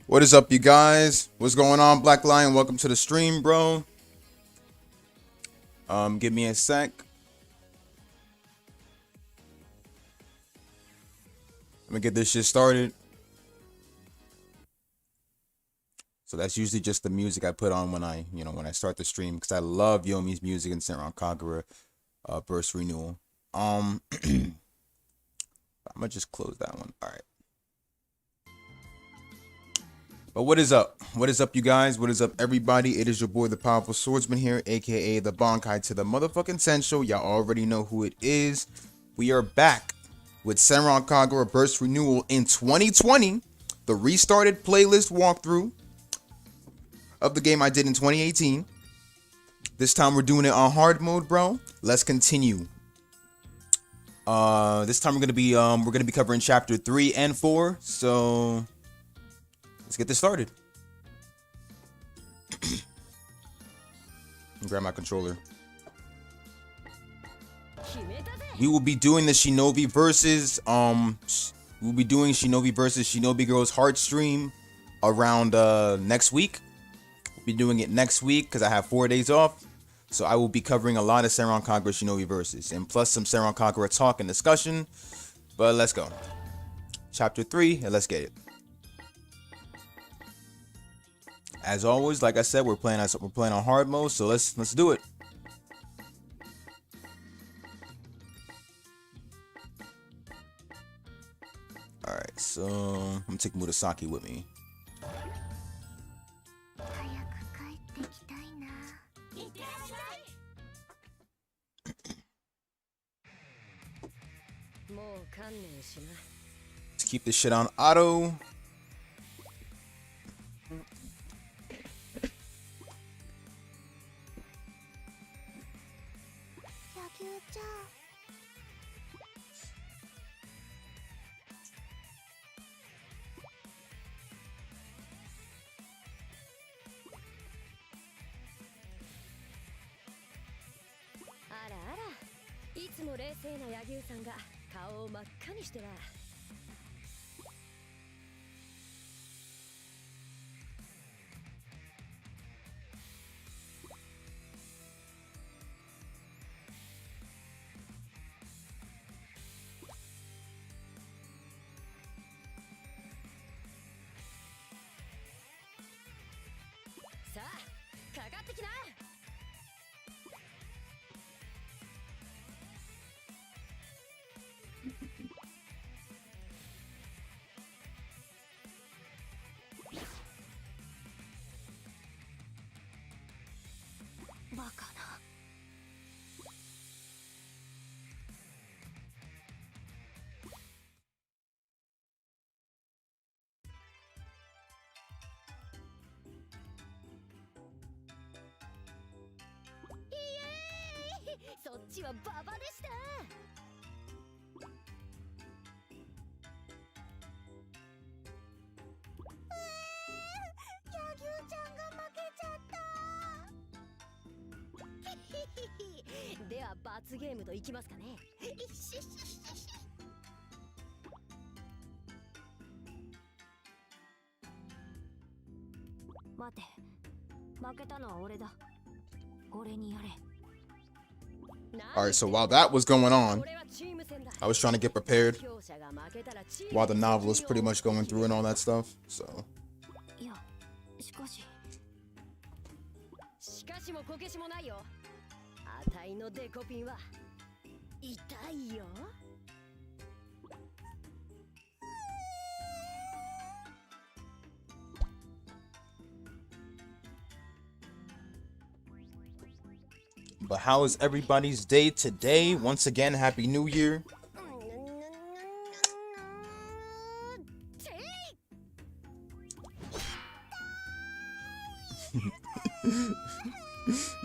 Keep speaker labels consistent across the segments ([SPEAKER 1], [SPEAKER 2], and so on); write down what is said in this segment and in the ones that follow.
[SPEAKER 1] What is up, you guys? What's going on, Black Lion? Welcome to the stream, bro. Give me a sec. Let me get this shit started. So that's usually just the music I put on when I start the stream, because I love Yomi's music and senran kagura burst renewal. I'm gonna just close that one. All right. But what is up? What is up, you guys? What is up, everybody? It is your boy, the Powerful Swordsman here, aka the Bankai to the motherfucking Sensho. Y'all already know who it is. We are back with senran kagura burst renewal in 2020, the restarted playlist walkthrough of the game I did in 2018. This time we're doing it on hard mode, bro. Let's continue. This time we're gonna be covering chapter 3 and 4. So let's get this started. Grab my controller. We will be doing the Shinobi versus Shinobi Girls Heart stream around next week. We'll be doing it next week because I have 4 days off. So I will be covering a lot of senran kagura Shinobi verses and plus some senran kagura talk and discussion. But let's go. Chapter 3, and let's get it. As always, like I said, we're playing on hard mode, so let's do it. All right, so I'm gonna take Murasaki with me. Let's keep this shit on auto. Alright, so while that was going on, I was trying to get prepared while the novel was pretty much going through and all that stuff, so. But how is everybody's day today? Once again, Happy New Year.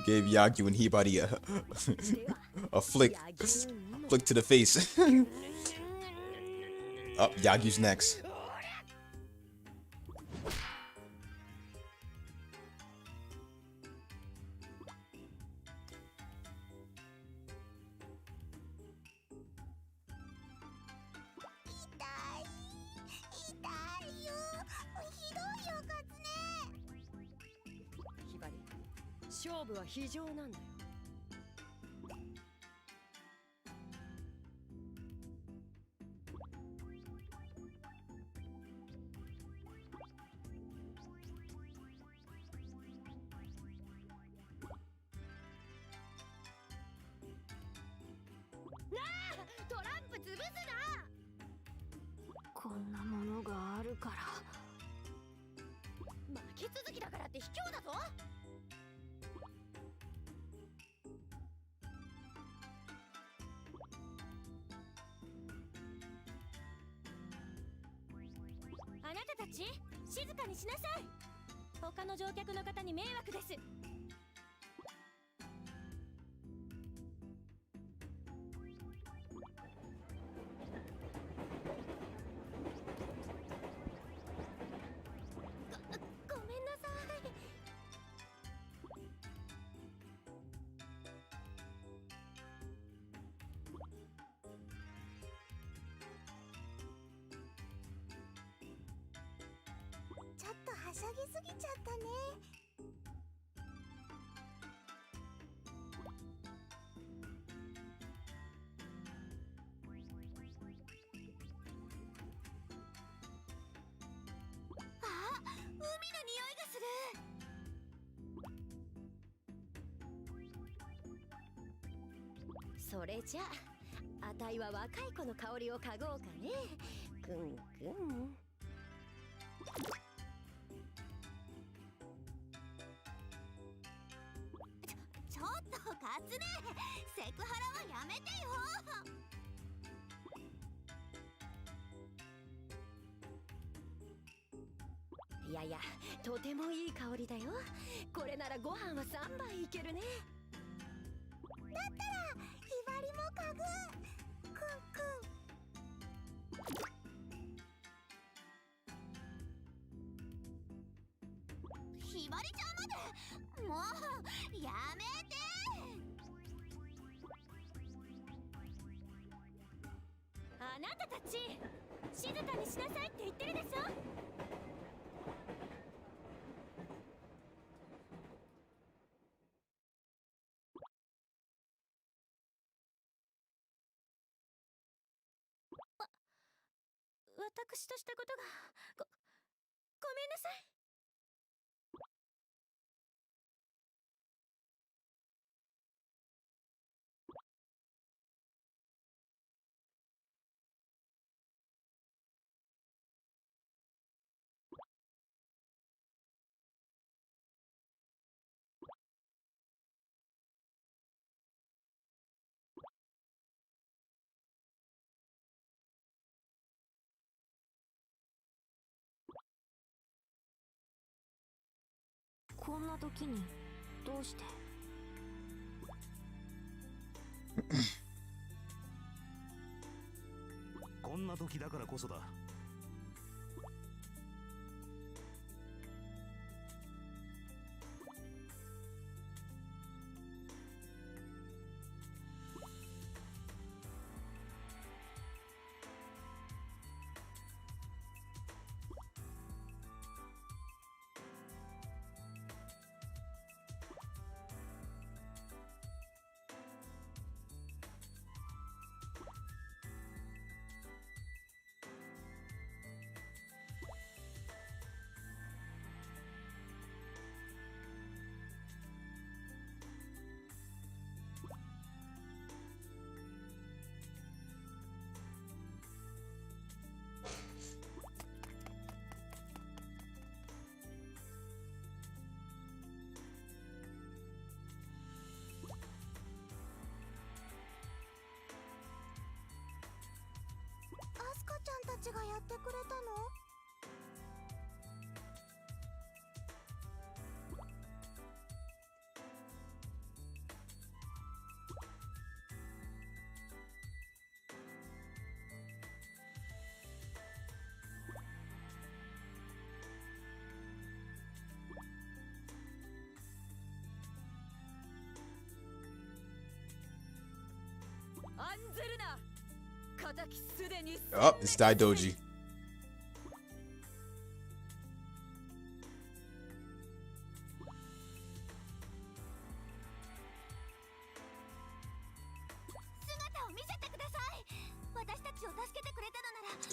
[SPEAKER 1] Gave Yagyu and Hibari a flick to the face. Oh, Yagyu's next.
[SPEAKER 2] 勝負は非常なんだよ。なあ、トランプ潰すな。
[SPEAKER 3] こんなものがあるから。
[SPEAKER 2] 負け続きだからって卑怯だぞ。あなたたち静かにしなさい。他の乗客の方に迷惑です。ごめんなさい。
[SPEAKER 3] ちょっとはしゃぎすぎちゃったね。あ、海の匂いがする。
[SPEAKER 2] それじゃあ、あたいは若い子の香りを嗅ごうかね。くんくん。
[SPEAKER 3] ちょっとカツネ、セクハラはやめてよ。
[SPEAKER 2] いやいや、とてもいい香りだよ。これならご飯は3杯いけるね。
[SPEAKER 3] だったらひばりも嗅ぐ。くんくん。ひばりちゃんまで、もうやめて。
[SPEAKER 2] あなたたち静かにしなさいって言ってるでしょ。私としたことがごめんなさい。
[SPEAKER 3] こんな時にどうして？
[SPEAKER 4] こんな時だからこそだ。
[SPEAKER 3] アスカちゃんたちがやってくれたの？
[SPEAKER 2] 案ずるな。敵すでに。
[SPEAKER 1] Oh, it's Daidoji.
[SPEAKER 3] あ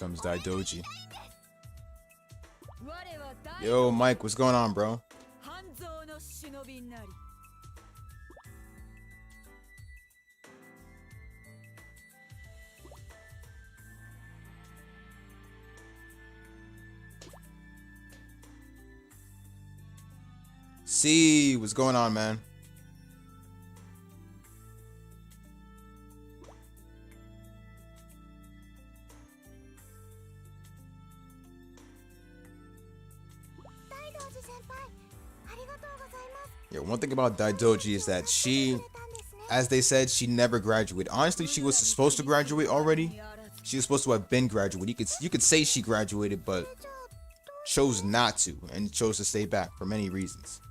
[SPEAKER 1] comes Daidoji.
[SPEAKER 5] 我は大
[SPEAKER 1] Yo, Mike, what's going on, bro?
[SPEAKER 5] 半蔵の忍びなり
[SPEAKER 1] See, what's going on, man? Yeah, one thing about Daidoji is that she, as they said, she never graduated. Honestly, she was supposed to graduate already. She was supposed to have been graduated. You could say she graduated, but chose not to and chose to stay back for many reasons.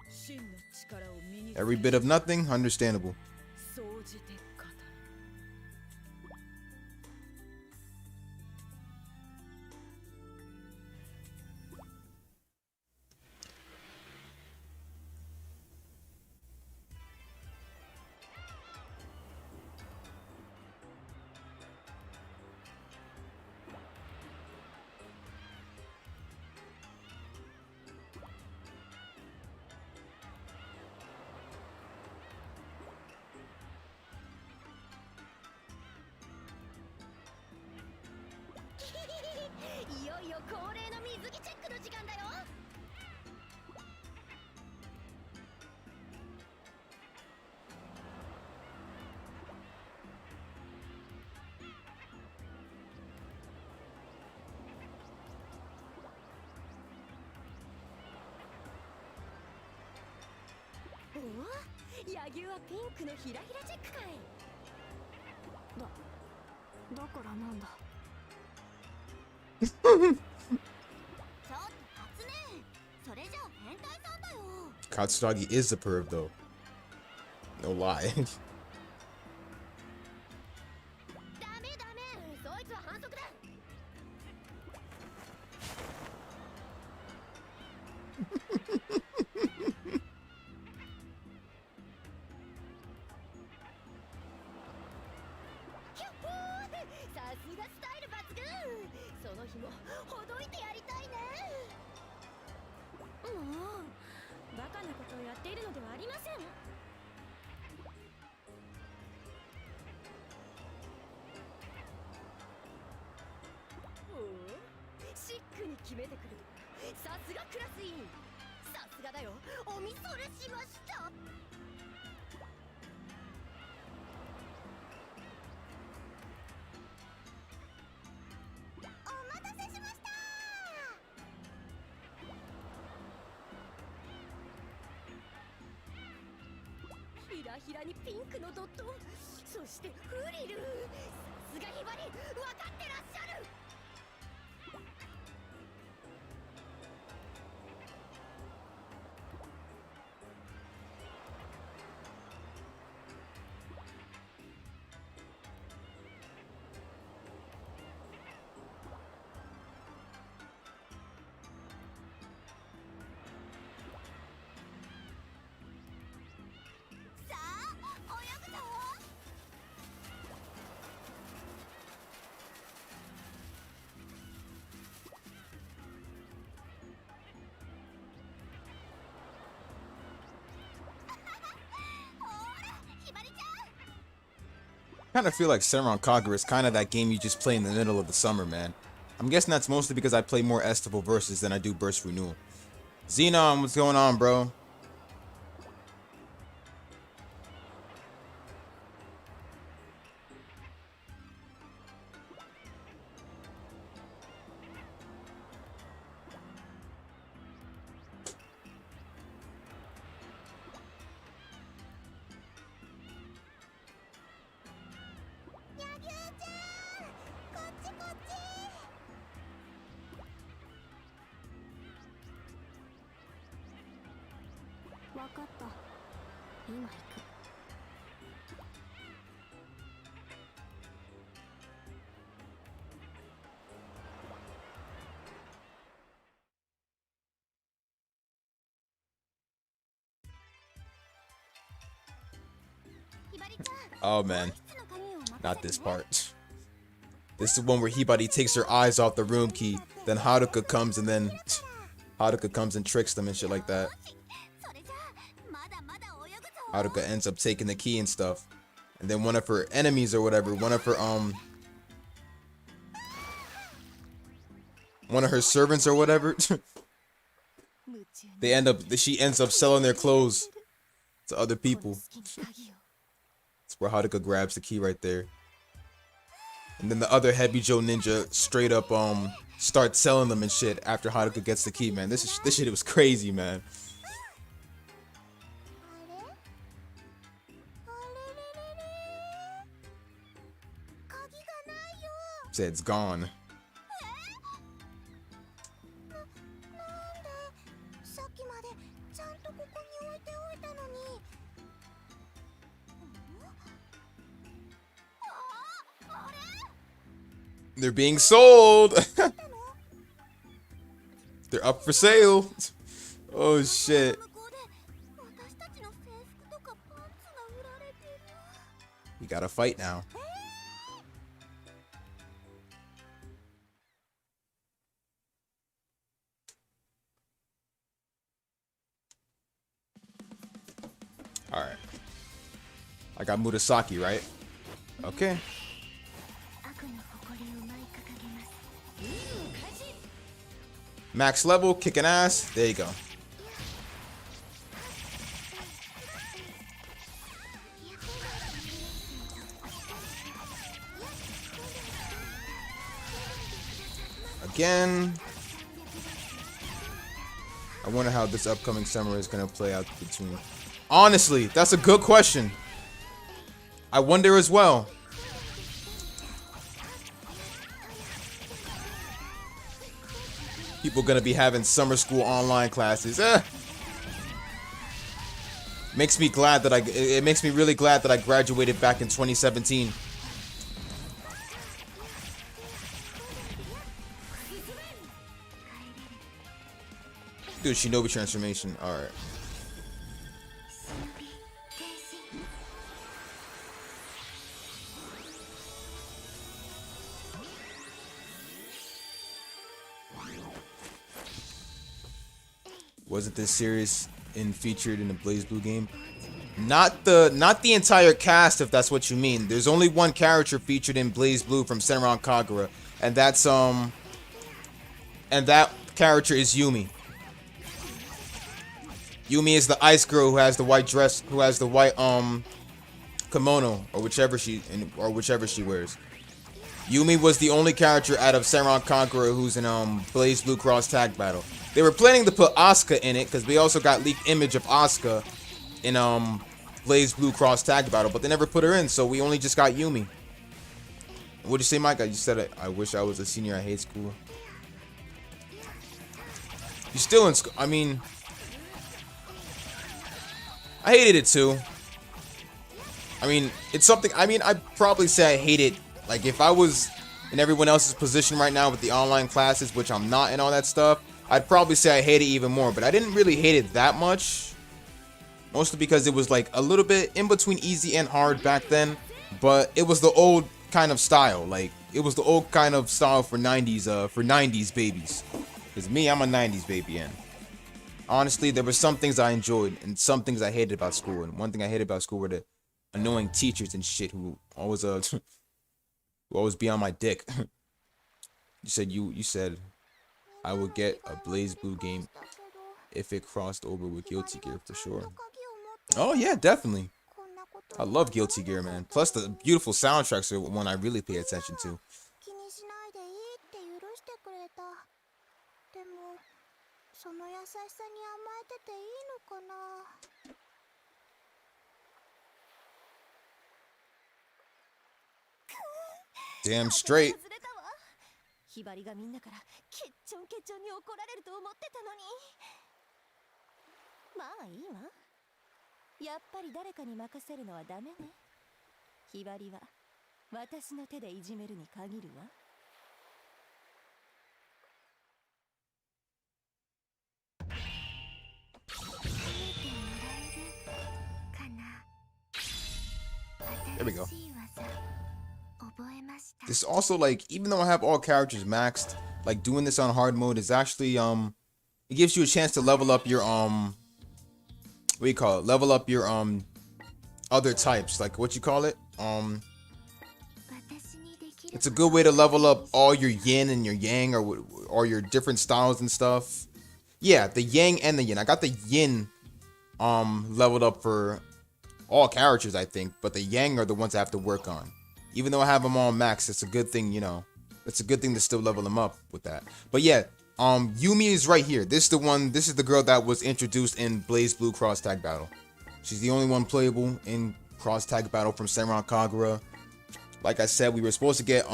[SPEAKER 5] 真の力を身につけ
[SPEAKER 1] Every bit of nothing, understandable.
[SPEAKER 5] 総じて語る
[SPEAKER 2] いよいよ恒例の水着チェックの時間だよ。おお、野牛はピンクのひらひらチェックかい。だからなんだ。ちょっとカツネ、それじゃあ変態さんだよ。
[SPEAKER 1] Katsuragi is a perv, though. No lie.
[SPEAKER 2] ダメダメ、そいつは反則だ。ひゃっほー、さすがスタイル抜群。その紐ほどいてやりたいね。もうバカなことをやっているのではありません。おお、シックに決めてくる。さすがクラス委員。さすがだよ。おみそれしました。お待たせしました。ひらひらにピンクのドット、そしてフリル。さすがひばり、分かってらっしゃる。さあ、泳ぐぞ。
[SPEAKER 1] Kind of feel like Senran Kagura is kind of that game you just play in the middle of the summer, man. I'm guessing that's mostly because I play more Estival Versus than I do Burst Renewal. Xenon, what's going on, bro? Oh man, Not this part. This is the one where Hibari takes her eyes off the room key. Then Haruka comes and then Haruka comes and tricks them and shit like that.
[SPEAKER 3] それじゃあまだまだ泳ぐぞ
[SPEAKER 1] Haruka ends up taking the key and stuff. And then one of her enemies or whatever, one of her servants or whatever,
[SPEAKER 3] 夢中に
[SPEAKER 1] she ends up selling their clothes to other people.
[SPEAKER 3] 好きに鍵を
[SPEAKER 1] That's where Haruka grabs the key right there. And then the other Hebijo ninja straight up starts selling them and shit after Haruka gets the key, man. This shit was crazy, man.
[SPEAKER 3] あれれれれ鍵がないよ
[SPEAKER 1] Said it's gone.
[SPEAKER 3] なんでさっきまでちゃんとここに置いておいたのにあれ
[SPEAKER 1] They're being sold. They're up for sale. Oh shit.
[SPEAKER 3] 向こうで私たちの制服とかパンツが売られてる
[SPEAKER 1] We gotta fight now. Alright. I got Murasaki, right? Okay.
[SPEAKER 3] 悪の誇りを舞い掲げます
[SPEAKER 1] Max level, kicking ass. There you go. Again. I wonder how this upcoming summer is gonna play out between. Honestly, that's a good question. I wonder as well. People gonna be having summer school online classes. Makes me glad that it makes me really glad that I graduated back in 2017. Dude, Shinobi transformation. All right. Wasn't this series featured in the Blaze Blue game? Not the entire cast, if that's what you mean. There's only one character featured in Blaze Blue from Senran Kagura, and that's and that character is Yumi. Yumi is the ice girl who has the white dress, who has the white kimono or whichever she wears. Yumi was the only character out of Senran Kagura who's in Blaze Blue Cross Tag Battle. They were planning to put Asuka in it because we also got leaked image of Asuka in Blaze Blue Cross Tag Battle, but they never put her in, so we only just got Yumi. What'd you say, Mike? You said I wish I was a senior. I hate school. You're still in school. I mean, I hated it too. I mean, it's something. I mean, I'd probably say I hate it. Like if I was in everyone else's position right now with the online classes, which I'm not and all that stuff, I'd probably say I hate it even more, but I didn't really hate it that much. Mostly because it was like a little bit in between easy and hard back then, but it was the old kind of style. Like it was the old kind of style for 90s babies. Cause me, I'm a 90s baby, and honestly, there were some things I enjoyed and some things I hated about school. And one thing I hated about school were the annoying teachers and shit who always who always be on my dick. You said I would get a Blaze Blue game if it crossed over with Guilty Gear for sure. Oh yeah, definitely. I love Guilty Gear, man. Plus the beautiful soundtracks are one I really pay attention to.
[SPEAKER 3] 気にしないでいいって許してくれたでもその優しさに甘えてていいのかな
[SPEAKER 1] Damn straight.
[SPEAKER 2] 外れたわひばりがみんなからケッチョンケチョンに怒られると思ってたのにまあいいわやっぱり誰かに任せるのはダメねひばりは私の手でいじめるに限るわ
[SPEAKER 1] There we go. This also, like, even though I have all characters maxed, like doing this on hard mode is actually it gives you a chance to level up your what do you call it? Level up your other types, like what you call it? It's a good way to level up all your yin and your yang, or your different styles and stuff. Yeah, the yang and the yin. I got the yin leveled up for all characters, I think, but the yang are the ones I have to work on. Even though I have them all max, it's a good thing, you know. It's a good thing to still level them up with that. But yeah, Yumi is right here. This is the girl that was introduced in Blaze Blue Cross Tag Battle. She's the only one playable in Cross Tag Battle from Senran Kagura. Like I said, we were supposed to get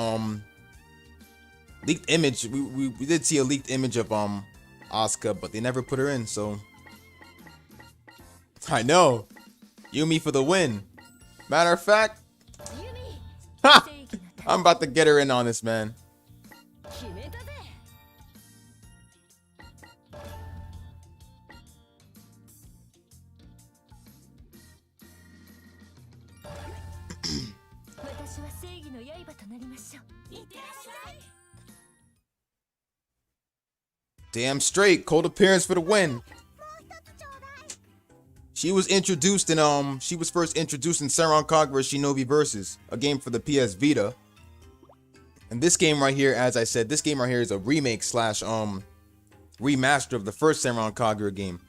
[SPEAKER 1] leaked image. We did see a leaked image of Asuka, but they never put her in, so I know. Yumi for the win. Matter of fact, ha! I'm about to get her in on this, man.
[SPEAKER 2] 決めたぜ。
[SPEAKER 3] 私は正義の刃となりましょう。いってらっしゃい。
[SPEAKER 1] Damn straight, cold appearance for the win. She was introduced in she was first introduced in Senran Kagura Shinobi Versus, a game for the PS Vita. And this game right here, as I said, this game right here is a remake slash remaster of the first Senran Kagura game.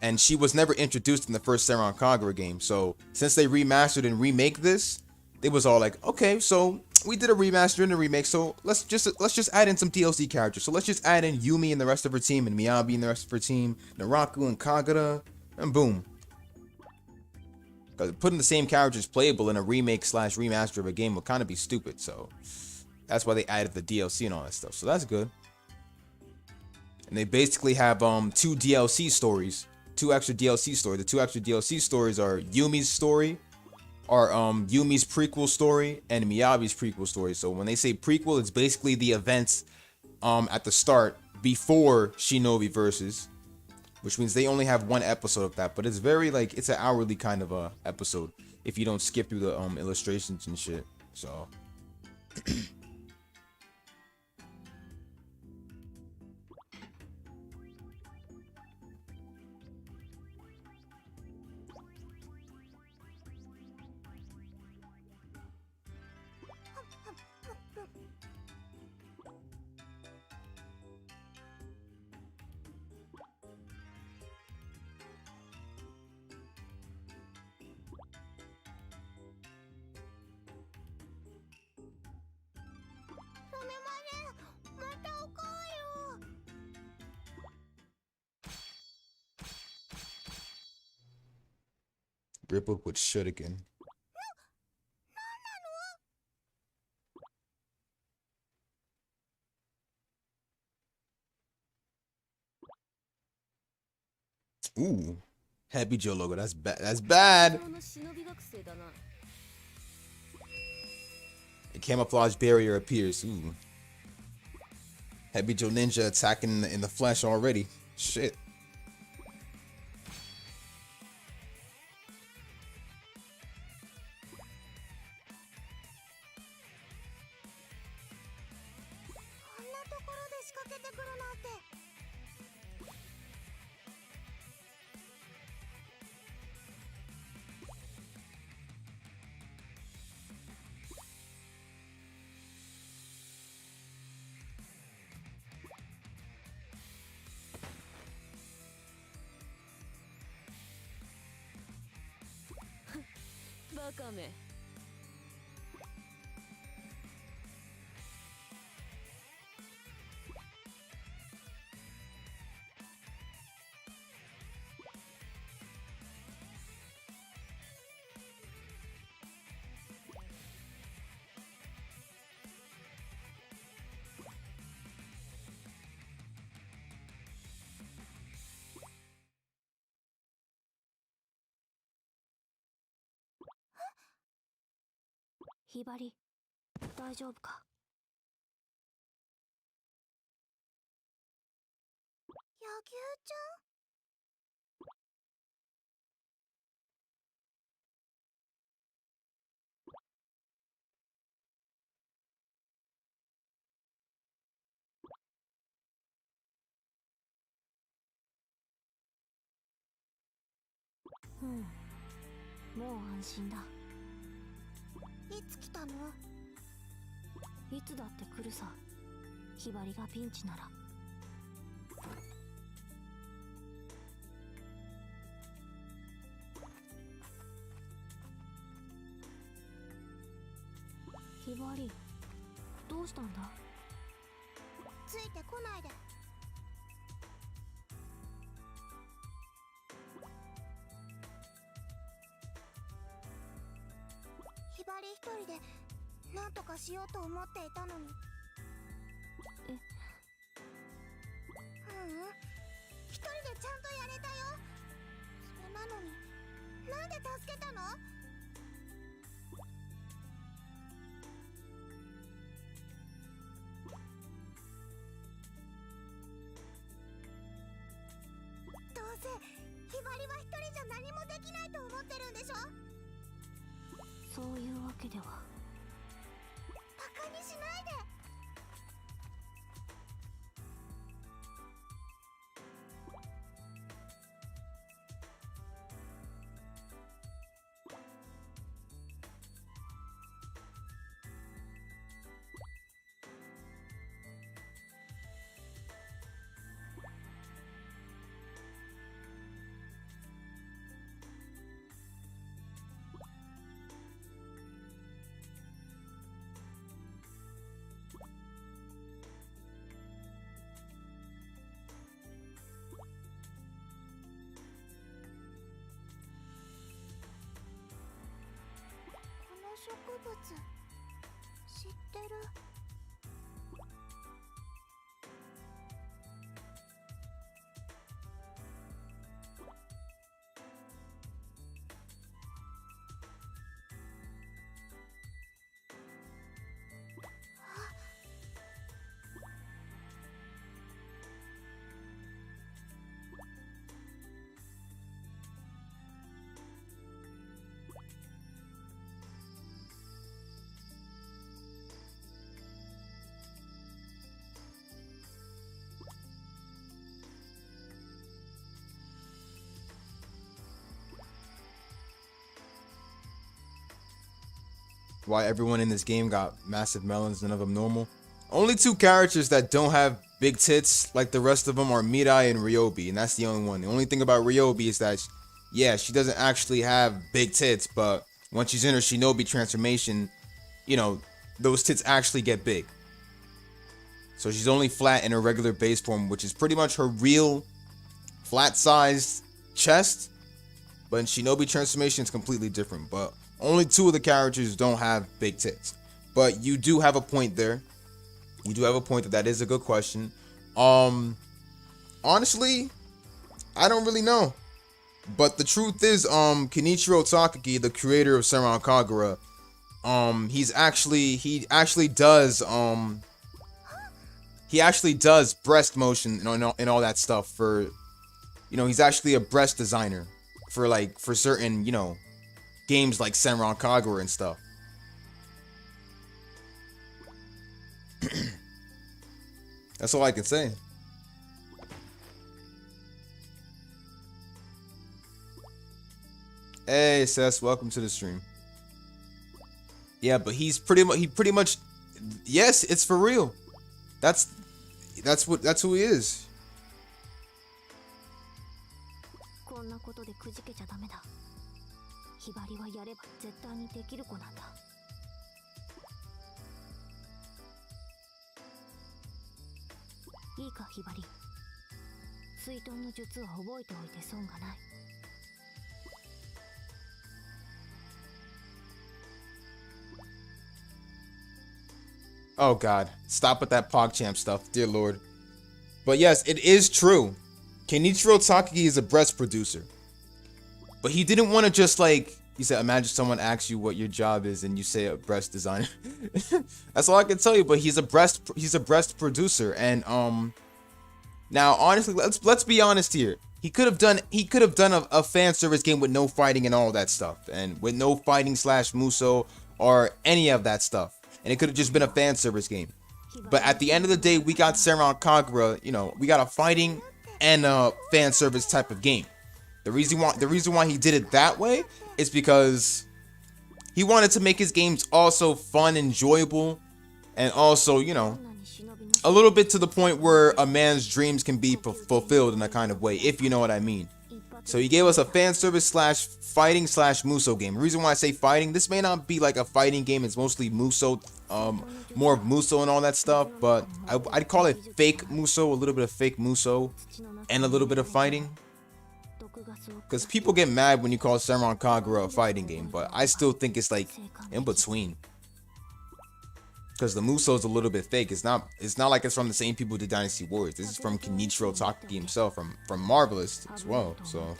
[SPEAKER 1] And she was never introduced in the first Senran Kagura game. So since they remastered and remake this, they was all like, okay, so we did a remaster and a remake, so let's just add in some DLC characters. So let's just add in Yumi and the rest of her team, and Miyabi and the rest of her team, Naraku and Kagura, and boom. Because putting the same characters playable in a remake slash remaster of a game would kind of be stupid, so that's why they added the DLC and all that stuff. So that's good. And they basically have two DLC stories, two extra DLC stories. The two extra DLC stories are Yumi's story, or Yumi's prequel story, and Miyabi's prequel story. So when they say prequel, it's basically the events at the start before Shinobi Versus, which means they only have one episode of that, but it's very, like, it's an hourly kind of a episode if you don't skip through the illustrations and shit. So Ripple with shit again. Ooh, Happy Joe logo. That's bad. That's bad.
[SPEAKER 2] の忍び学生だな。
[SPEAKER 1] A camouflage barrier appears. Ooh. Happy Joe Ninja attacking in the flesh already. Shit.
[SPEAKER 2] バカめ。
[SPEAKER 3] ひばり、大丈夫か。野球ちゃん。うん、もう安心だ。いつ来たの？いつだって来るさ。ひばりがピンチなら。ひばり、どうしたんだ？ついてこないで。ひばり一人で何とかしようと思っていたのに。え、一人でちゃんとやれたよ。それなのになんで助けたの？どうせひばりは一人じゃ何もできないと思ってるんでしょ？そういうわけでは。バカにしないで。この植物知ってる？Why
[SPEAKER 1] everyone in this game got massive melons, none of them normal. Only two characters that don't have big tits like the rest of them are Mirai and Ryobi, and that's the only one. The only thing about Ryobi is that, yeah, she doesn't actually have big tits, but when she's in her Shinobi transformation, you know, those tits actually get big. So she's only flat in her regular base form, which is pretty much her real flat-sized chest, but in Shinobi transformation, it's completely different. But only two of the characters don't have big tits. But you do have a point there. You do have a point that is a good question. Honestly, I don't really know. But the truth is, Kenichiro Takagi, the creator of Senran Kagura, he actually does breast motion and all that stuff for, you know, he's actually a breast designer for certain, you know, games like Senran Kagura and stuff. That's all I can say. Hey, Sess, welcome to the stream. Yeah, but he pretty much, yes, it's for real. That's who he is.
[SPEAKER 3] こんなことでくじけちゃダメだ。ひばりはやれば絶対にできる子なんだ。いいか、ひばり。水遁の術は覚えておいて損がない。
[SPEAKER 1] Oh God, stop with that PogChamp stuff, dear Lord. But yes, it is true. Kenichiro Takagi is a breast producer. But he didn't want to just like, he said, imagine someone asks you what your job is and you say a breast designer. That's all I can tell you, but he's a breast producer. And now honestly, let's be honest here. He could have done a fan service game with no fighting and all that stuff, and with no fighting / Muso or any of that stuff. And it could have just been a fan service game. But at the end of the day, we got Senran Kagura, you know, we got a fighting and a fan service type of game. The reason why he did it that way is because he wanted to make his games also fun, enjoyable, and also, you know, a little bit to the point where a man's dreams can be fulfilled in a kind of way, if you know what I mean. So he gave us a fan service slash fighting slash Muso game. The reason why I say fighting, this may not be like a fighting game. It's mostly Muso, more of Muso and all that stuff. But I'd call it fake Muso, a little bit of fake Muso, and a little bit of fighting. Because people get mad when you call Senran Kagura a fighting game, but I still think it's like in between. Because the Muso's a little bit fake. It's not like it's from the same people who did Dynasty Warriors. This is from Kenichiro Takagi himself, from Marvelous as well. So,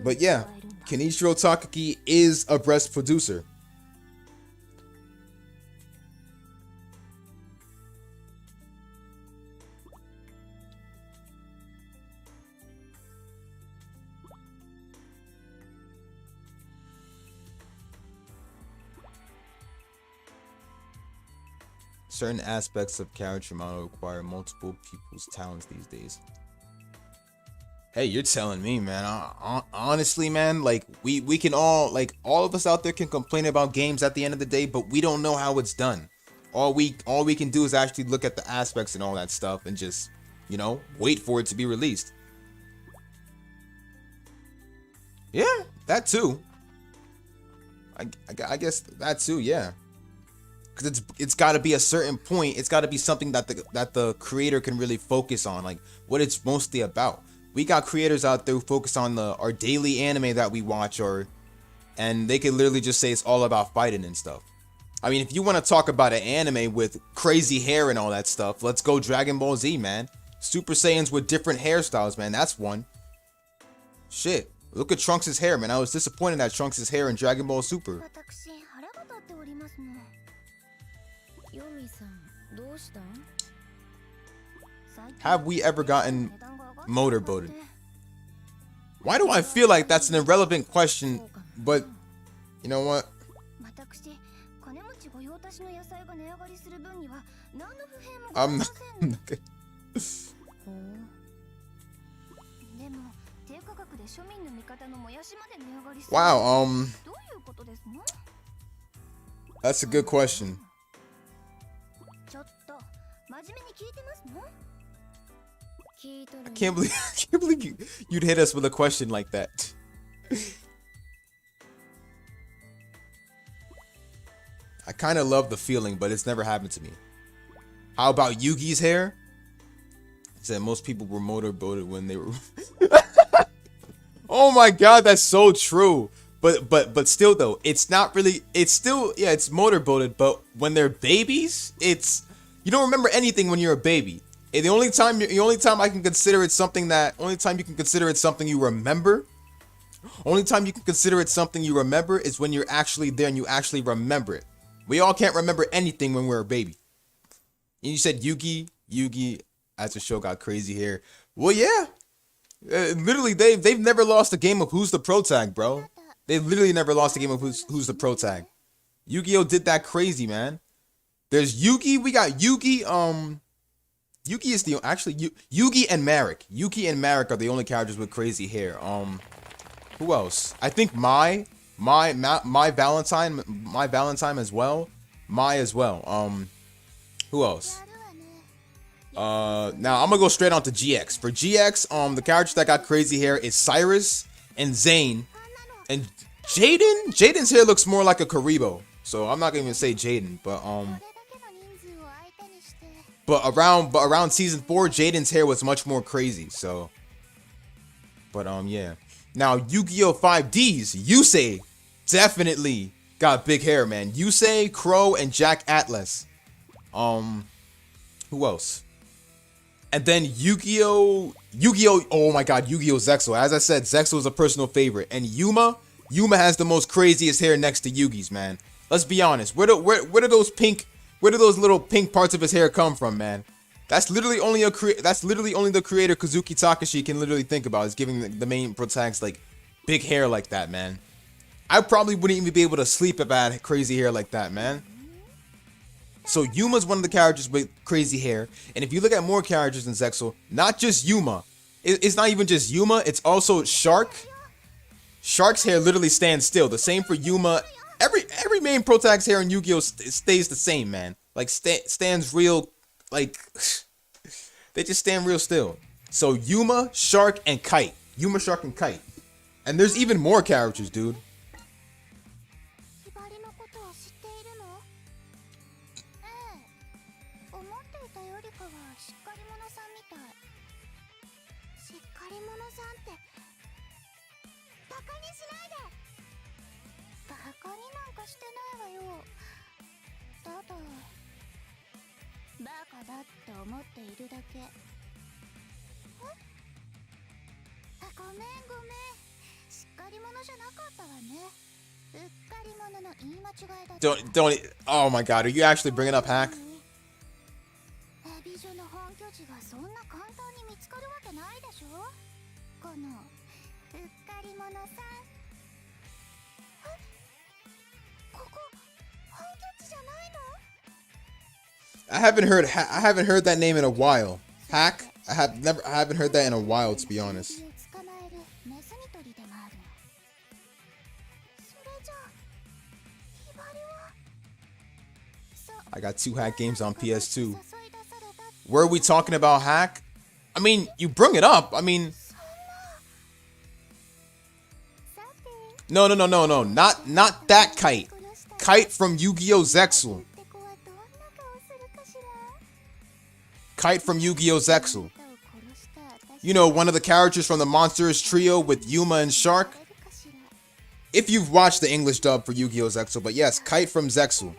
[SPEAKER 1] but yeah, Kenichiro Takagi is a breast producer. Certain aspects of character model require multiple people's talents these days. Hey, you're telling me, man. Honestly, man, like we can all, like all of us out there can complain about games at the end of the day, but we don't know how it's done. All we can do is actually look at the aspects and all that stuff and just, you know, wait for it to be released. Yeah, that too. I guess that too, yeah. Because it's got to be a certain point. It's got to be something that the creator can really focus on, like what it's mostly about. We got creators out there who focus on our daily anime that we watch, and they can literally just say it's all about fighting and stuff. I mean, if you want to talk about an anime with crazy hair and all that stuff, let's go Dragon Ball Z, man. Super Saiyans with different hairstyles, man. That's one. Shit. Look at Trunks' hair, man. I was disappointed at Trunks' hair in Dragon Ball Super. Have we ever gotten motorboated? Why do I feel like that's an irrelevant question, but you know what? I'm not good. Wow, that's a good question. I can't believe you'd hit us with a question like that. I kind of love the feeling, but it's never happened to me. How about Yugi's hair? I said most people were motorboated when they were. Oh my god, that's so true. But still though, it's not really. It's still, yeah, it's motorboated. But when they're babies, it's, you don't remember anything when you're a baby. And the only time I can consider it something that, only time you can consider it something you remember. Only time you can consider it something you remember is when you're actually there and you actually remember it. We all can't remember anything when we're a baby. And you said Yugi as the show got crazy hair. Well, yeah. Literally, they've never lost a game of Who's the Pro Tag, bro. They literally never lost a game of Who's the Pro Tag. Yu-Gi-Oh did that crazy, man. There's Yugi. We got Yugi. Yugi is the Yugi and Marek. Yugi and Marek are the only characters with crazy hair. Who else? I think my Valentine as well. Mai as well. Who else? Now I'm gonna go straight on to GX. For GX, the characters that got crazy hair is Cyrus and Zane. And Jaden's hair looks more like a Karibo. So I'm not gonna even say Jaden, but around season 4, Jaden's hair was much more crazy. So, yeah. Now Yu-Gi-Oh 5Ds, Yusei definitely got big hair, man. Yusei, Crow, and Jack Atlas. Who else? And then Yu-Gi-Oh, oh my god, Yu-Gi-Oh Zexal. As I said, Zexal is a personal favorite. And Yuma has the most craziest hair next to Yugi's, man. Let's be honest. Where do those little pink parts of his hair come from, man? That's literally only the creator Kazuki Takashi can literally think about, is giving the main protagonist like big hair like that, man. I probably wouldn't even be able to sleep if I had crazy hair like that, man. So Yuma's one of the characters with crazy hair, and if you look at more characters in Zexal, not just Yuma, it's not even just Yuma, it's also Shark. Shark's hair literally stands still. The same for Yuma. Every main protagonist hair in Yu-Gi-Oh stays the same, man. Like stands real, like they just stand real still. So Yuma, Shark, and Kite. Yuma, Shark, and Kite. And there's even more characters, dude.
[SPEAKER 3] ひばりのことを知っているの？ええ、思っていたよりかはしっかり者さんみたい。しっかり者さんってバカにしないで。バカになんかしてないわよ。ただバカだって思っているだけ。ごめんごめん。しっかり者じゃなかったわね。うっかり者の言い間違いだった。
[SPEAKER 1] Don't. Oh my God, are you actually bringing up Hack?
[SPEAKER 3] 美女の本拠地がそんな簡単に見つかるわけないでしょ。このうっかり者さん。ここ本拠地じゃないの？
[SPEAKER 1] I haven't heard that name in a while. Hack? I haven't heard that in a while, to be honest.
[SPEAKER 3] 捕まえるネズミ捕りでもあるの。それじゃひばりは。
[SPEAKER 1] I got 2 Hack games on PS2. Were we talking about Hack? I mean, you bring it up. I mean, no. Not that Kite. Kite from Yu-Gi-Oh! Zexal. Kite from Yu-Gi-Oh! Zexal. You know, one of the characters from the Monsters trio with Yuma and Shark. If you've watched the English dub for Yu-Gi-Oh! Zexal, but yes, Kite from Zexal.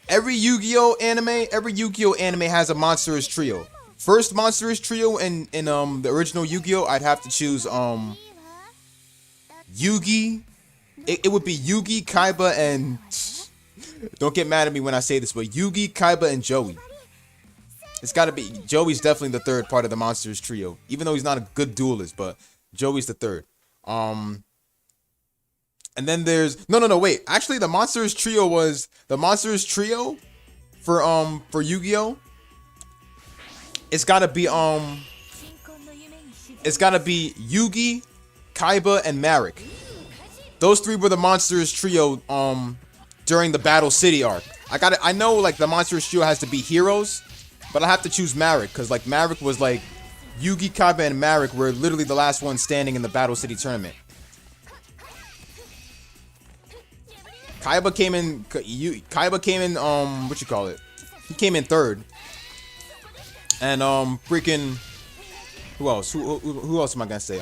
[SPEAKER 1] Every Yu-Gi-Oh! anime has a Monsters trio. First Monsters trio in the original Yu-Gi-Oh! I'd have to choose Yugi. It would be Yugi, Kaiba, and don't get mad at me when I say this, but Yugi, Kaiba, and Joey. It's gotta be Joey's definitely the third part of the Monsters trio, even though he's not a good duelist, but Joey's the third. And then there's no wait. Actually, the Monsters trio was the Monsters trio for Yu-Gi-Oh! It's gotta be Yugi, Kaiba, and Marek. Those 3 were the Monsters trio during the Battle City arc. I know like the Monsters trio has to be heroes, but I have to choose Marek because like Marek was like Yugi, Kaiba, and Marek were literally the last ones standing in the Battle City tournament. Kaiba came in what you call it? He came in 3rd. And freaking who else? Who else am I gonna say?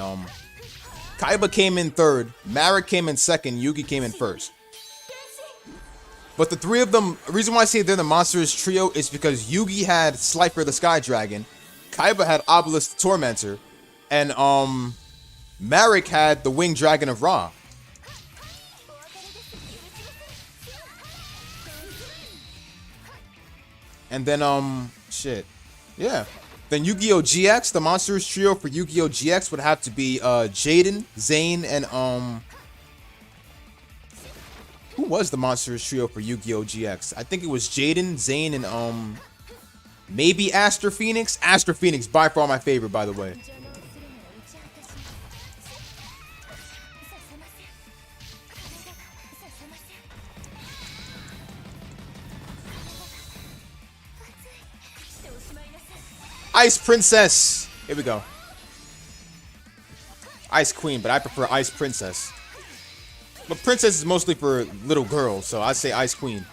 [SPEAKER 1] Kaiba came in 3rd, Marek came in 2nd, Yugi came in 1st. But the 3 of them, the reason why I say they're the Monsters trio is because Yugi had Slifer the Sky Dragon, Kaiba had Obelisk the Tormentor, and Marek had the Winged Dragon of Ra. And then shit. Yeah. Then Yu-Gi-Oh! GX, the Monsters trio for Yu-Gi-Oh! GX would have to be Jaden, Zane, and who was the Monsters trio for Yu-Gi-Oh! GX? I think it was Jaden, Zane, and maybe Aster Phoenix. Aster Phoenix, by far my favorite, by the way. Ice Princess. Here we go. Ice Queen, but I prefer Ice Princess. But Princess is mostly for little girls, so I'd say Ice Queen.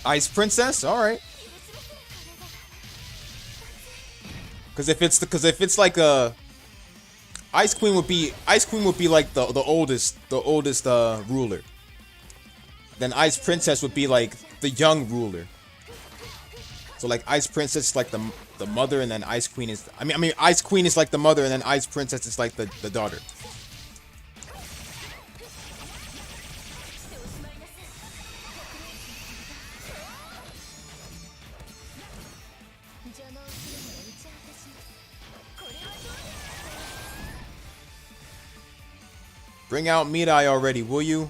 [SPEAKER 1] Ice Princess, all right. Because if it's like a Ice Queen would be like the oldest ruler. Then Ice Princess would be like the young ruler. So like Ice Princess is like the mother, and then Ice Queen is I mean Ice Queen is like the mother, and then Ice Princess is like the daughter. Bring out Mirai already, will you?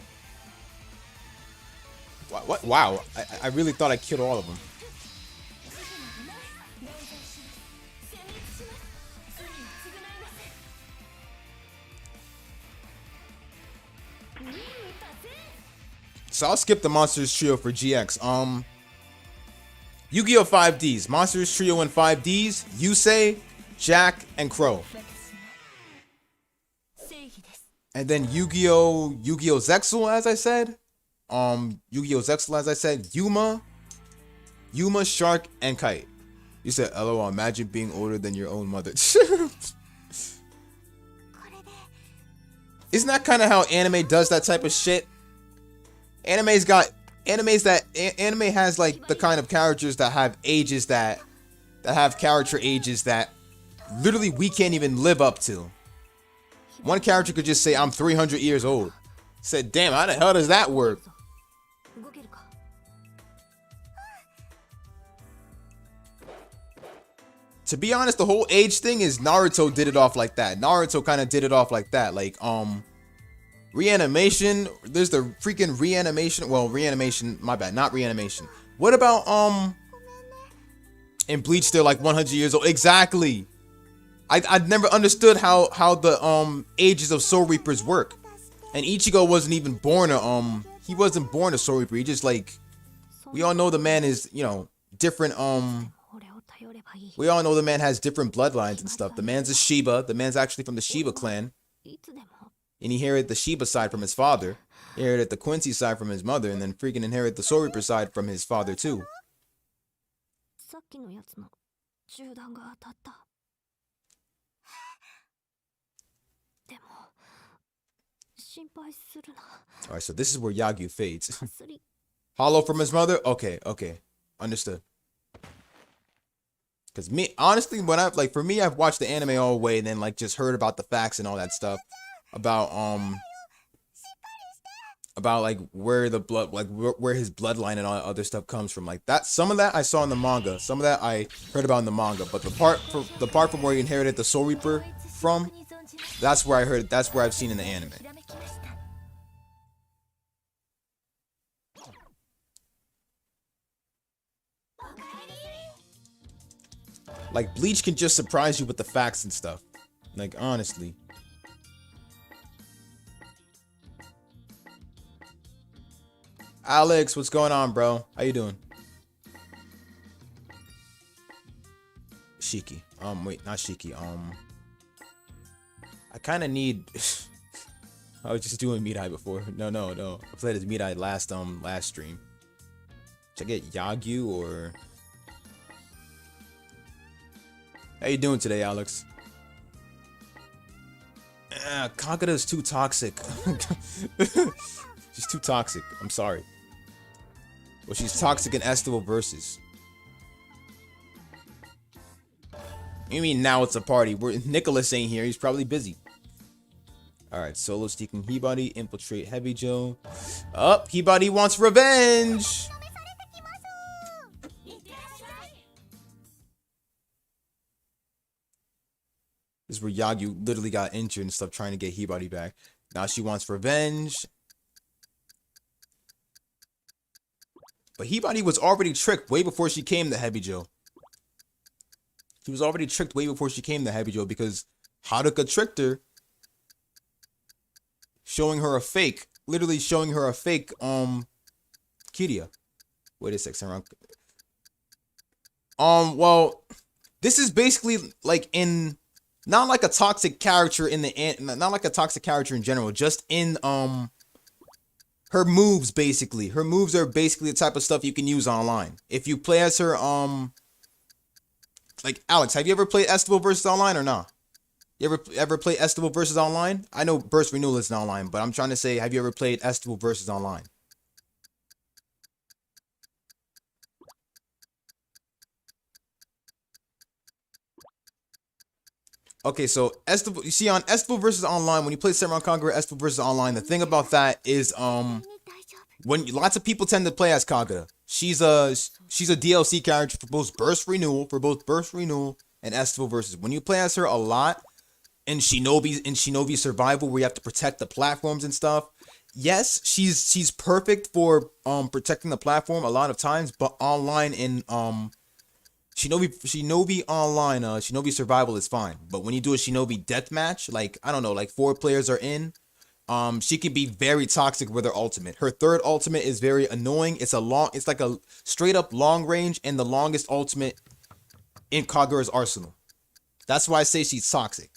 [SPEAKER 1] What? Wow, I really thought I killed all of them. So I'll skip the Monsters Trio for GX. Yu-Gi-Oh! 5Ds. Monsters Trio in 5Ds. Yusei, Jack, and Crow. And then Yu-Gi-Oh! Zexal, as I said. Yu-Gi-Oh! Zexal, as I said. Yuma, Shark, and Kite. You said, LOL, imagine being older than your own mother. Isn't that kind of how anime does that type of shit? Anime has like the kind of characters that have ages that have character ages that literally we can't even live up to. One character could just say, I'm 300 years old. Said, damn, how the hell does that work? To be honest, the whole age thing is Naruto did it off like that. Naruto kind of did it off like that. Like, Reanimation. There's the freaking Reanimation. Well, Reanimation, my bad, not Reanimation. What about, in Bleach, they're like 100 years old. Exactly. I'd never understood how the ages of Soul Reapers work. And Ichigo wasn't even born he wasn't born a Soul Reaper. He just like, we all know the man is, you know, different we all know the man has different bloodlines and stuff. The man's a Shiba. The man's actually from the Shiba clan. And he inherited the Shiba side from his father. He inherited the Quincy side from his mother, and then freaking inherited the Soul Reaper side from his father too. Alright, so this is where Yagyu fades. Hollow from his mother? Okay. Understood. Because me, honestly, when for me, I've watched the anime all the way and then like just heard about the facts and all that stuff. About like where the blood, like where his bloodline and all that other stuff comes from. Like that, some of that I saw in the manga. Some of that I heard about in the manga. But the part from where he inherited the Soul Reaper from, that's where I heard. That's where I've seen in the anime. Like Bleach can just surprise you with the facts and stuff. Like honestly. Alex, what's going on, bro? How you doing? Shiki. Wait, not Shiki. I kind of need. I was just doing Mirai before. No. I played as Mirai last stream. Should I get Yagyu or? How you doing today, Alex? Kagura's too toxic. She's too toxic. I'm sorry. Well, she's toxic in Estival Versus. You mean now it's a party? Nicholas ain't here. He's probably busy. Alright, solo seeking Hibari. Infiltrate Heavy Joe. Up, Hibari wants revenge! This is where Yagyu literally got injured and stuff trying to get Hibari back. Now she wants revenge. But Hibari was already tricked way before she came to Heavy Joe. She was already tricked way before she came to Heavy Joe because Haruka tricked her. Showing her a fake. Literally showing her a fake, Kiria. Wait a second. Well, this is basically like in... Not like a toxic character in the not like a toxic character in general, just in her moves basically. Her moves are basically the type of stuff you can use online. If you play as her like Alex, have you ever played Estival Versus Online or not? You ever play Estival Versus Online? I know Burst Renewal isn't online, but I'm trying to say, have you ever played Estival Versus Online? Okay, so Estival, you see on Estival versus Online, when you play Senran Kagura Estival versus Online, the thing about that is when lots of people tend to play as Kagura. She's a DLC character for both Burst Renewal and Estival versus. When you play as her a lot in Shinobi Survival, where you have to protect the platforms and stuff. Yes, she's perfect for protecting the platform a lot of times, but online in Shinobi Online, Shinobi Survival is fine. But when you do a Shinobi deathmatch, like I don't know, like 4 players are in, she can be very toxic with her ultimate. Her third ultimate is very annoying. It's like a straight up long range and the longest ultimate in Kagura's arsenal. That's why I say she's toxic.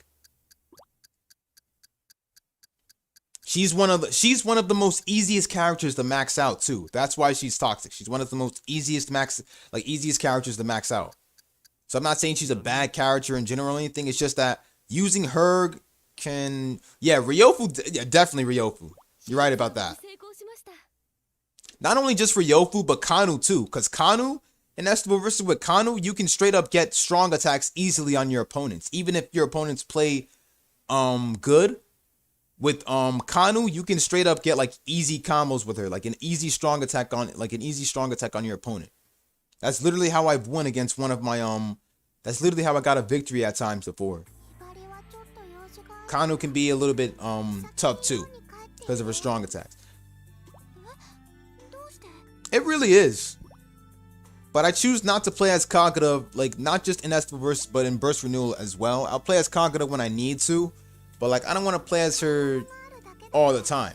[SPEAKER 1] She's one of the most easiest characters to max out too. That's why she's toxic. She's one of the most easiest characters to max out. So I'm not saying she's a bad character in general or anything. It's just that using her can, Ryofu, definitely Ryofu. You're right about that. Not only just Ryofu, but Kanu too. Because Kanu in Estival versus with Kanu, you can straight up get strong attacks easily on your opponents. Even if your opponents play good. With Kanu, you can straight up get like easy combos with her, like an easy strong attack on your opponent. That's literally how I've won against one of my that's literally how I got a victory at times before. Kanu can be a little bit tough too because of her strong attacks. It really is. But I choose not to play as Kagura, like not just in Estival Burst, but in Burst Renewal as well. I'll play as Kagura when I need to. But like I don't want to play as her all the time.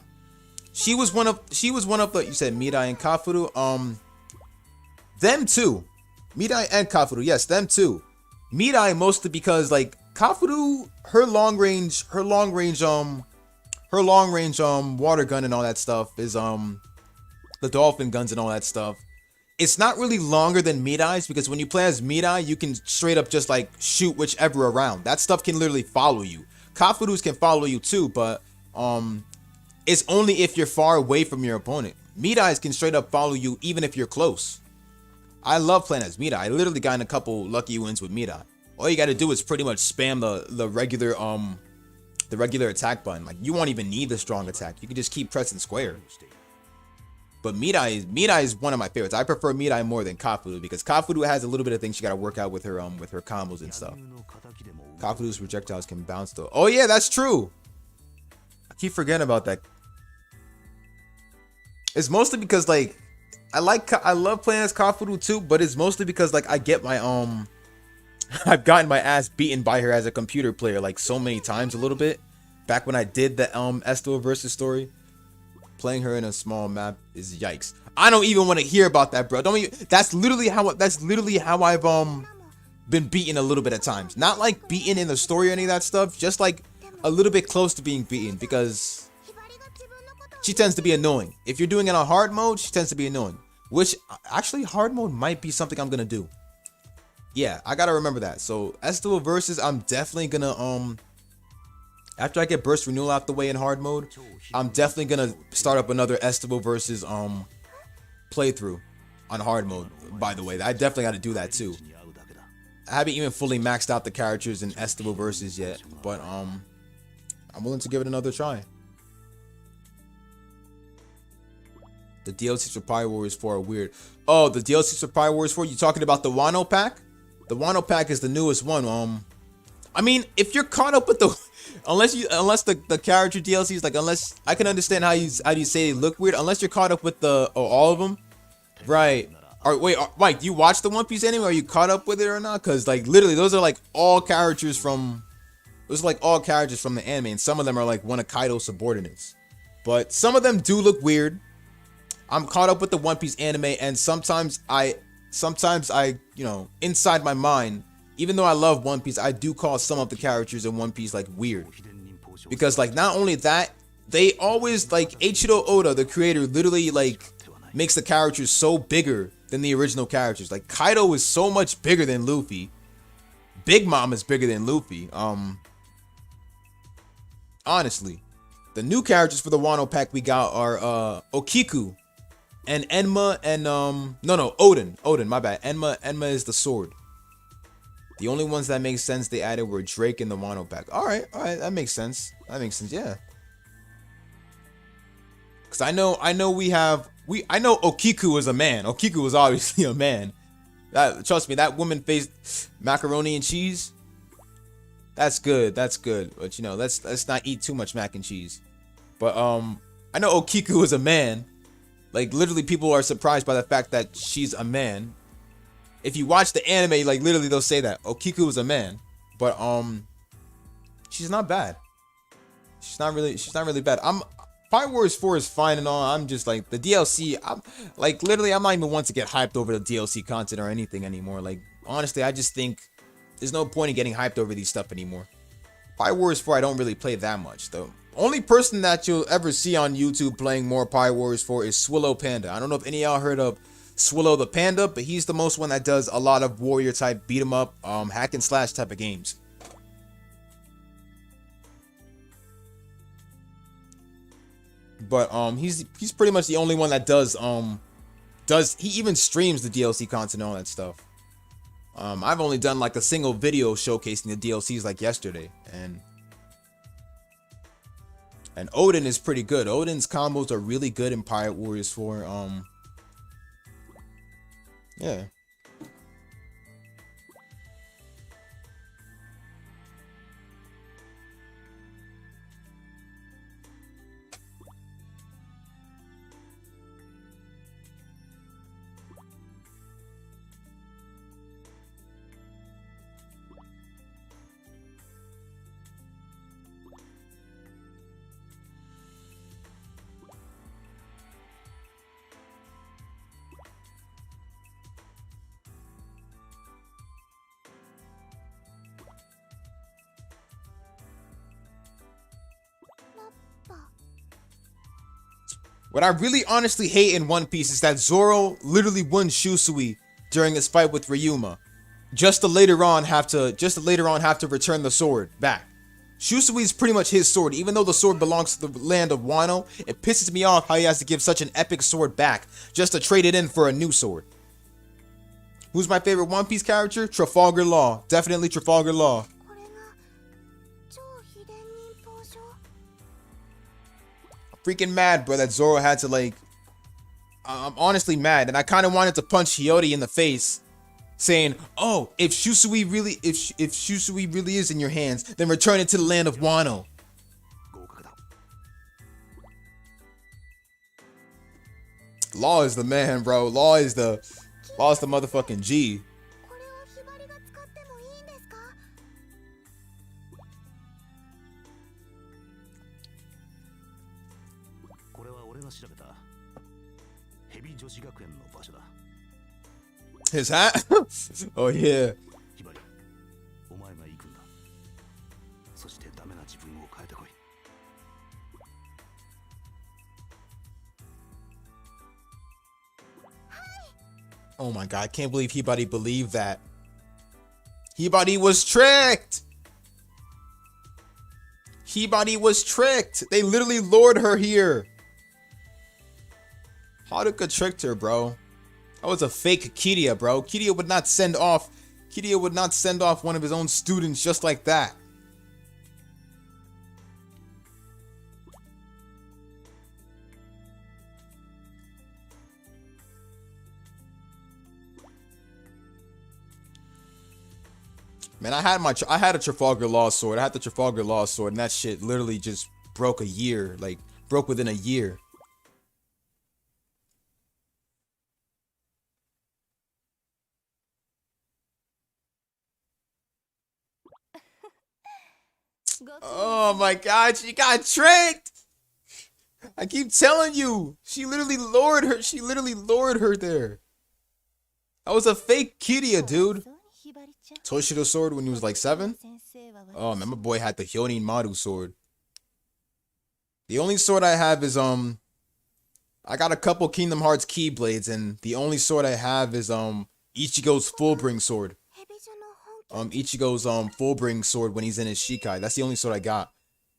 [SPEAKER 1] She was one of the, you said Mirai and Kafuru. Them too. Mirai and Kafuru, yes, them too. Mirai mostly because like Kafuru, her long range water gun and all that stuff is the dolphin guns and all that stuff. It's not really longer than Mirai's because when you play as Mirai, you can straight up just like shoot whichever around. That stuff can literally follow you. Kafuru's can follow you too, but it's only if you're far away from your opponent. Mirai's can straight up follow you even if you're close. I love playing as Mirai. I literally got in a couple lucky wins with Mirai. All you gotta do is pretty much spam the regular attack button. Like you won't even need the strong attack. You can just keep pressing square. But Mirai is one of my favorites. I prefer Mirai more than Kafuru because Kafuru has a little bit of things she gotta work out with her combos and stuff. Kafuru's projectiles can bounce though. Oh yeah, that's true. I keep forgetting about that. It's mostly because like I love playing as Kafuru too, but it's mostly because like I get my I've gotten my ass beaten by her as a computer player like so many times a little bit. Back when I did the Estival versus story. Playing her in a small map is yikes. I don't even want to hear about that, bro. That's literally how I've been beaten a little bit at times. Not like beaten in the story or any of that stuff, just like a little bit close to being beaten because she tends to be annoying. If you're doing it on hard mode, she tends to be annoying. Which actually hard mode might be something I'm gonna do. Yeah, I gotta remember that. So Estival versus, I'm definitely gonna after I get Burst Renewal out the way in hard mode, I'm definitely gonna start up another Estival versus playthrough on hard mode. By the way, I definitely got to do that too. I haven't even fully maxed out the characters in Estival versus yet, but I'm willing to give it another try. The DLCs for Pyro Warriors 4 are weird. Oh, the DLCs for Pyro Warriors 4? You talking about the Wano pack? The Wano pack is the newest one. I mean, if you're caught up with the unless the character DLCs, like unless I can understand how you say they look weird, unless you're caught up with the all of them, right? Or wait, Mike, do you watch the One Piece anime? Are you caught up with it or not? Because like literally, those are like all characters from the anime, and some of them are like one of Kaido's subordinates. But some of them do look weird. I'm caught up with the One Piece anime, and sometimes I, you know, inside my mind, even though I love One Piece, I do call some of the characters in One Piece like weird. Because like not only that, they always like Eiichiro Oda, the creator, literally like makes the characters so bigger than the original characters. Like Kaido is so much bigger than Luffy. Big Mom is bigger than Luffy. Honestly, the new characters for the Wano pack we got are Okiku and Enma and Odin. My bad. Enma is the sword. The only ones that make sense they added were Drake and the Wano pack. All right, that makes sense. That makes sense, yeah. Cause I know I know Okiku is a man. Okiku is obviously a man. That, trust me, that woman faced macaroni and cheese. That's good. That's good. But you know, let's not eat too much mac and cheese. But I know Okiku is a man. Like literally, people are surprised by the fact that she's a man. If you watch the anime, like literally, they'll say that Okiku is a man. But she's not bad. She's not really bad. Fire Wars 4 is fine and all. I'm just like the DLC. I'm like literally, I'm not even one to get hyped over the DLC content or anything anymore. Like honestly, I just think there's no point in getting hyped over these stuff anymore. Fire Wars 4, I don't really play that much though. Only person that you'll ever see on YouTube playing more Fire Wars 4 is Swillow Panda. I don't know if any of y'all heard of Swillow the Panda, but he's the most one that does a lot of warrior type beat 'em up, hack and slash type of games. But he's pretty much the only one that does he even streams the DLC content and all that stuff. I've only done like a single video showcasing the DLCs like yesterday, and Odin is pretty good. Odin's combos are really good in Pirate Warriors 4. Yeah. What I really honestly hate in One Piece is that Zoro literally won Shusui during his fight with Ryuma, just to later on have to return the sword back. Shusui is pretty much his sword, even though the sword belongs to the land of Wano. It pisses me off how he has to give such an epic sword back just to trade it in for a new sword. Who's my favorite One Piece character? Trafalgar Law. Definitely Trafalgar Law. Freaking mad, bro, that Zoro had to like. I'm honestly mad, and I kind of wanted to punch Hiyori in the face, saying, "Oh, if Shusui really is in your hands, then return it to the land of Wano." Law is the man, bro. Law is the motherfucking G.
[SPEAKER 4] 調べたヘビ女子学園の場所だ。
[SPEAKER 1] His hat? Oh yeah.
[SPEAKER 4] ひばり、お前が行くんだ。そしてダメな自分を変えてこい。
[SPEAKER 1] Oh my god, I can't believe Hibari believed that. Hibari was tricked! Hibari was tricked! They literally lured her here. Haruka tricked her, bro. That was a fake Kiria, bro. Kiria would not send off one of his own students just like that. Man, I had a Trafalgar Law sword. I had the Trafalgar Law sword, and that shit literally just broke broke within a year. Oh my god, she got tricked! I keep telling you, she literally lured her there. That was a fake Kiria, dude. Toshido sword when he was like 7? Oh man, my boy had the Hyonin Maru sword. The only sword I have is I got a couple Kingdom Hearts Keyblades, and the only sword I have is Ichigo's Fullbring sword. Ichigo's Fullbring sword when he's in his Shikai. That's the only sword I got.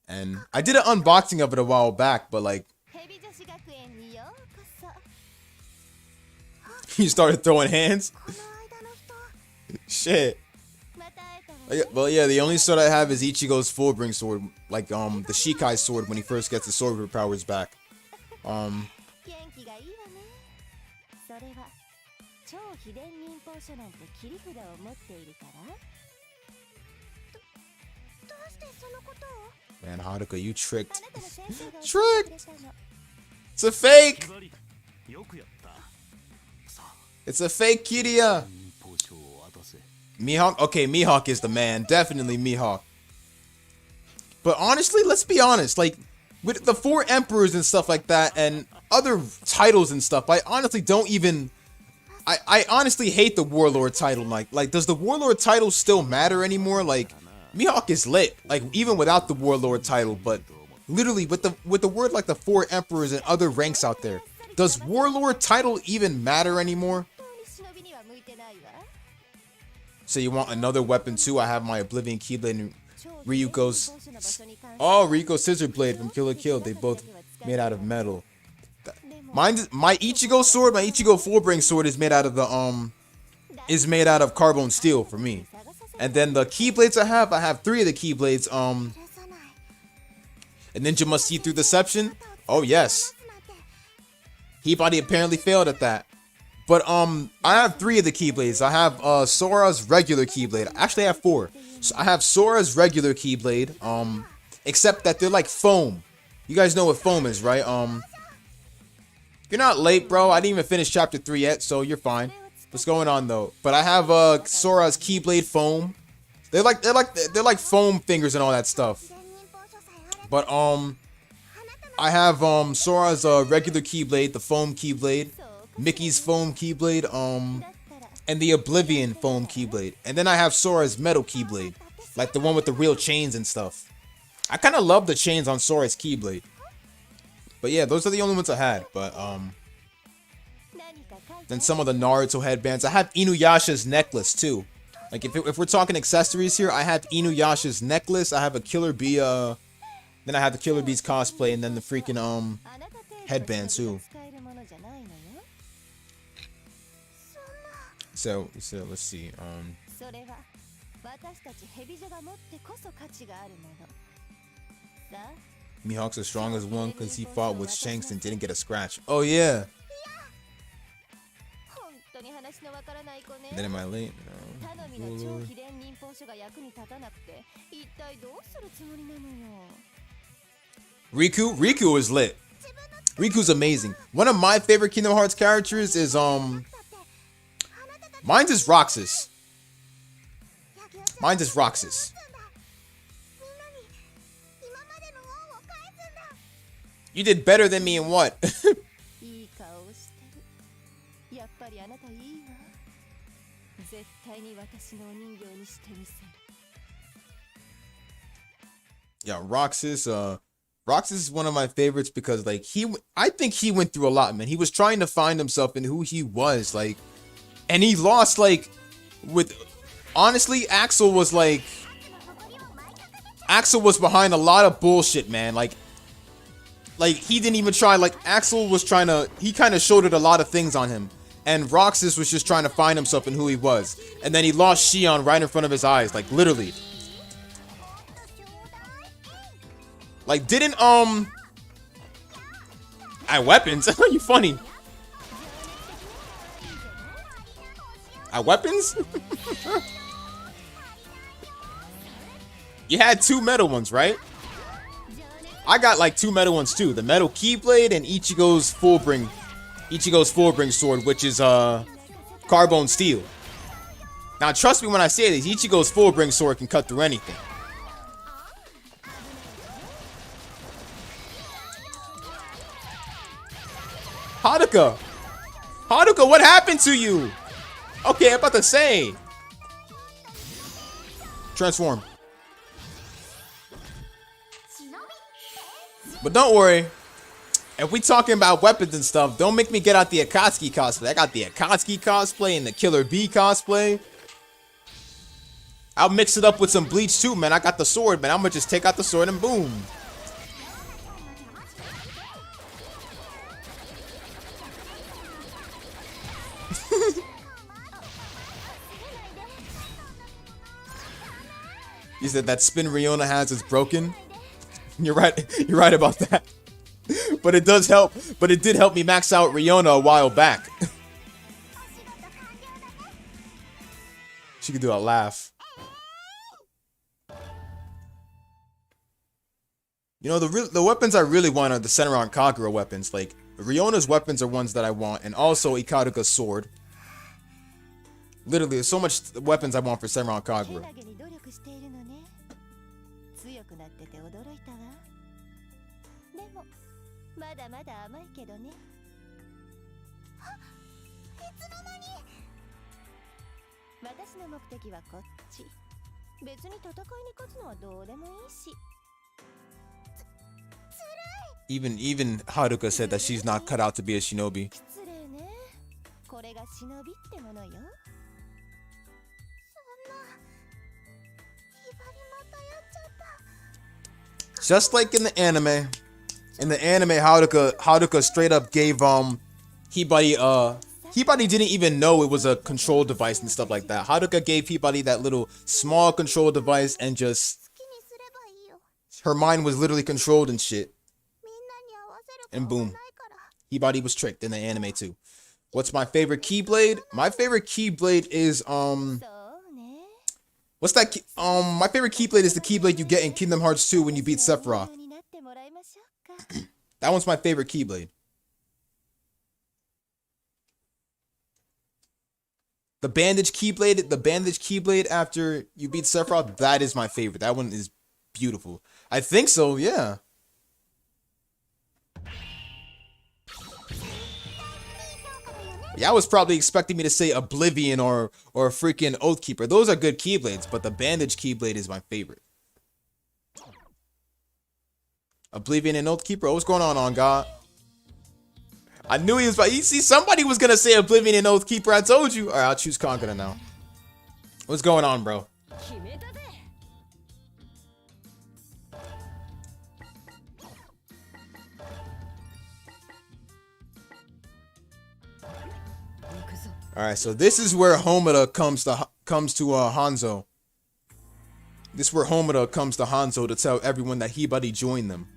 [SPEAKER 1] And I did an unboxing of it a while back, but like he started throwing hands. Shit. Well, yeah, the only sword I have is Ichigo's Fullbring sword, like the Shikai sword when he first gets the sword powers back.
[SPEAKER 2] 元気がいいわね。それは超秘伝忍法書なんて切り札を持っているから。
[SPEAKER 3] どうしてそのことを？
[SPEAKER 1] Man, Haruka, you tricked.
[SPEAKER 2] あなたの先生が教えてくれ
[SPEAKER 1] Tricked!
[SPEAKER 2] たの。
[SPEAKER 1] It's a fake!
[SPEAKER 4] バリよくやったさあ
[SPEAKER 1] It's a fake Kiria!
[SPEAKER 4] 忍法書を渡せ
[SPEAKER 1] Mihawk? Okay, Mihawk is the man. Definitely Mihawk. But honestly, let's be honest. Like, with the 4 emperors and stuff like that, and other titles and stuff, I honestly don't even... I honestly hate the Warlord title. Like, does the Warlord title still matter anymore? Like, Mihawk is lit. Like, even without the Warlord title, but... Literally, with the word like the 4 emperors and other ranks out there, does Warlord title even matter anymore?
[SPEAKER 2] 本当に忍びには向いてないわ。
[SPEAKER 1] So you want another weapon too? I have my Oblivion Keyblade and
[SPEAKER 2] 超秘伝忍
[SPEAKER 1] Ryuko's...
[SPEAKER 2] 法書の場所に関して
[SPEAKER 1] Oh, Ryuko's Scissor Blade from Kill la Kill. They both made out of metal. My Ichigo sword, my Ichigo Fullbring sword is made out of carbon steel for me. And then the Keyblades I have 3 of the Keyblades.
[SPEAKER 3] 許さない。
[SPEAKER 1] A ninja must see through deception. Oh yes. Peabody apparently failed at that. But I have 3 of the Keyblades. I have Sora's regular Keyblade. Actually, I have 4. So I have Sora's regular Keyblade. Except that they're like foam. You guys know what foam is, right? You're not late, bro. I didn't even finish chapter 3 yet, so you're fine. What's going on though? But I have Sora's Keyblade foam. They're like foam fingers and all that stuff.
[SPEAKER 3] 秘伝忍法書さえあれば
[SPEAKER 1] But I have Sora's regular Keyblade, the foam Keyblade, Mickey's foam Keyblade, and the Oblivion foam Keyblade. And then I have Sora's metal Keyblade, like the one with the real chains and stuff. I kind of love the chains on Sora's Keyblade. But yeah, those are the only ones I had. But
[SPEAKER 2] 何か書いて
[SPEAKER 1] then some of the Naruto headbands. I have Inuyasha's necklace too. Like if we're talking accessories here, I have Inuyasha's necklace. I have a Killer Bee. Then I have the Killer Bee's cosplay, and then the freaking
[SPEAKER 2] あなた程度
[SPEAKER 1] headband
[SPEAKER 2] 忍び
[SPEAKER 1] too.
[SPEAKER 2] が使えるものじゃないのよ。
[SPEAKER 1] So let's see.
[SPEAKER 2] それは私たちヘビ女が持ってこそ価値があるもの。さあ
[SPEAKER 1] Mihawk's the strongest one because he fought with Shanks and didn't get a scratch. Oh yeah.
[SPEAKER 2] 本当に話のわからない子ね。
[SPEAKER 1] And then am I late?
[SPEAKER 2] 頼みの超秘伝忍法書が役に立たなくて一体どうするつもりなのよ。
[SPEAKER 1] Riku is lit. Riku's amazing. One of my favorite Kingdom Hearts characters is mine's is Roxas. Mine's is Roxas.
[SPEAKER 3] みんなに今までの恩を返すんだ。
[SPEAKER 1] You did better than me in what?
[SPEAKER 2] いい顔をしてる。やっぱりあなたいいわ。絶対に私のお人形にしてみせる。
[SPEAKER 1] Yeah, Roxas is one of my favorites because like I think he went through a lot, man. He was trying to find himself in who he was, like, and he lost honestly, Axel was behind a lot of bullshit, man. Like he didn't even try. Like Axel was trying to, he kind of shouldered a lot of things on him, and Roxas was just trying to find himself in who he was, and then he lost Shion right in front of his eyes, like literally. Like, didn't, I weapons? You funny. I weapons? You had 2 metal ones, right? I got like 2 metal ones too. The metal Keyblade and Ichigo's Fullbring sword, which is, carbon steel. Now, trust me when I say this, Ichigo's Fullbring sword can cut through anything. Haruka, what happened to you? Okay, I'm about to say. Transform. But don't worry. If we talking about weapons and stuff, don't make me get out the Akatsuki cosplay. I got the Akatsuki cosplay and the Killer Bee cosplay. I'll mix it up with some bleach too, man. I got the sword, man. I'm gonna just take out the sword and boom. You said that spin Riona has is broken. You're right. You're right about that. But it does help. But it did help me max out Riona a while back. She could do a laugh. You know, the weapons I really want are the senran kagura weapons. Like, Riona's weapons are ones that I want, and also Ikaruga's sword. Literally, there's so much weapons I want for senran kagura.
[SPEAKER 2] 強くなってて驚いたわ。でもまだまだ甘いけどね。あ、いつの間に。私の目的はこっち。別に戦いに勝つのはどうでもいいし。
[SPEAKER 1] Even Haruka said that she's not cut out to be a shinobi.
[SPEAKER 2] 失礼ね。これが忍びってものよ。
[SPEAKER 1] Just like in the anime, Haruka straight up gave Hibari didn't even know it was a control device and stuff like that. Haruka gave Hibari that little small control device and just her mind was literally controlled and shit. And boom, Hibari was tricked in the anime too. What's my favorite Keyblade? My favorite Keyblade is what's that? My favorite Keyblade is the Keyblade you get in Kingdom Hearts 2 when you beat Sephiroth. That one's my favorite Keyblade. The bandage Keyblade after you beat Sephiroth, that is my favorite. That one is beautiful. I think so, yeah. Yeah, I was probably expecting me to say Oblivion or freaking Oathkeeper. Those are good Keyblades, but the Bandage Keyblade is my favorite. Oblivion and Oathkeeper. What's going on God? I knew he was about. You see, somebody was gonna say Oblivion and Oathkeeper. I told you. All right, I'll choose Conqueror now. What's going on, bro? All right, so this is where Homura comes to Hanzo. This is where Homura comes to Hanzo to tell everyone that Hibari joined them.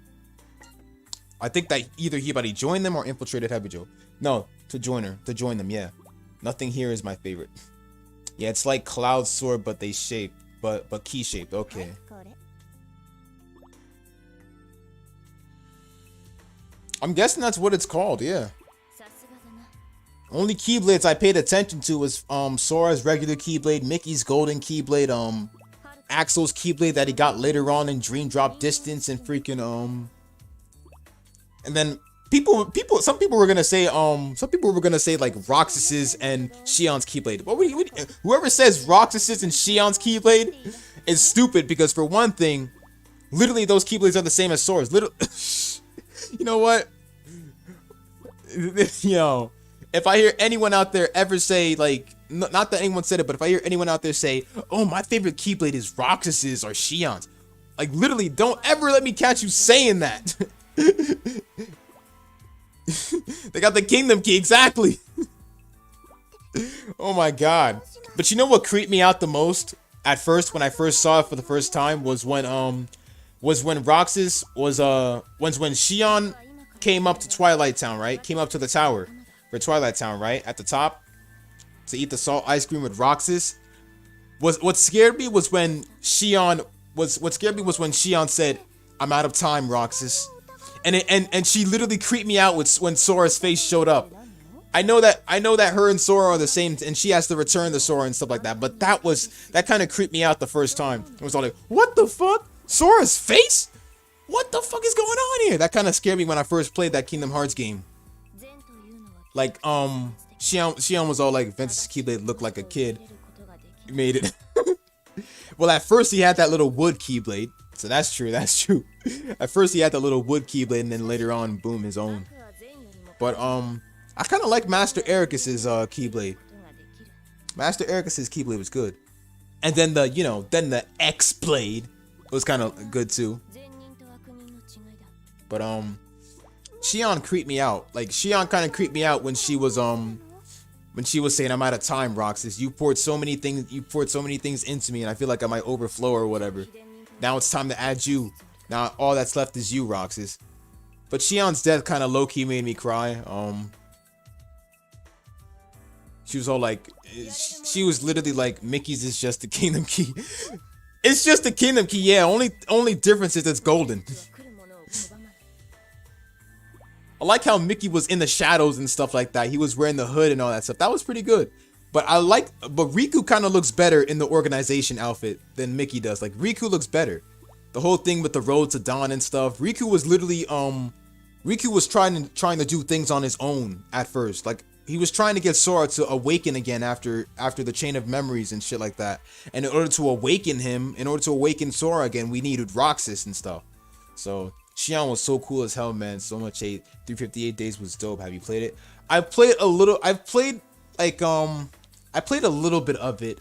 [SPEAKER 1] I think that either Hibari joined them or infiltrated Hebijo. No, to join them, yeah. Nothing here is my favorite. Yeah, it's like Cloud Sword, but they shaped, but key shaped. Okay. I'm guessing that's what it's called, yeah. Only Keyblades I paid attention to was Sora's regular Keyblade, Mickey's golden Keyblade, Axel's Keyblade that he got later on in Dream Drop Distance, and freaking and then some people were gonna say like Roxas's and Shion's Keyblade. But whoever says Roxas's and Shion's Keyblade is stupid, because for one thing, literally those Keyblades are the same as Sora's. You know what? Yo. If I hear anyone out there ever say, like, not that anyone said it, but if I hear anyone out there say, oh, my favorite Keyblade is Roxas's or Shion's, like, literally, don't ever let me catch you saying that. They got the Kingdom Key, exactly. Oh my god. But you know what creeped me out the most at first, when I first saw it for the first time, was when Roxas was when Shion came up to Twilight Town, right? Came up to the tower for Twilight Town, right? At the top to eat the salt ice cream with Roxas. What scared me was when Shion said, "I'm out of time, Roxas." And she literally creeped me out when Sora's face showed up. I know that her and Sora are the same, and she has to return the Sora and stuff like that. But that kind of creeped me out the first time. It was all like, what the fuck? Sora's face? What the fuck is going on here? That kind of scared me when I first played that Kingdom Hearts game. Like, Shion was all like, Ventus Keyblade looked like a kid. You made it. Well, at first he had that little wood Keyblade. So that's true. At first he had that little wood Keyblade, and then later on, boom, his own. But, I kind of like Master Ericus's Keyblade. Master Ericus's Keyblade was good. And then the X-Blade was kind of good too. But Shion creeped me out. Like, Shion kind of creeped me out when she was when she was saying, "I'm out of time, Roxas. You poured so many things. You poured so many things into me, and I feel like I might overflow or whatever. Now it's time to add you. Now all that's left is you, Roxas." But Shion's death kind of low key made me cry. She was all like, she was literally like, "Mickey's is just the kingdom key." It's just the kingdom key, yeah. Only difference is it's golden. I like how Mickey was in the shadows and stuff like that. He was wearing the hood and all that stuff. That was pretty good. But Riku kind of looks better in the organization outfit than Mickey does. Like, Riku looks better. The whole thing with the road to dawn and stuff. Riku was literally Riku was trying to do things on his own at first. Like, he was trying to get Sora to awaken again after the chain of memories and shit like that. And in order to awaken Sora again, we needed Roxas and stuff. So Xion was so cool as hell, man. So much hate. 358 Days was dope. Have you played it? I've played a little bit of it,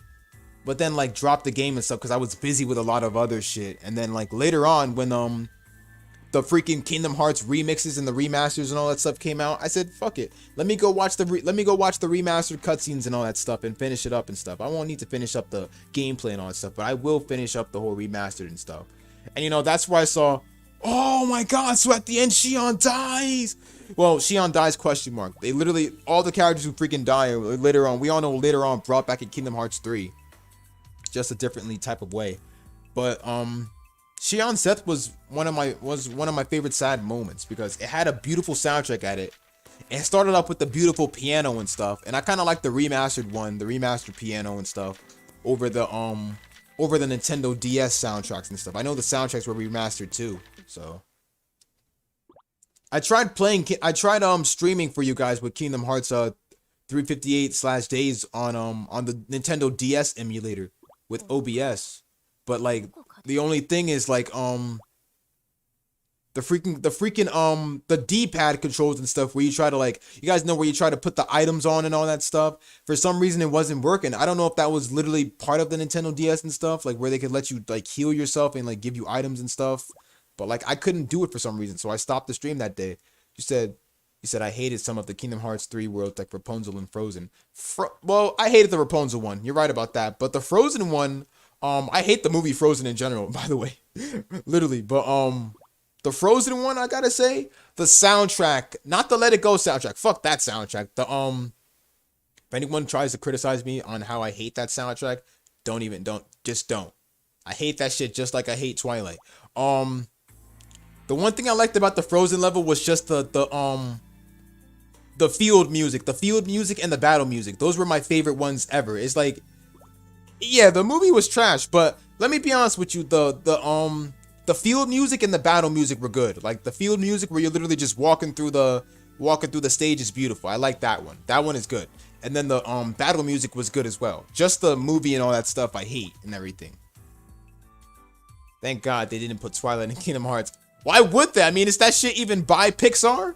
[SPEAKER 1] but then like dropped the game and stuff because I was busy with a lot of other shit. And then like later on when the freaking Kingdom Hearts remixes and the remasters and all that stuff came out, I said, fuck it. Let me go watch the remastered cutscenes and all that stuff and finish it up and stuff. I won't need to finish up the gameplay and all that stuff, but I will finish up the whole remastered and stuff. And you know, that's where I saw, oh my god, so at the end Xion dies. Well, Xion dies question mark. They literally, all the characters who freaking die later on, we all know later on, brought back in Kingdom Hearts 3. Just a differently type of way. But Xion's death was one of my favorite sad moments because it had a beautiful soundtrack at it. And it started off with the beautiful piano and stuff. And I kind of like the remastered piano and stuff over the Nintendo DS soundtracks and stuff. I know the soundtracks were remastered too. So I tried streaming for you guys with Kingdom Hearts 358/Days on the Nintendo DS emulator with OBS. But like the only thing is like the D-pad controls and stuff where you try to like, you guys know where you try to put the items on and all that stuff. For some reason it wasn't working. I don't know if that was literally part of the Nintendo DS and stuff, like where they could let you like heal yourself and like give you items and stuff. But like I couldn't do it for some reason, so I stopped the stream that day. You said I hated some of the Kingdom Hearts 3 worlds like Rapunzel and Frozen. Well, I hated the Rapunzel one. You're right about that. But the Frozen one, I hate the movie Frozen in general, by the way. Literally. But the Frozen one, I gotta say, the soundtrack, not the Let It Go soundtrack. Fuck that soundtrack. If anyone tries to criticize me on how I hate that soundtrack, don't. I hate that shit just like I hate Twilight. The one thing I liked about the Frozen level was just the field music and the battle music. Those were my favorite ones ever. It's like, yeah, the movie was trash, but let me be honest with you, the field music and the battle music were good. Like the field music where you're literally just walking through the stage is beautiful. I like that one. That one is good. And then the battle music was good as well. Just the movie and all that stuff I hate and everything. Thank God they didn't put Twilight in Kingdom Hearts. Why would they? I mean, is that shit even by Pixar?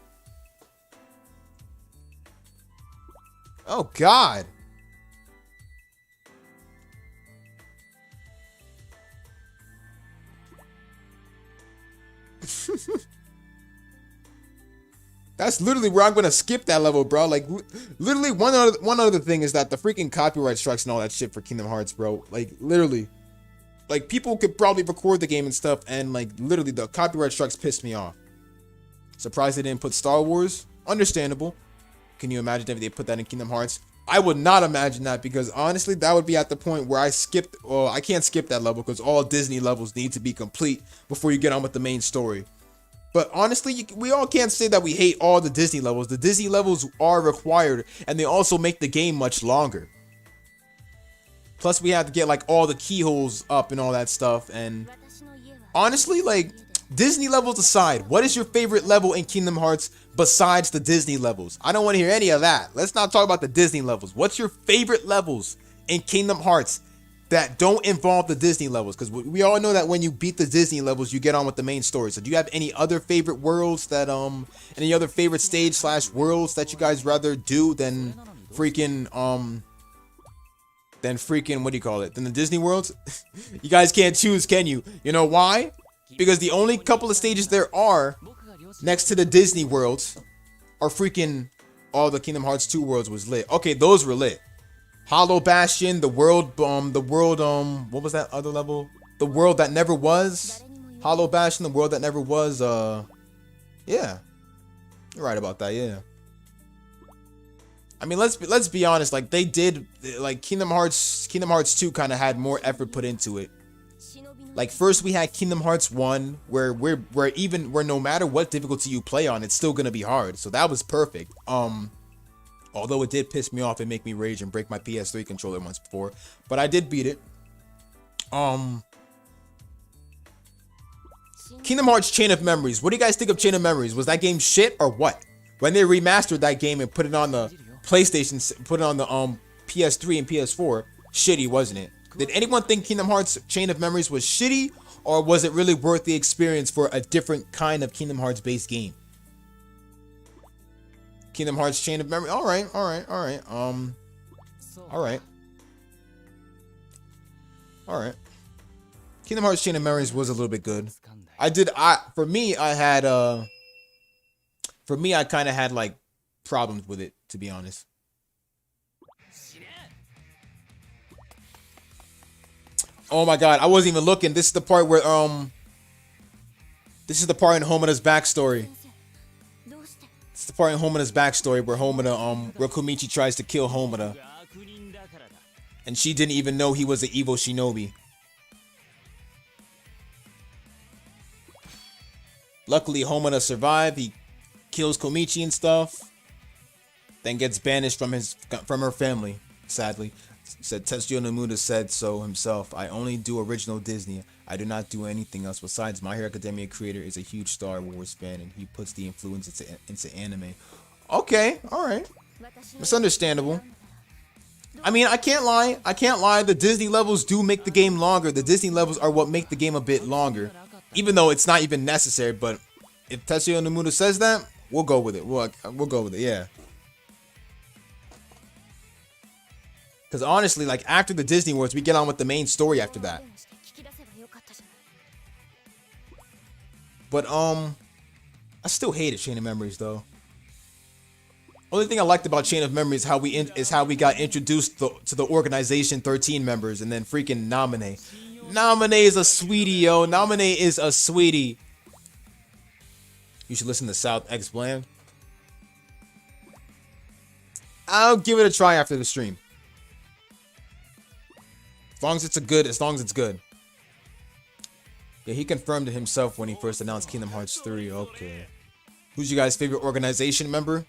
[SPEAKER 1] Oh God. That's literally where I'm gonna skip that level, bro. Like, literally, one other thing is that the freaking copyright strikes and all that shit for Kingdom Hearts, bro. Like, literally, like people could probably record the game and stuff, and like, literally, the copyright strikes pissed me off. Surprised they didn't put Star Wars. Understandable. Can you imagine if they put that in Kingdom Hearts? I would not imagine that because honestly, that would be at the point where I skipped. Well, I can't skip that level because all Disney levels need to be complete before you get on with the main story. But honestly, we all can't say that we hate all the Disney levels. The Disney levels are required, and they also make the game much longer. Plus, we have to get like all the keyholes up and all that stuff. And honestly, like, Disney levels aside, what is your favorite level in Kingdom Hearts besides the Disney levels? I don't want to hear any of that. Let's not talk about the Disney levels. What's your favorite levels in Kingdom Hearts that don't involve the Disney levels? Because we all know that when you beat the Disney levels, you get on with the main story. So do you have any other favorite worlds that any other favorite stage / worlds that you guys rather do than freaking what do you call it, than the Disney worlds? You guys can't choose, can you? You know why? Because the only couple of stages there are next to the Disney worlds are freaking all the Kingdom Hearts 2 worlds was lit. Okay, those were lit. Hollow Bastion, the world, what was that other level? The world that never was. Hollow Bastion, the world that never was. Yeah, you're right about that. Yeah. I mean, let's be honest. Like they did, like Kingdom Hearts 2 kind of had more effort put into it. Like first we had Kingdom Hearts 1, where no matter what difficulty you play on, it's still gonna be hard. So that was perfect. Although it did piss me off and make me rage and break my PS3 controller once before, but I did beat it. Kingdom Hearts Chain of Memories. What do you guys think of Chain of Memories? Was that game shit or what? When they remastered that game and put it on the PlayStation, put it on the PS3 and PS4, shitty, wasn't it? Did anyone think Kingdom Hearts Chain of Memories was shitty, or was it really worth the experience for a different kind of Kingdom Hearts based game? Kingdom Hearts Chain of Memories. All right. Kingdom Hearts Chain of Memories was a little bit good. For me, I kind of had like problems with it, to be honest. Oh my god, I wasn't even looking. This is the part where this is the part in Homina's backstory. It's the part in Homina's backstory where where Komichi tries to kill Homina. And she didn't even know he was an evil shinobi. Luckily, Homina survived. He kills Komichi and stuff. Then gets banished from her family, sadly. Said Tetsuya Nomura said so himself. I only do original Disney. I do not do anything else. Besides, My Hero Academia creator is a huge Star Wars fan, and he puts the influence into anime. Okay, all right. It's understandable. I mean, I can't lie. The Disney levels do make the game longer. The Disney levels are what make the game a bit longer, even though it's not even necessary. But if Tetsuya Nomura says that, we'll go with it. We'll go with it. Yeah. Because honestly, like after the Disney Wars, we get on with the main story after that. But I still hated Chain of Memories though. Only thing I liked about Chain of Memories is how we got introduced to the Organization 13 members, and then freaking Naminé. Naminé is a sweetie, yo. Naminé is a sweetie. You should listen to South X Bland. I'll give it a try after the stream. As long as it's good. Yeah, he confirmed it himself when he first announced Kingdom Hearts 3. Okay. Who's your guys' favorite organization member?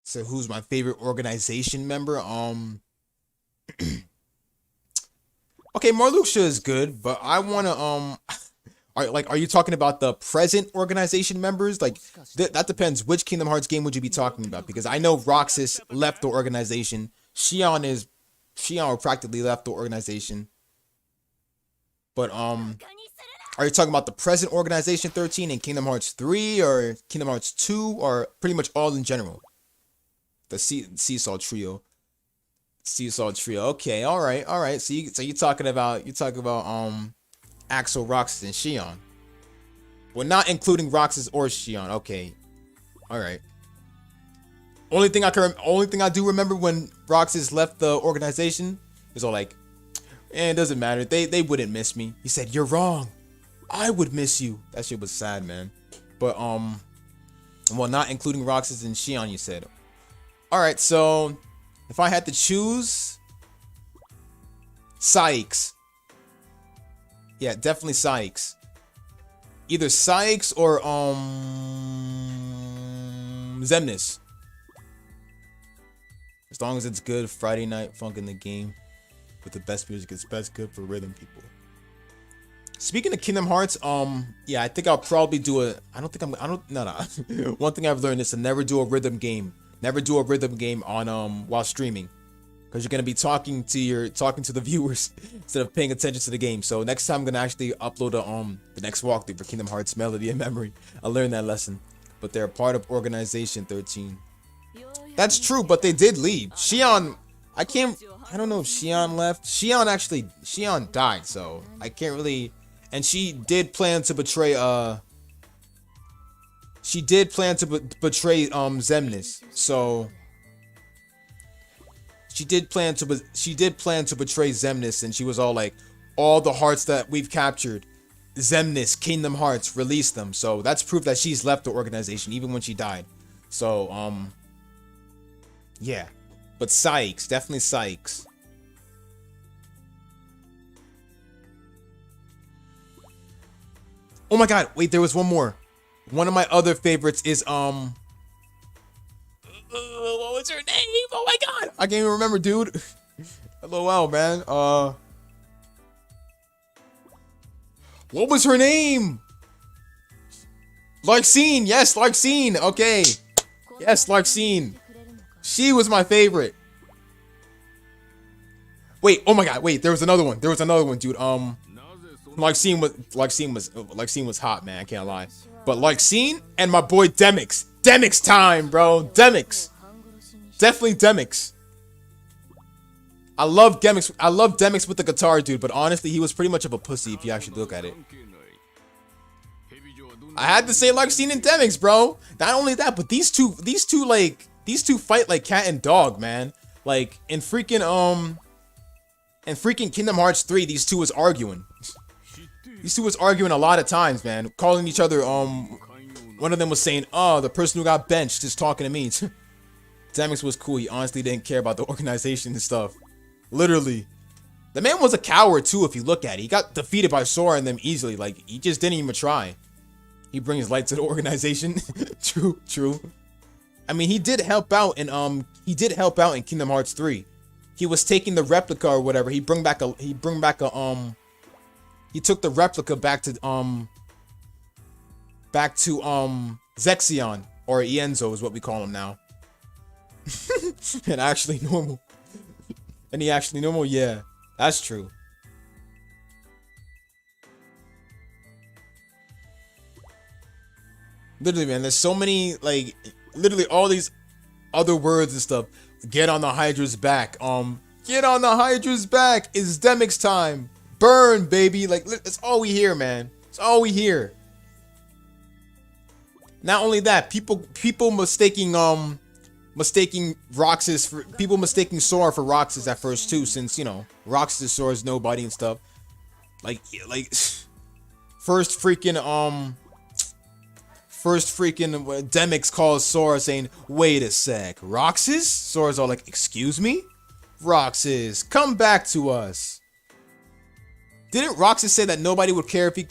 [SPEAKER 1] So who's my favorite organization member? Okay, Marluxia is good, but I want to are you talking about the present organization members? Like that depends. Which Kingdom Hearts game would you be talking about? Because I know Roxas left the organization. Shion practically left the organization. But are you talking about the present organization 13 in Kingdom Hearts 3 or Kingdom Hearts 2 or pretty much all in general? The Seesaw Trio. Okay, all right. So you're talking about Axel, Roxas, and Shion. Well, not including Roxas or Shion. Okay, all right. Only thing I do remember when Roxas left the organization is all like, it doesn't matter. They wouldn't miss me. He said, "You're wrong. I would miss you." That shit was sad, man. But well, not including Roxas and Shion, you said. All right, so if I had to choose, Sykes. Yeah, definitely Sykes. Either Sykes or Xemnas. As long as it's good, Friday Night Funk in the game with the best music, it's best good for rhythm people. Speaking of Kingdom Hearts, yeah, I think I'll probably do a. No. One thing I've learned is to never do a rhythm game. Never do a rhythm game on while streaming, because you're gonna be talking to the viewers instead of paying attention to the game. So next time I'm gonna actually upload the next walkthrough for Kingdom Hearts Melody and Memory. I learned that lesson. But they're part of Organization 13. That's true, but they did leave. Shion, I don't know if Shion left. Shion died, so I can't really. And she did plan to betray betray Xemnas. So she did plan to betray Xemnas, and she was all like, all the hearts that we've captured, Xemnas, Kingdom Hearts, release them. So that's proof that she's left the organization even when she died. So yeah. But Sykes, definitely Sykes. Oh my god, wait, there was one more. One of my other favorites is what was her name? Oh my god, I can't even remember, dude. LOL, man. What was her name? Larxene, yes, Larxene. Okay. Yes, Larxene. She was my favorite. Wait, oh my god, wait, there was another one, dude. Larxene was hot, man, I can't lie. But Larxene and my boy Demix. Demix time, bro. Demix. Definitely Demix. I love Demix with the guitar, dude, but honestly, he was pretty much of a pussy if you actually look at it. I had to say Larxene and Demix, bro. Not only that, but these two fight like cat and dog, man. Like in freaking Kingdom Hearts 3, these two was arguing. These two was arguing a lot of times, man. Calling each other, one of them was saying, oh, the person who got benched is talking to me. Demix was cool. He honestly didn't care about the organization and stuff. Literally. The man was a coward too, if you look at it. He got defeated by Sora and them easily. Like, he just didn't even try. He brings light to the organization. True. I mean, he did help out in Kingdom Hearts 3. He was taking the replica or whatever. He took the replica back to Zexion, or Ienzo is what we call him now. And actually normal. Yeah, that's true. Literally, man, there's so many, like, literally all these other words and stuff. Get on the Hydra's back. Get on the Hydra's back. It's Demix time. Burn, baby. Like, that's all we hear, man. That's all we hear. Not only that, people mistaking Roxas for Sora for Roxas at first too, since, you know, Roxas is Sora's nobody and stuff. Like first freaking Demix calls Sora saying, wait a sec, Roxas? Sora's all like, excuse me? Roxas, come back to us. Didn't Roxas say that nobody would care if he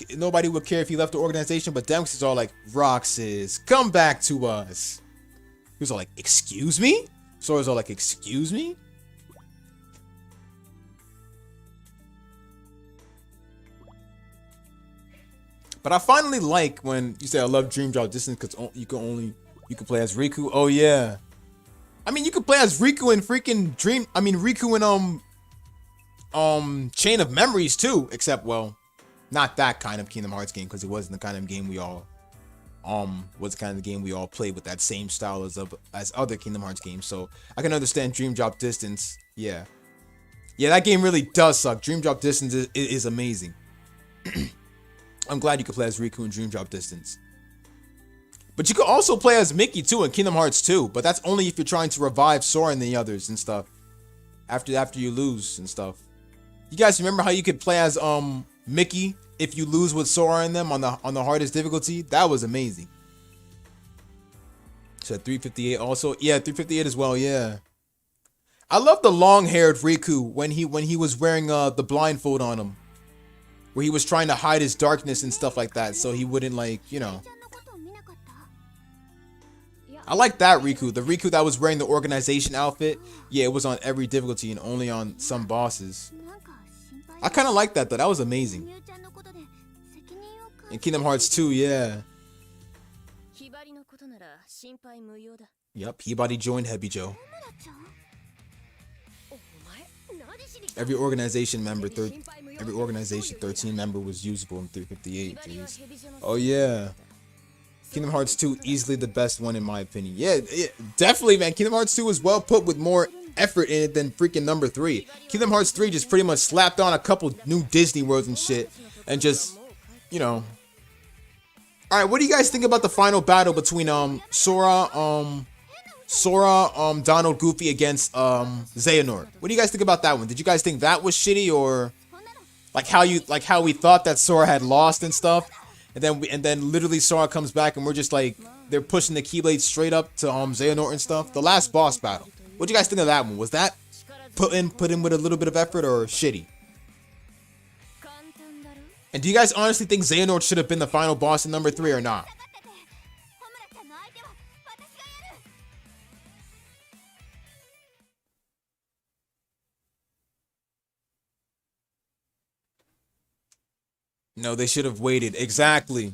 [SPEAKER 1] left the organization? But Demix is all like, Roxas, come back to us. He was all like, excuse me? Sora's all like, excuse me? But I finally like when you say I love Dream Drop Distance because you can play as Riku. Oh yeah. I mean, you could play as Riku in freaking Riku in Chain of Memories too, except, well, not that kind of Kingdom Hearts game, because it wasn't the kind of game we all played with that same style as other Kingdom Hearts games. So I can understand Dream Drop Distance. Yeah, that game really does suck. Dream Drop Distance is amazing. I'm glad you could play as Riku in Dream Drop Distance. But you could also play as Mickey too in Kingdom Hearts 2, but that's only if you're trying to revive Sora and the others and stuff. After you lose and stuff. You guys remember how you could play as Mickey if you lose with Sora and them on the hardest difficulty? That was amazing. So 358 also. Yeah, 358 as well, yeah. I love the long-haired Riku when he was wearing the blindfold on him. Where he was trying to hide his darkness and stuff like that, so he wouldn't, like, you know. I like that Riku. The Riku that was wearing the organization outfit. Yeah, it was on every difficulty and only on some bosses. I kind of like that though. That was amazing. In Kingdom Hearts 2, yeah. Yep, Hibari joined Hebijo. Every organization 13 member was usable in 358. Jeez. Oh yeah. Kingdom Hearts 2 easily the best one in my opinion. Yeah, definitely, man. Kingdom Hearts 2 was well put with more effort in it than freaking number 3. Kingdom Hearts 3 just pretty much slapped on a couple new Disney worlds and shit, and just, you know. All right, what do you guys think about the final battle between Sora, Donald, Goofy against Xehanort? What do you guys think about that one? Did you guys think that was shitty, or like how we thought that Sora had lost and stuff, and then literally Sora comes back and we're just like they're pushing the Keyblade straight up to Xehanort and stuff? The last boss battle. What do you guys think of that one? Was that put in with a little bit of effort or shitty? And do you guys honestly think Xehanort should have been the final boss in number 3 or not? No, they should have waited. Exactly.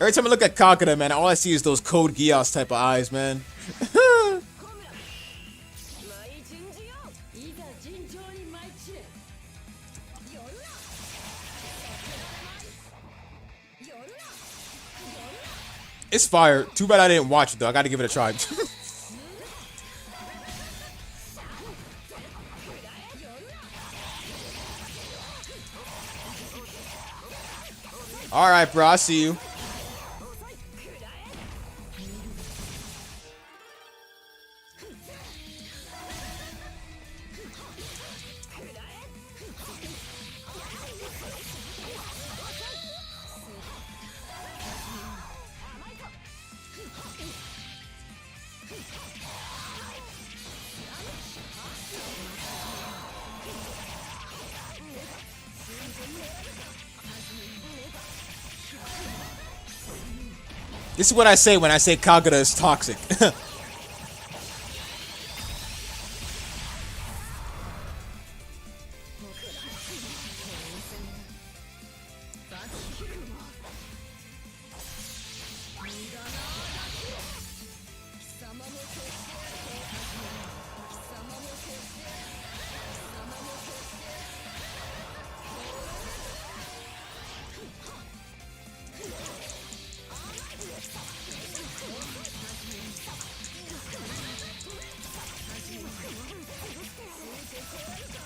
[SPEAKER 1] Every time I look at Kagura, man, all I see is those Code Geass type of eyes, man. It's fire. Too bad I didn't watch it, though. I gotta give it a try. Alright, bro. I see you. This is what I say when I say Kagura is toxic.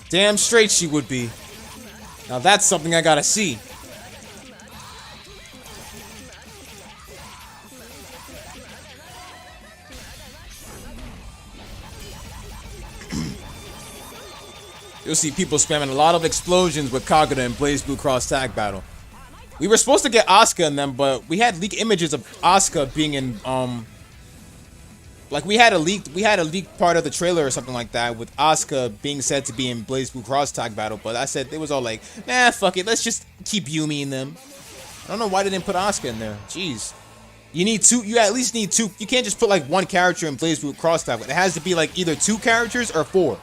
[SPEAKER 1] Damn straight she would be. Now that's something I gotta see. You'll see people spamming a lot of explosions with Kagura and Blaze Blue Cross Tag Battle. We were supposed to get Asuka in them, but we had leaked images of Asuka being in like we had a leaked part of the trailer or something like that with Asuka being said to be in Blaze Blue Cross Tag Battle, but I said it was all like, nah, fuck it, let's just keep Yumi in them. I don't know why they didn't put Asuka in there. Jeez. You need two, you at least need two. You can't just put like one character in Blaze Blue Cross Tag. It has to be like either 2 characters or 4.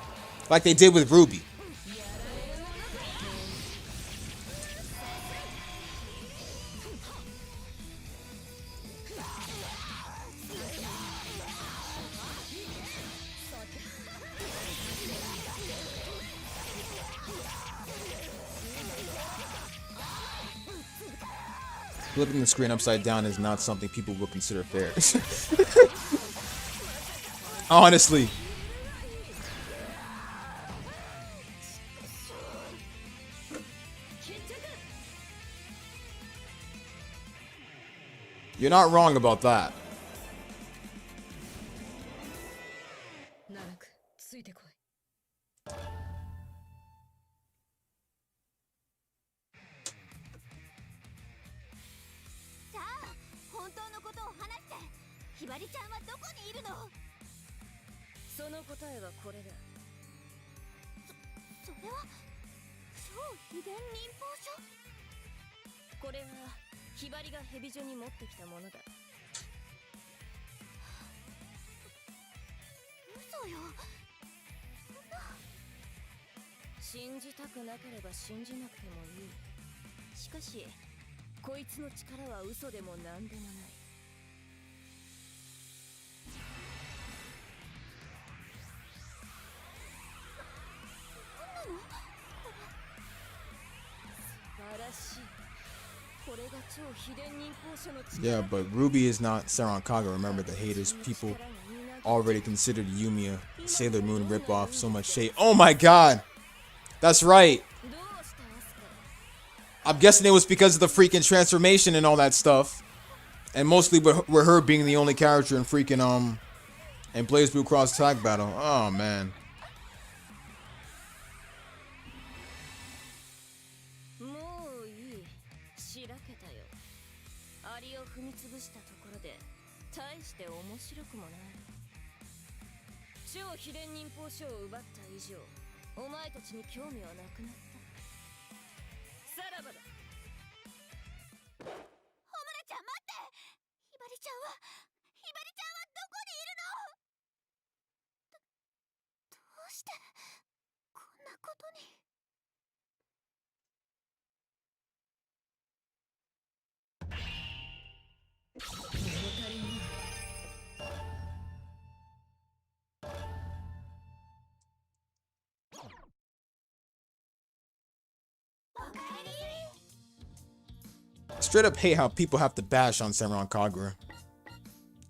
[SPEAKER 1] Like they did with Ruby. Flipping the screen upside down is not something people will consider fair. Honestly. You're not wrong about that. Yeah, but Ruby is not Senran Kagura. Remember, the haters, people already considered Yumi a Sailor Moon ripoff. So much shade. Oh my god! That's right. I'm guessing it was because of the freaking transformation and all that stuff. And mostly with her being the only character in freaking, in Blaze Blue Cross Tag Battle. Oh, man. Straight up hate how people have to bash on Senran Kagura.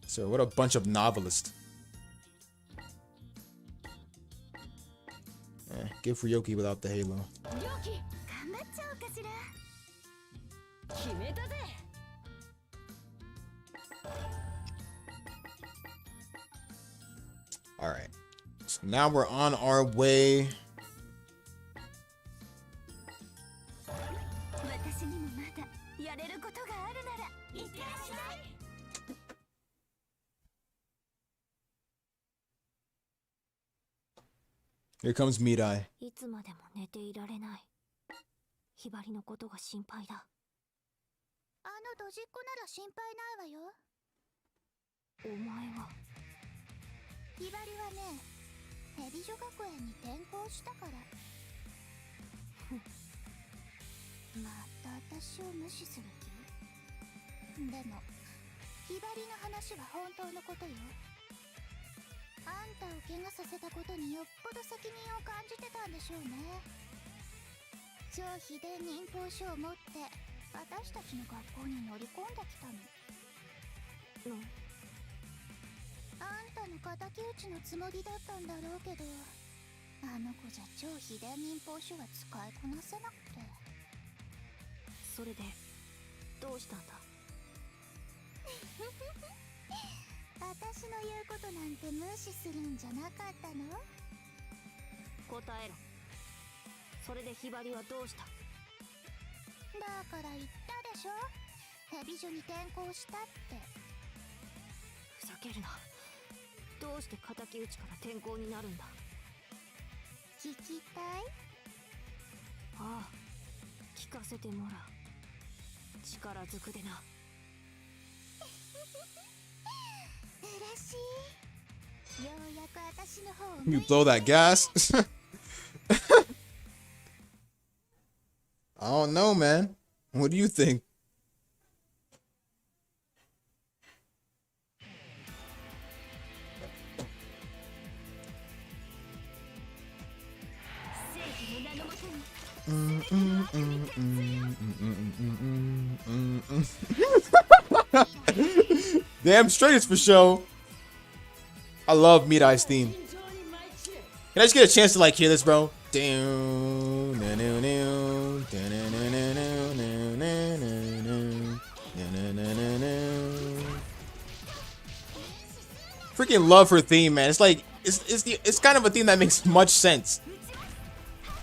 [SPEAKER 1] So what a bunch of novelists. Give Ryoki without the halo. Alright. So now we're on our way. Here comes Mirai.
[SPEAKER 2] いつまでも寝ていられない。ひばりのことが心配だ。
[SPEAKER 3] あのドジっ子なら心配ないわよ。
[SPEAKER 2] お前は。
[SPEAKER 3] ひばりはね、ヘビ女学園に転校したから。また私を無視する気？でも、ひばりの話は本当のことよ。あんたを怪我させたことによっぽど責任を感じてたんでしょうね。超秘伝忍法書を持って私たちの学校に乗り込んできたの。あんたの敵討ちのつもりだったんだろうけど、あの子じゃ超秘伝忍法書は使いこなせなくて。
[SPEAKER 2] それでどうしたんだ？
[SPEAKER 3] 私の言うことなんて無視するんじゃなかったの？
[SPEAKER 2] 答えろ。それでひばりはどうした？
[SPEAKER 3] だから言ったでしょ、ヘビ女に転校したって。
[SPEAKER 2] ふざけるな。どうして敵討ちから転校になるんだ？
[SPEAKER 3] 聞きたい？
[SPEAKER 2] ああ、聞かせてもらう。力ずくでな。
[SPEAKER 3] 嬉しい。ようやく私の方を
[SPEAKER 1] You blow that gas? I don't know, man. What do you think? Damn straight it's for show. I love Mirai's theme. Can I just get a chance to like hear this, bro? Freaking love her theme, man. It's like it's kind of a theme that makes much sense.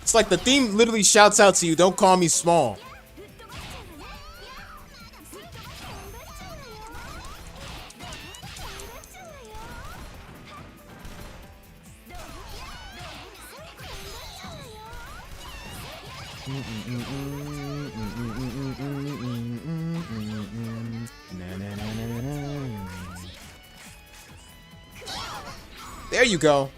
[SPEAKER 1] It's like the theme literally shouts out to you, "Don't call me small." There you go.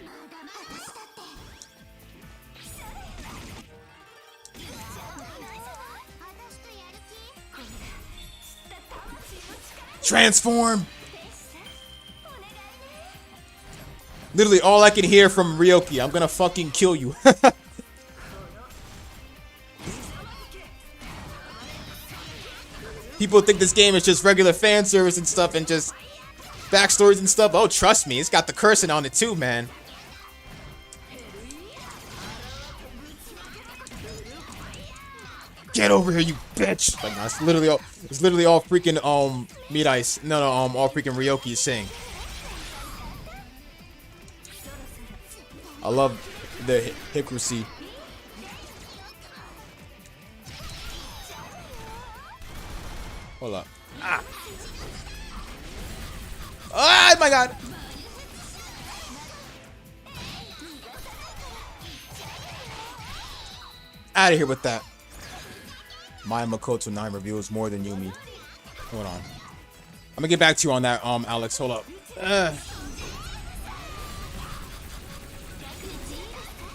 [SPEAKER 1] Transform. Literally all I can hear from Ryoki, I'm gonna fucking kill you. People think this game is just regular fan service and stuff and just backstories and stuff. Oh, trust me, it's got the cursing on it too, man. Get over here, you bitch! Like, nah, it's literally all freaking Midai's. No, all freaking Ryoki is saying. I love the Hikurusi. Hold up. Ah! Oh my god! Out of here with that. My Makoto 9 reveals more than Yumi. Hold on. I'm gonna get back to you on that, Alex. Hold up.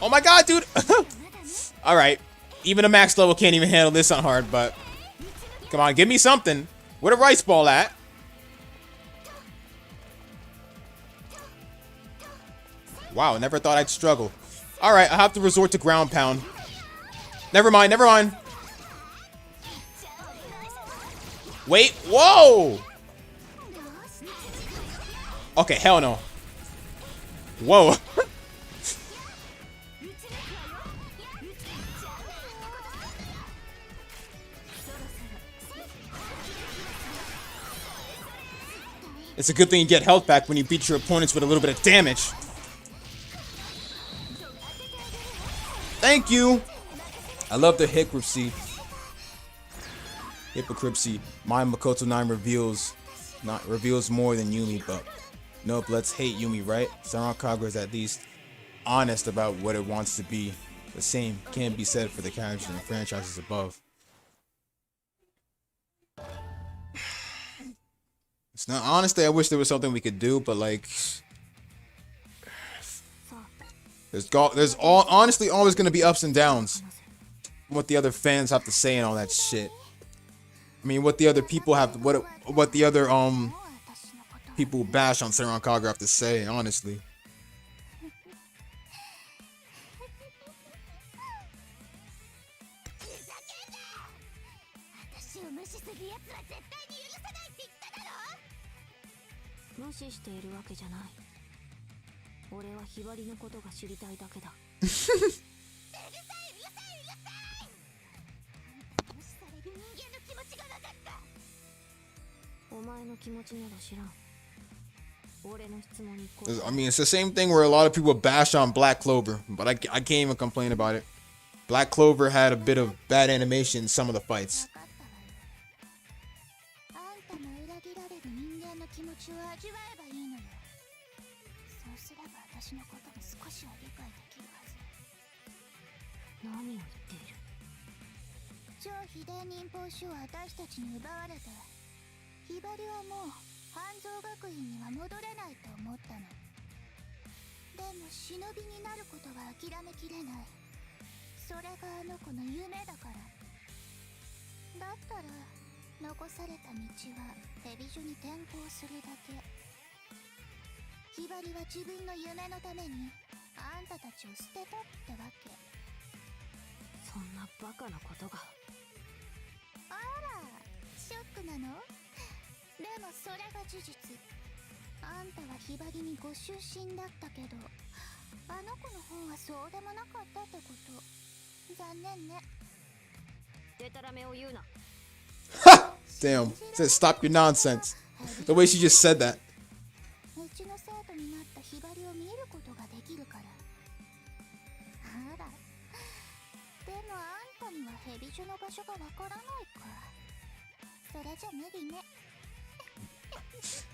[SPEAKER 1] Oh my god, dude! Alright. Even a max level can't even handle this on hard, but... Come on, give me something. Where the rice ball at? Wow, never thought I'd struggle. Alright, I have to resort to ground pound. Never mind, never mind. Wait, whoa! Okay, hell no. Whoa. It's a good thing you get health back when you beat your opponents with a little bit of damage. Thank you. I love the Hikurusi. My Makoto 9 reveals more than Yumi, but nope, let's hate Yumi, right? Senran Kagura is at least honest about what it wants to be. The same can't be said for the characters and franchises above. It's not, honestly, I wish there was something we could do, but like, there's honestly always gonna be ups and downs. What the other fans have to say and all that shit. I mean, what the other people have, what the other people who bash on Senran Kagura have to say, honestly. I mean, it's the same thing where a lot of people bash on Black Clover, but I can't even complain about it. Black Clover had a bit of bad animation in some of the fights. Ha! Damn. Said stop your nonsense. The way she just said that.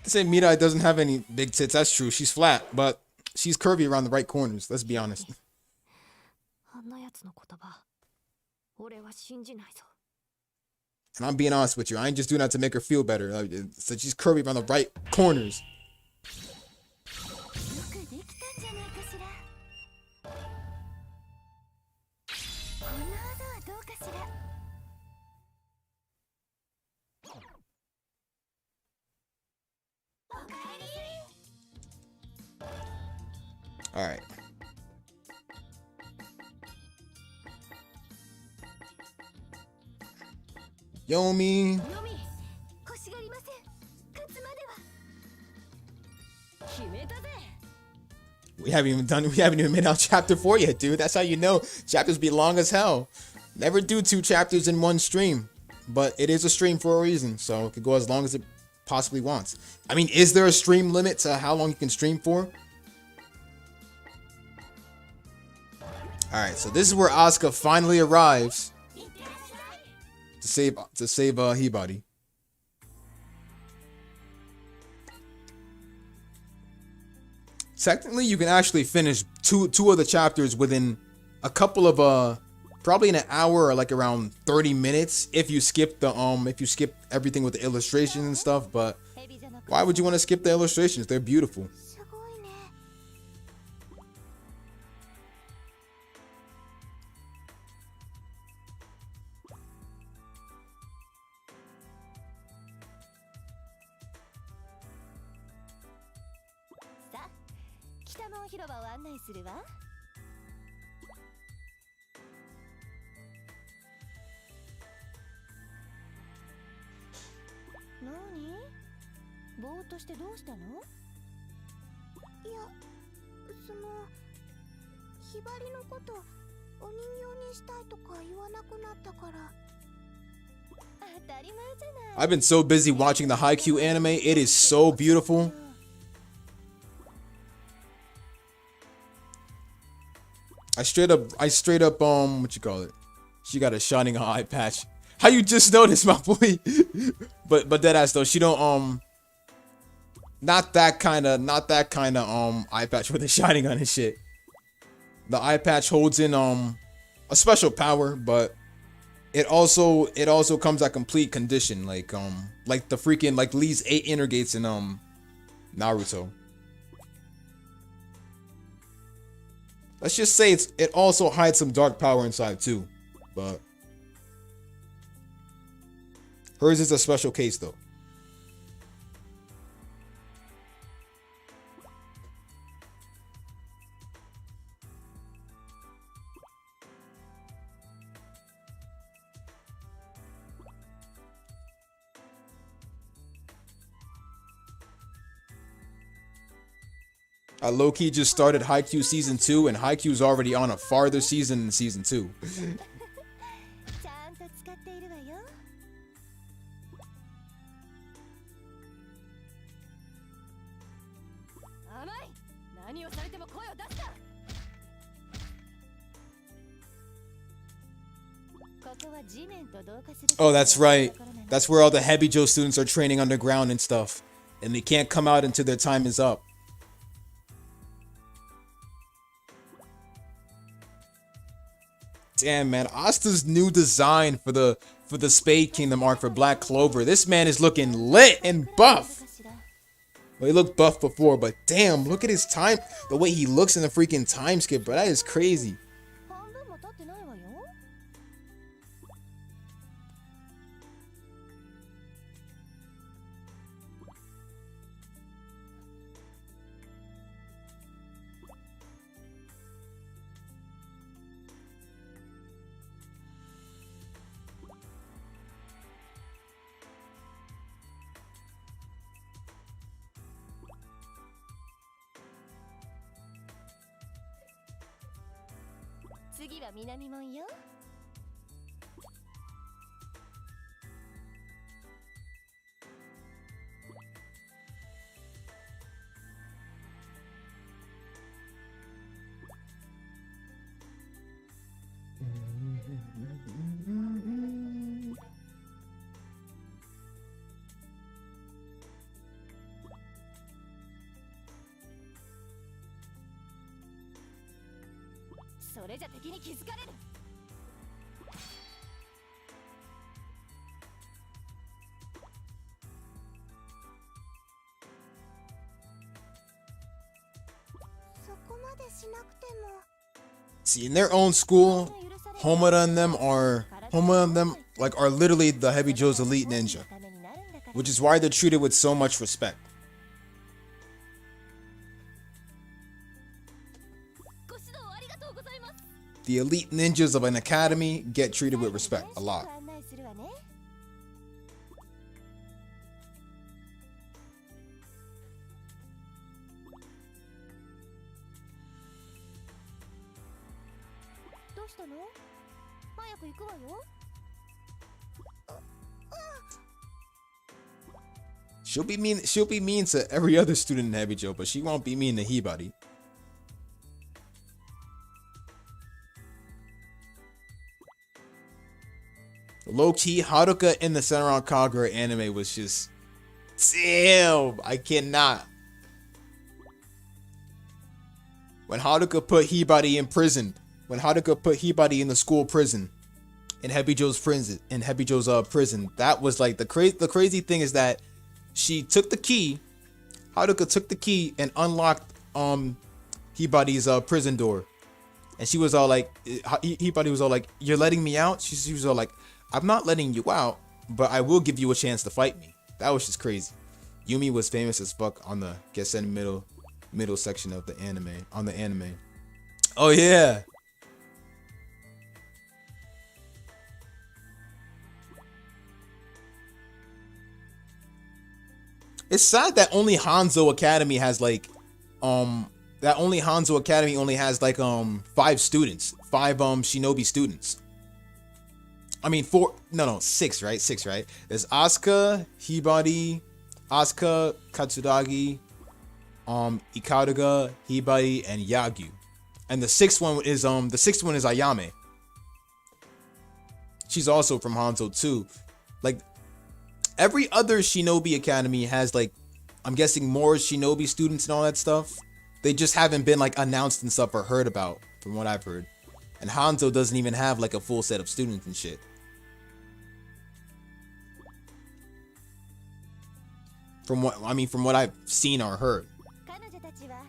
[SPEAKER 1] They say Midai doesn't have any big tits. That's true. She's flat, but she's curvy around the right corners. Let's be honest. And I'm being honest with you. I ain't just doing that to make her feel better. So she's curvy around the right corners. All right. Yomi. We haven't even made out chapter 4 yet, dude. That's how you know chapters be long as hell. Never do 2 chapters in one stream, but it is a stream for a reason, so it could go as long as it possibly wants. I mean, is there a stream limit to how long you can stream for? All right, so this is where Asuka finally arrives to save Hibari. Technically, you can actually finish two of the chapters within a couple of probably in an hour or like around 30 minutes if you skip everything with the illustrations and stuff. But why would you want to skip the illustrations? They're beautiful.
[SPEAKER 3] すごいね。
[SPEAKER 2] さあ、北門広場を案内するわ。何？ぼーっとしてどうしたの？
[SPEAKER 3] いや、そのひばりのことお人形にしたいとか言わなくなったから。
[SPEAKER 2] 当たり前じゃない。
[SPEAKER 1] I've been so busy watching the Haikyuu anime. It is so beautiful. I straight up what you call it? She got a shining eye patch. How you just noticed, my boy? but deadass though, she don't not that kind of eye patch with a shining on and shit. The eye patch holds in a special power, but it also comes at complete condition, like the freaking like Lee's 8 inner gates in Naruto. Let's just say it also hides some dark power inside too, but hers is a special case though. I low-key just started Haikyuu season 2, and Haikyuu's already on a farther season than season 2.
[SPEAKER 2] ちゃんと使っているわよ。甘い。何をされても声を出すな。ここは地面と同化する。
[SPEAKER 1] Oh, that's right. That's where all the Hebijo students are training underground and stuff, and they can't come out until their time is up. Damn, man, Asta's new design for the Spade Kingdom arc for Black Clover. This man is looking lit and buff. Well, he looked buff before, but damn, look at his time, the way he looks in the freaking time skip, bro. That is crazy.
[SPEAKER 2] 半分も経ってないわよ。次は南門よ。それじゃ敵に気づかれる。
[SPEAKER 3] そこまでしなくても。
[SPEAKER 1] See, in their own school, Homura and them are literally the Hebijo's elite ninja, which is why they're treated with so much respect. The elite ninjas of an academy get treated with respect a lot.
[SPEAKER 2] うしたの？早く行くわよ。
[SPEAKER 1] She'll be mean. She'll be mean to every other student in Hebijo, but she won't be mean to Hibari. Low key, Haruka in the Senran Kagura anime was just, damn. I cannot. When Haruka put Hibari in prison, when Haruka put Hibari in the school prison, in Hebijo's prison, that was like the crazy thing is that she took the key. Haruka took the key and unlocked Hibari's prison door, and she was all like, Hibari was all like, "You're letting me out?" She was all like, "I'm not letting you out, but I will give you a chance to fight me." That was just crazy. Yumi was famous as fuck on the Gessen middle section of the anime. On the anime. Oh yeah. It's sad that only Hanzo Academy has like, that only Hanzo Academy only has like 5 students, 5 shinobi students. I mean 6, right? 6, right? There's Asuka, Hibari, Asuka, Katsuragi, Ikaruga, Hibari, and Yagyu. And the sixth one is Ayame. She's also from Hanzo too. Like every other Shinobi Academy has like, I'm guessing more Shinobi students and all that stuff. They just haven't been like announced and stuff or heard about, from what I've heard. And Hanzo doesn't even have like a full set of students and shit. From what I've seen or heard.
[SPEAKER 2] 彼女たちは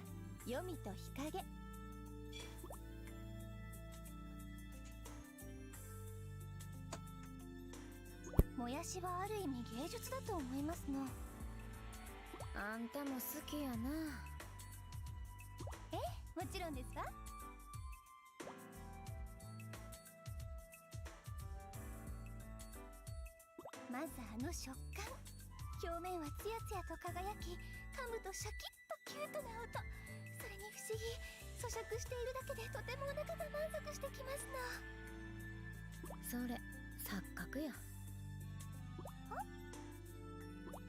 [SPEAKER 2] 黄泉と日陰。もやしはある意味芸術だと思いますの。あんたも好きやな。え、もちろんですわ。まずあの食感。表面はツヤツヤと輝き、噛むとシャキッとキュートな音。それに不思議、咀嚼しているだけでとてもお腹が満足してきますの。それ錯覚や。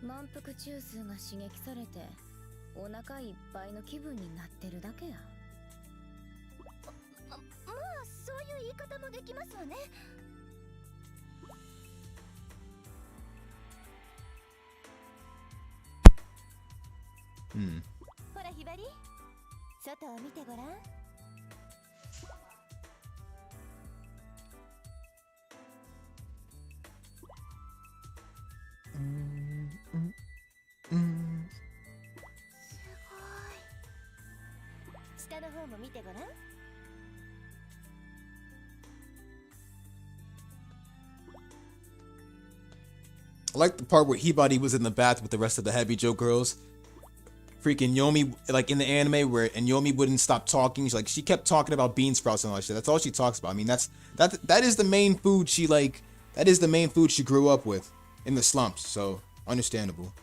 [SPEAKER 2] 満腹中枢が刺激されてお腹いっぱいの気分になってるだけや。まあそういう言い方もできますわね。ほらひばり、外を見てごらん。下の方も見てごらん。
[SPEAKER 1] I like the part where Hibari was in the bath with the rest of the Hebijo girls. Freaking Yomi, like in the anime where, and Yomi wouldn't stop talking. She kept talking about bean sprouts and all that shit. That's all she talks about. I mean, that is the main food she like. That is the main food she grew up with in the slumps. So understandable.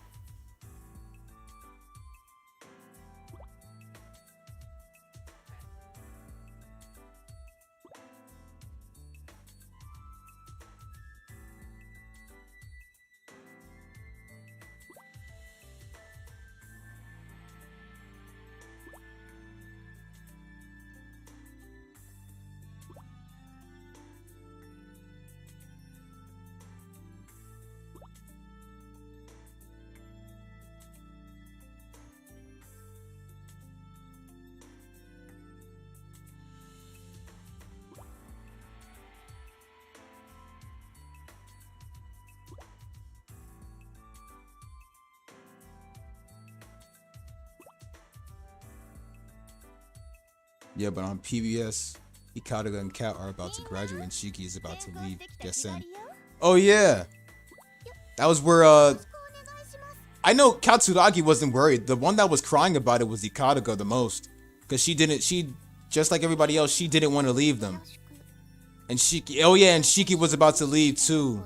[SPEAKER 1] Yeah, but on PBS, Ikaruga and Kat are about to graduate and Shiki is about to leave Gessen. Oh yeah! That was where, I know Katsuragi wasn't worried. The one that was crying about it was Ikaruga the most. Because she, just like everybody else, she didn't want to leave them. And Shiki, oh yeah, and Shiki was about to leave too.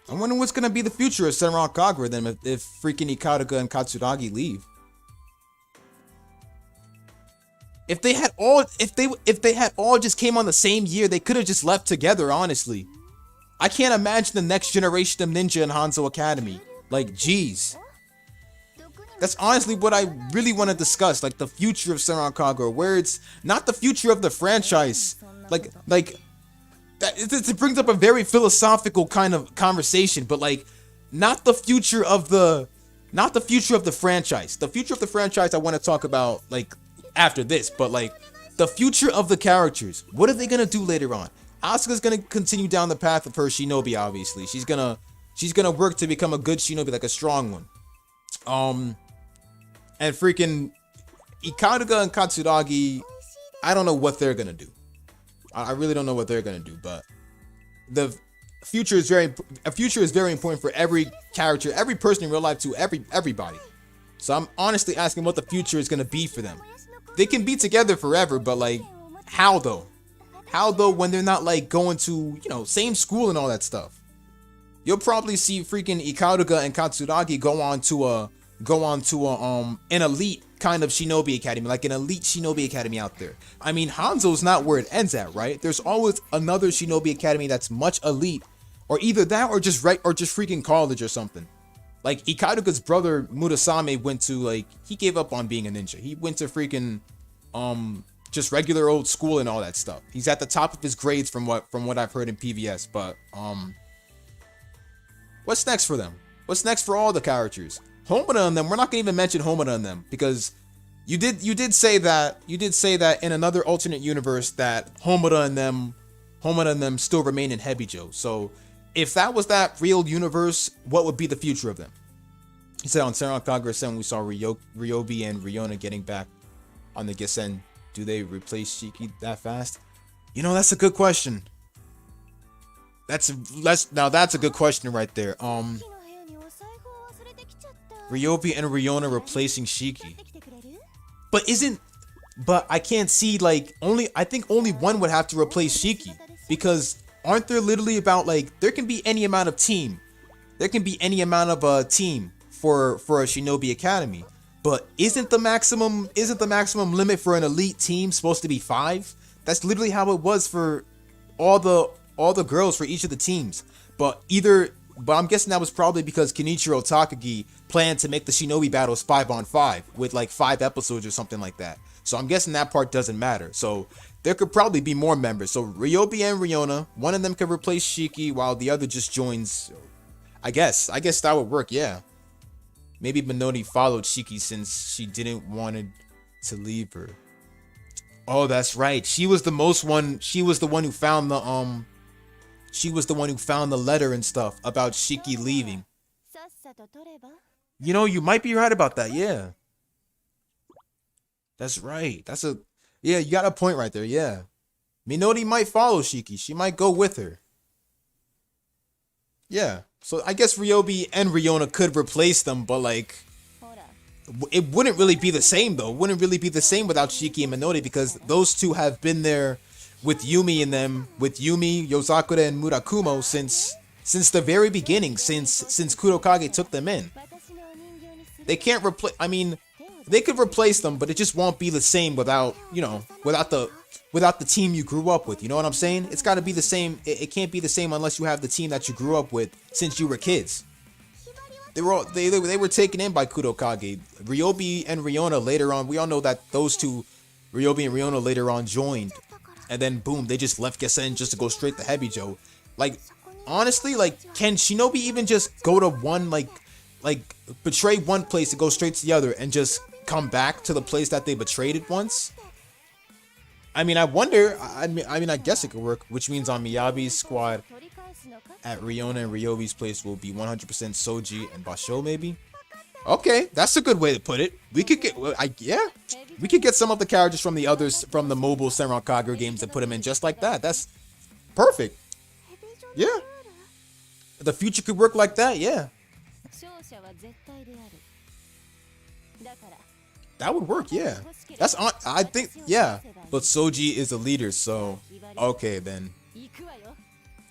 [SPEAKER 1] I wonder what's gonna be the future of Senran Kagura then if freaking Ikaruga and Katsuragi leave. If they had all just came on the same year, they could have just left together, honestly. I can't imagine the next generation of ninja in Hanzo Academy. Like, jeez. That's honestly what I really want to discuss, like the future of Senran Kagura, where it's not the future of the franchise. Like that it brings up a very philosophical kind of conversation, but like not the future of the franchise. The future of the franchise I want to talk about like after this, but like the future of the characters. What are they gonna do later on? Asuka's gonna continue down the path of her shinobi, obviously. She's gonna work to become a good shinobi, like a strong one. And freaking Ikaruga and Katsuragi, I don't know what they're gonna do. I really don't know what they're gonna do, but the future is very important for every character, every person in real life, to everybody. So I'm honestly asking what the future is gonna be for them. They can be together forever, but like, how though? How though when they're not like going to, you know, same school and all that stuff? You'll probably see freaking Ikaruga and Katsuragi go on to an elite kind of shinobi academy, like an elite shinobi academy out there. I mean, Hanzo's not where it ends at, right? There's always another shinobi academy that's much elite, or either that or just freaking college or something. Like Ikaruga's brother Murasame went to, like, he gave up on being a ninja. He went to freaking just regular old school and all that stuff. He's at the top of his grades from what I've heard in PVS, but what's next for them? What's next for all the characters? Homura and them, we're not gonna even mention Homura and them, because you did say that in another alternate universe that Homura and them still remain in Hebijo. So if that was that real universe, what would be the future of them? He said on Senran Kagura 7 we saw Ryobi and Ryona getting back on the Gisen. Do they replace Shiki that fast? You know, that's a good question. That's a good question right there. Ryobi and Ryona replacing Shiki. But I can't see, like, I think only one would have to replace Shiki, because aren't there literally about, like, there can be any amount of team. There can be any amount of a team for a Shinobi Academy. But isn't the maximum limit for an elite team supposed to be 5? That's literally how it was for all the girls for each of the teams. But I'm guessing that was probably because Kenichiro Takagi planned to make the Shinobi battles 5-on-5 with like 5 episodes or something like that. So I'm guessing that part doesn't matter. So there could probably be more members. So Ryobi and Ryona, one of them could replace Shiki while the other just joins. I guess that would work, yeah. Maybe Minori followed Shiki since she didn't want to leave her. Oh, that's right. She was the one who found the letter and stuff about Shiki leaving. You know, you might be right about that, yeah. That's right. Yeah, you got a point right there, yeah. Minori might follow Shiki. She might go with her. Yeah. So I guess Ryobi and Ryona could replace them, but like, it wouldn't really be the same though. It wouldn't really be the same without Shiki and Minori, because those two have been there with Yumi and them, with Yumi, Yozakura, and Murakumo since the very beginning, since Kurokage took them in. They can't replace. I mean, they could replace them, but it just won't be the same without the team you grew up with. You know what I'm saying? It's got to be the same. It can't be the same unless you have the team that you grew up with since you were kids. They were taken in by Kurokage. Ryobi and Ryona later on, we all know that those two, Ryobi and Ryona later on joined, and then boom, they just left Gesen just to go straight to Hebijo. Like, honestly, like, can Shinobi even just go to one, like betray one place and go straight to the other and just come back to the place that they betrayed it once? I mean, I wonder. I mean, I guess it could work, which means on Miyabi's squad at Ryona and Ryobi's place will be 100% Soji and Basho, maybe. Okay, that's a good way to put it. We could get some of the characters from the mobile Senran Kagura games and put them in just like that. That's perfect. Yeah, the future could work like that. Yeah, that would work. Yeah, I think. Yeah, but Soji is a leader, so okay then.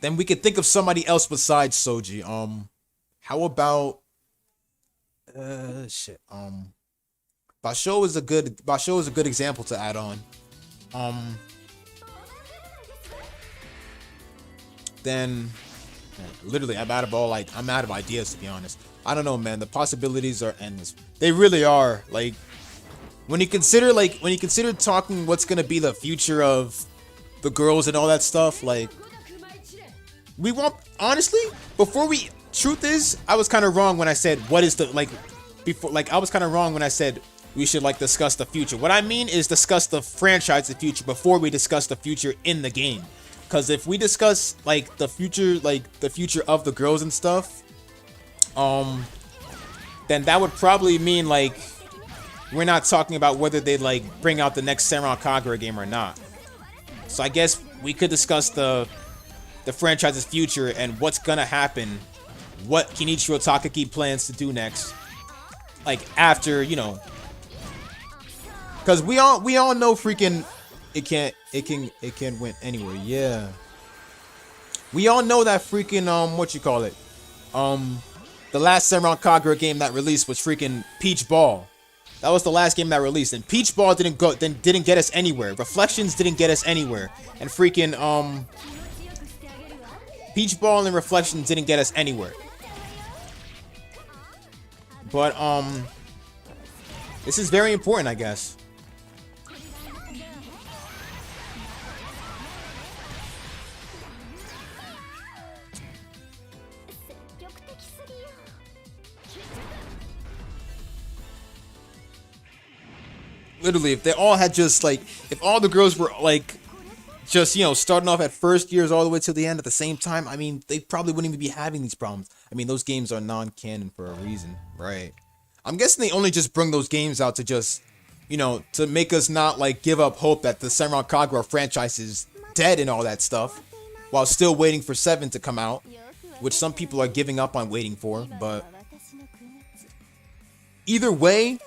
[SPEAKER 1] then we could think of somebody else besides Soji. How about shit. Basho is a good example to add on. Then literally I'm out of ideas, to be honest. I don't know, man. The possibilities are endless. They really are. Like when you consider talking what's gonna be the future of the girls and all that stuff, like we want, honestly, truth is, I was kind of wrong when I said I was kind of wrong when I said we should like discuss the future. What I mean is discuss the franchise, the future, before we discuss the future in the game. Because if we discuss like the future of the girls and stuff, then that would probably mean like we're not talking about whether they like bring out the next Senran Kagura game or not. So I guess we could discuss the franchise's future and what's gonna happen, what Kenichiro Takagi plans to do next, like after, you know, because we all know freaking it can win anywhere. Yeah, we all know that freaking the last Senran Kagura game that released was freaking Peach Ball. That was the last game that released, and Peach Ball didn't get us anywhere. Reflections didn't get us anywhere, and freaking Peach Ball and Reflections didn't get us anywhere. But this is very important, I guess. Literally, if they all had just like, if all the girls were like, just, you know, starting off at first years all the way to the end at the same time, I mean, they probably wouldn't even be having these problems. I mean, those games are non-canon for a reason, right? I'm guessing they only just bring those games out to just, you know, to make us not like give up hope that the Senran Kagura franchise is dead and all that stuff, while still waiting for 7 to come out, which some people are giving up on waiting for. But either way,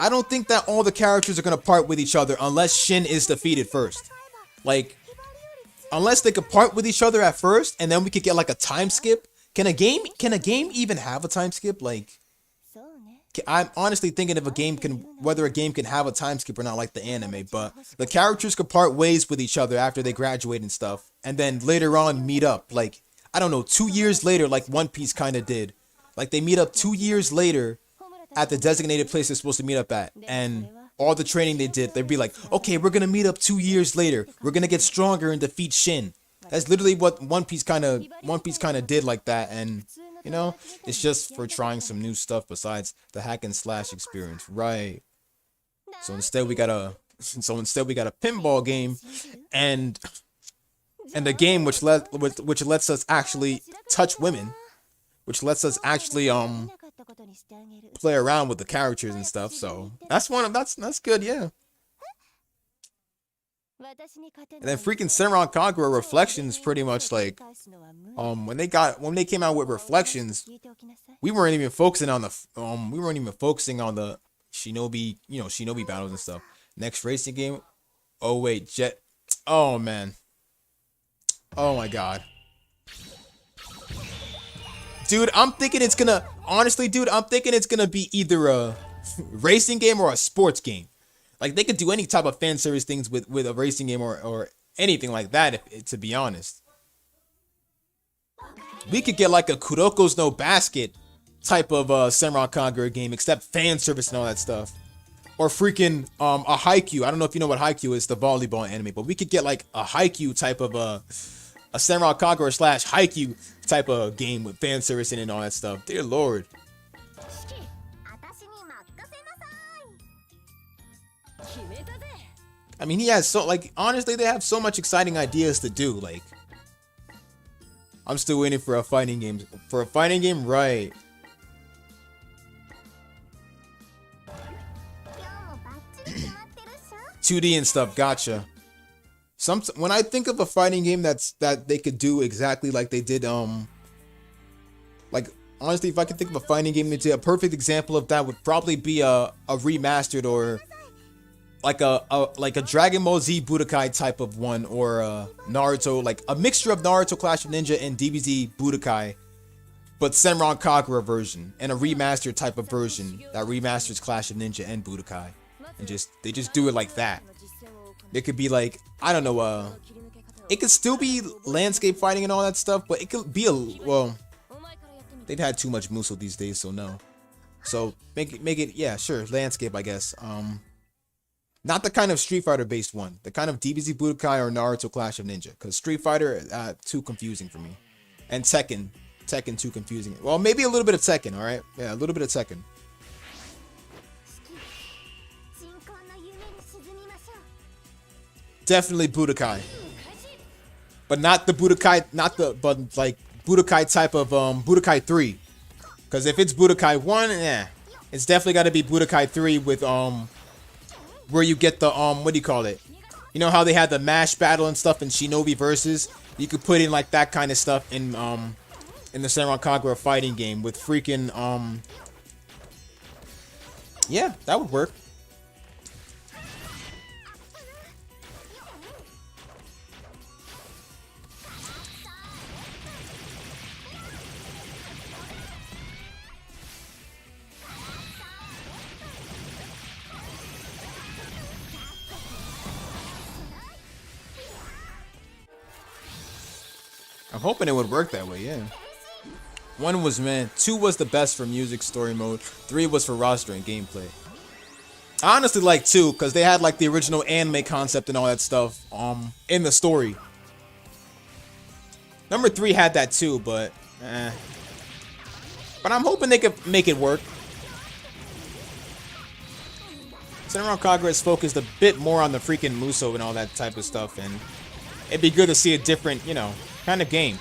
[SPEAKER 1] I don't think that all the characters are going to part with each other unless Shin is defeated first. Like, unless they could part with each other at first and then we could get like a time skip. Can a game even have a time skip? Like, I'm honestly thinking if whether a game can have a time skip or not, like the anime. But the characters could part ways with each other after they graduate and stuff, and then later on meet up. Like, I don't know, 2 years later, like One Piece kind of did. Like, they meet up 2 years later at the designated place they're supposed to meet up at, and all the training they did, they'd be like, okay, we're gonna meet up 2 years later, we're gonna get stronger and defeat Shin. That's literally what One Piece kind of did like that. And you know, it's just for trying some new stuff besides the hack and slash experience, right? So instead we got a pinball game and a game which lets us actually touch women, which lets us actually play around with the characters and stuff. So that's good, yeah. And then freaking Senran Kagura Reflections, pretty much like when they came out with Reflections, we weren't even focusing on the shinobi battles and stuff. Next racing game, oh wait, Jet, oh man, oh my god. Dude, I'm thinking it's gonna be either a racing game or a sports game. Like, they could do any type of fan service things with a racing game or anything like that, to be honest. We could get like a Kuroko's no Basket type of Senran Kagura game, except fan service and all that stuff. Or freaking a Haikyuu. I don't know if you know what Haikyuu is, the volleyball anime, but we could get like a Haikyuu type of a Senran Kagura / Haikyuu type of game with fan service in it and all that stuff. Dear Lord. I mean, he has honestly, they have so much exciting ideas to do. Like, I'm still waiting for a fighting game. For a fighting game, right? (2D) and stuff, gotcha. When I think of a fighting game that they could do exactly like they did, like, honestly, if I could think of a fighting game that did, a perfect example of that would probably be a remastered or like a Dragon Ball Z Budokai type of one, or Naruto, like a mixture of Naruto Clash of Ninja and DBZ Budokai, but Senran Kagura version and a remastered type of version that remasters Clash of Ninja and Budokai, and they just do it like that. It could be like, I don't know, it could still be landscape fighting and all that stuff, but it could be well, they've had too much Musou these days, so no. So make it, yeah, sure, landscape, I guess. Not the kind of Street Fighter based one, the kind of DBZ Budokai or Naruto Clash of Ninja, because Street Fighter too confusing for me, and Tekken too confusing. Well, maybe a little bit of Tekken, all right, yeah, a little bit of Tekken. Definitely Budokai, but not the Budokai, but like Budokai type of Budokai 3, because if it's Budokai 1, it's definitely got to be Budokai 3 with where you get the what do you call it? You know how they had the mash battle and stuff in Shinobi Versus? You could put in like that kind of stuff in the Senran Kagura fighting game with freaking yeah, that would work. I'm hoping it would work that way, yeah. 1 was, man, 2 was the best for music story mode, 3 was for roster and gameplay. I honestly like 2 because they had like the original anime concept and all that stuff in the story. Number 3 had that too, but but I'm hoping they could make it work. Senran Kagura is focused a bit more on the freaking Musou and all that type of stuff, and it'd be good to see a different, you know, kind of game.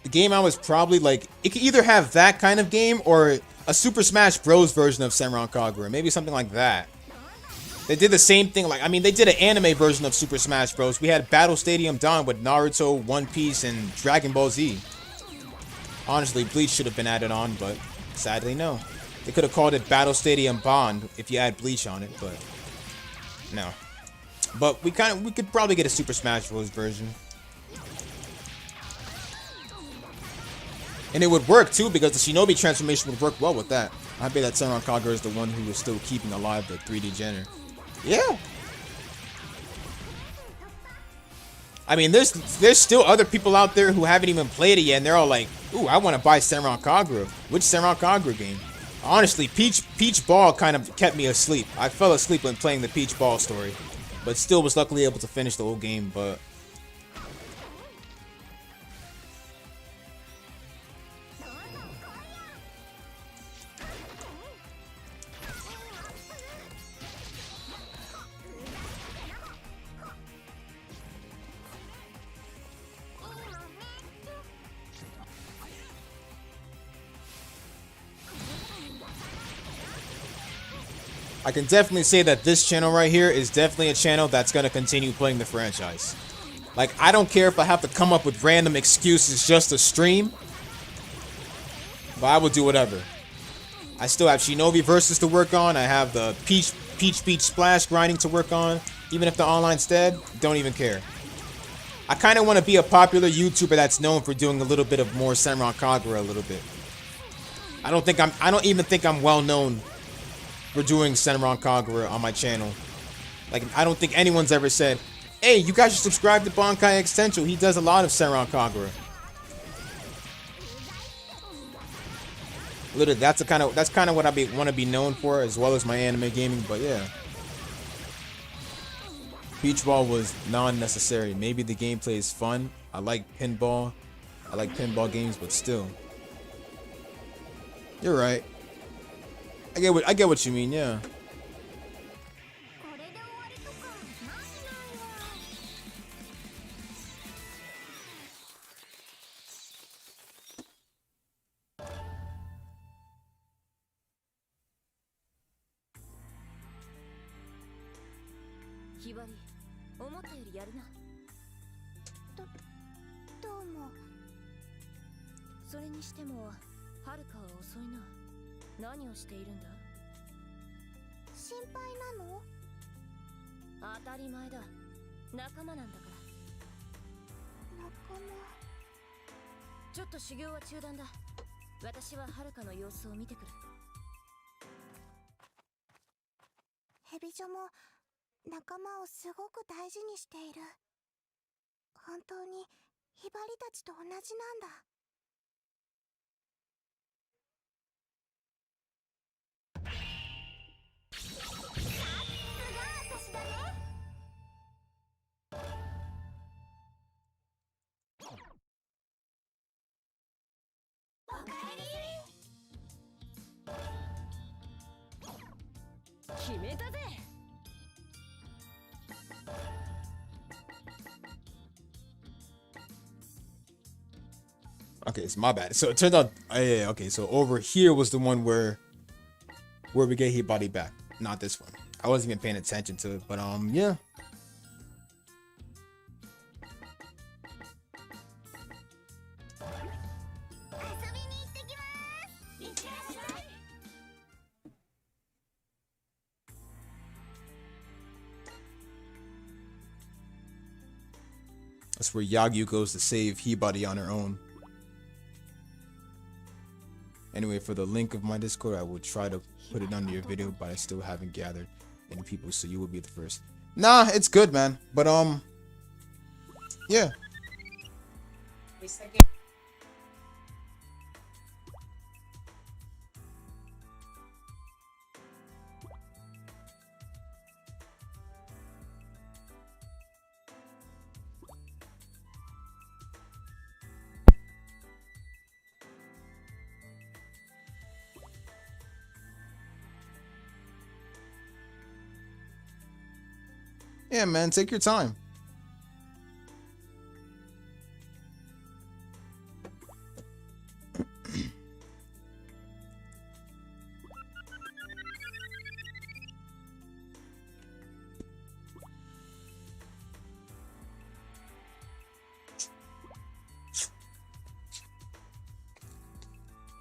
[SPEAKER 1] The game I was probably like, it could either have that kind of game or a Super Smash Bros. Version of Senran Kagura. Maybe something like that. They did the same thing, like, I mean, they did an anime version of Super Smash Bros. We had Battle Stadium Dawn with Naruto, One Piece, and Dragon Ball Z. Honestly, Bleach should have been added on, but sadly, no. They could have called it Battle Stadium Bond if you add Bleach on it, but no. But we could probably get a Super Smash Bros. Version. And it would work too, because the Shinobi transformation would work well with that. I bet that Senran Kagura is the one who is still keeping alive the 3D Jenner. Yeah. I mean, there's still other people out there who haven't even played it yet, and they're all like, ooh, I want to buy Senran Kagura. Which Senran Kagura game? Honestly, Peach Ball kind of kept me asleep. I fell asleep when playing the Peach Ball story, but still was luckily able to finish the whole game, but... I can definitely say that this channel right here is definitely a channel that's going to continue playing the franchise. Like, I don't care if I have to come up with random excuses just to stream, but I will do whatever. I still have Shinobi Versus to work on. I have the Peach Splash grinding to work on. Even if the online's dead, don't even care. I kind of want to be a popular YouTuber that's known for doing a little bit of more Senran Kagura a little bit. I don't even think I'm well known for doing Senran Kagura on my channel. Like, I don't think anyone's ever said, hey, you guys should subscribe to Bankai Extension. He does a lot of Senran Kagura. Literally, that's kind of what I want to be known for, as well as my anime gaming. But yeah, Peach Ball was non-necessary. Maybe the gameplay is fun. I like pinball. I like pinball games, but still, you're right. I get what you mean, yeah.
[SPEAKER 2] ひばり、思ったよりやるな。
[SPEAKER 3] どうも。
[SPEAKER 2] それにしてもはるかは遅いな。何をしているんだ？
[SPEAKER 3] 心配なの？
[SPEAKER 2] 当たり前だ。仲間なんだから。
[SPEAKER 3] 仲間。
[SPEAKER 2] ちょっと修行は中断だ。私ははるかの様子を見てくる。
[SPEAKER 3] ヘビ女も仲間をすごく大事にしている。本当にヒバリたちと同じなんだ。私だね。おかえり。
[SPEAKER 2] 決めたぜ。
[SPEAKER 1] Okay, it's my bad. So it turns out, yeah, okay. So over here was the one where we get hit body back, not this one. I wasn't even paying attention to it, but yeah.
[SPEAKER 3] 遊びに行ってきます。いってらっしゃい。
[SPEAKER 1] That's where Yagyu goes to save Hibari on her own. Anyway, for the link of my Discord, I will try to put it under your video, but I still haven't gathered any people, so you will be the first. Nah, it's good, man. But yeah. Yeah, man, take your time.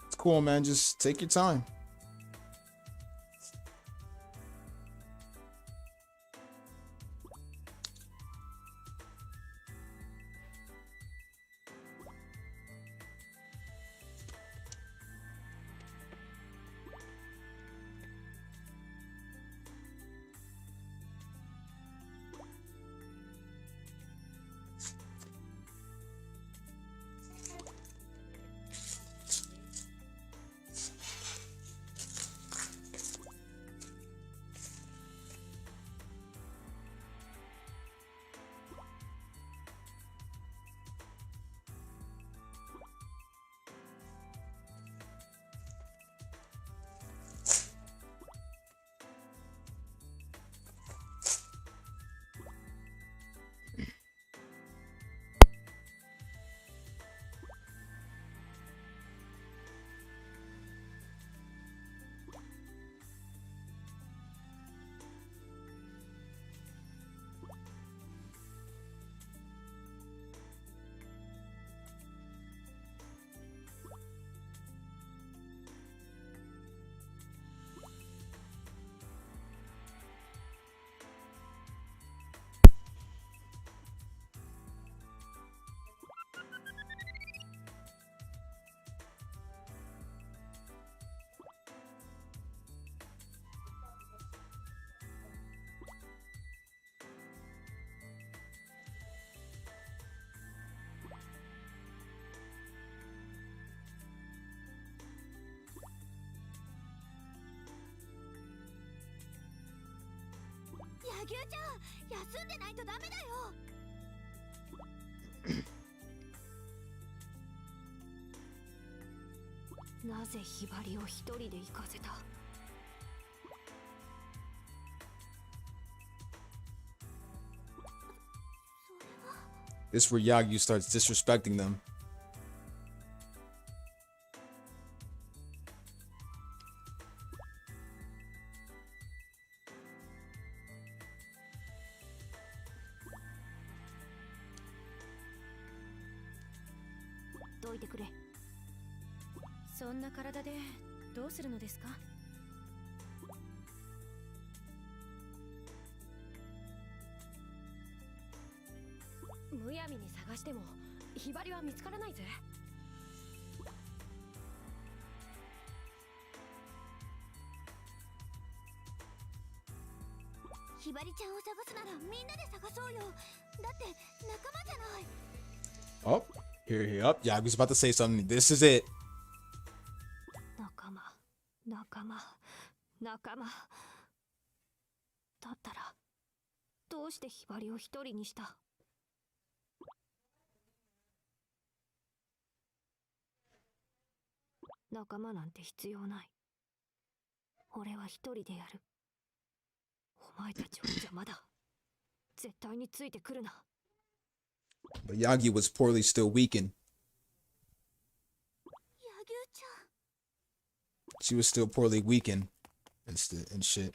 [SPEAKER 1] It's cool, man. Just take your time.
[SPEAKER 3] 柳生ちゃん、休んでないとダメだよ。
[SPEAKER 2] なぜひばりを一人で行かせた？
[SPEAKER 1] This is where Yagyu starts disrespecting them.
[SPEAKER 2] おいてくれ。
[SPEAKER 6] そんな体でどうするのですか？むやみに探してもひばりは見つからないぜ。
[SPEAKER 3] ひばりちゃんを探すならみんなで探そうよ。だって仲間じゃない。
[SPEAKER 1] Oh, here, up. Yeah, I was about to say something. This is it.
[SPEAKER 2] 仲間、仲間、仲間。だったらどうしてひばりを一人にした？仲間なんて必要ない。俺は一人でやる。お前たちは邪魔だ。絶対についてくるな。
[SPEAKER 1] But Yagi was poorly still weakened.
[SPEAKER 3] 柳生ちゃん。
[SPEAKER 1] She was still poorly weakened and shit.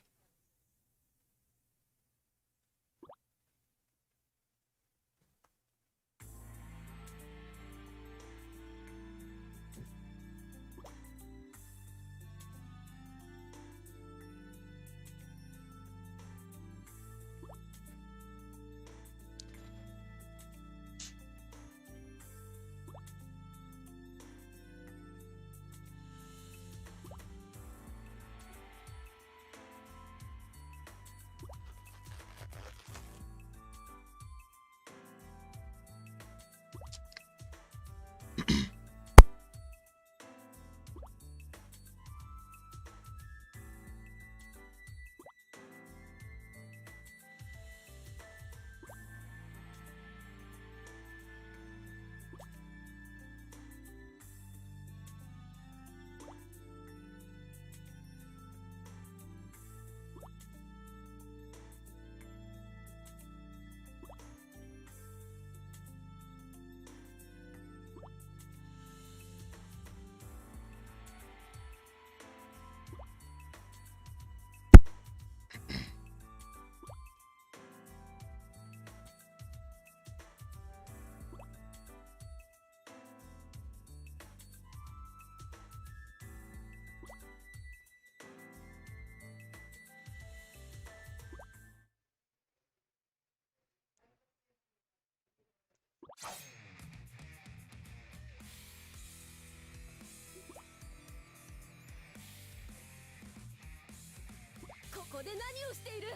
[SPEAKER 6] ここで何をしている？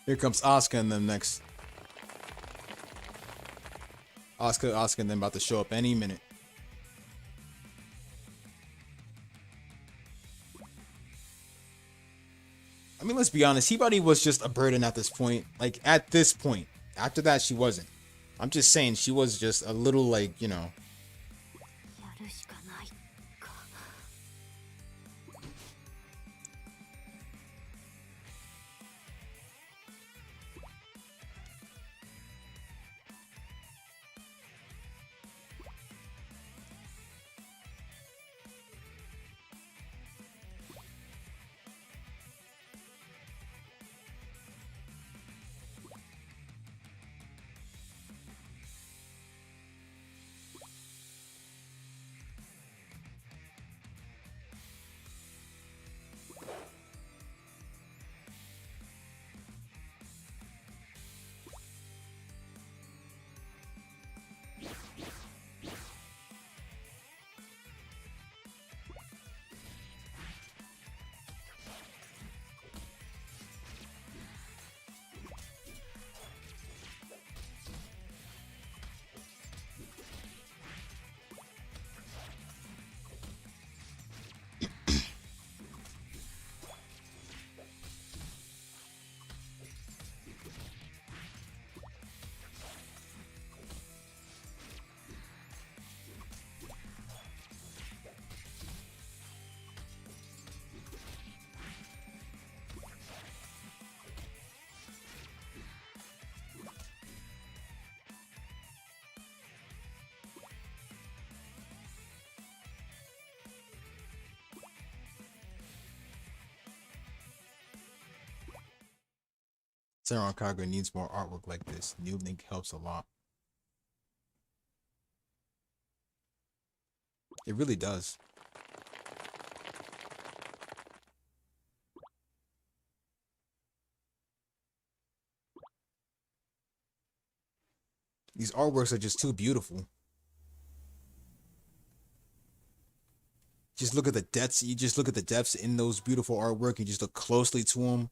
[SPEAKER 1] Here comes Asuka and them next. Asuka and them about to show up any minute. I mean, let's be honest. Hibari was just a burden at this point. Like, at this point. After that, she wasn't. I'm just saying, she was just a little, like, you know.
[SPEAKER 2] やるしかないか。
[SPEAKER 1] Senran Kagura needs more artwork like this. Newal In helps a lot. It really does. These artworks are just too beautiful. Just look at the depths. You just look at the depths in those beautiful artwork. You just look closely to them.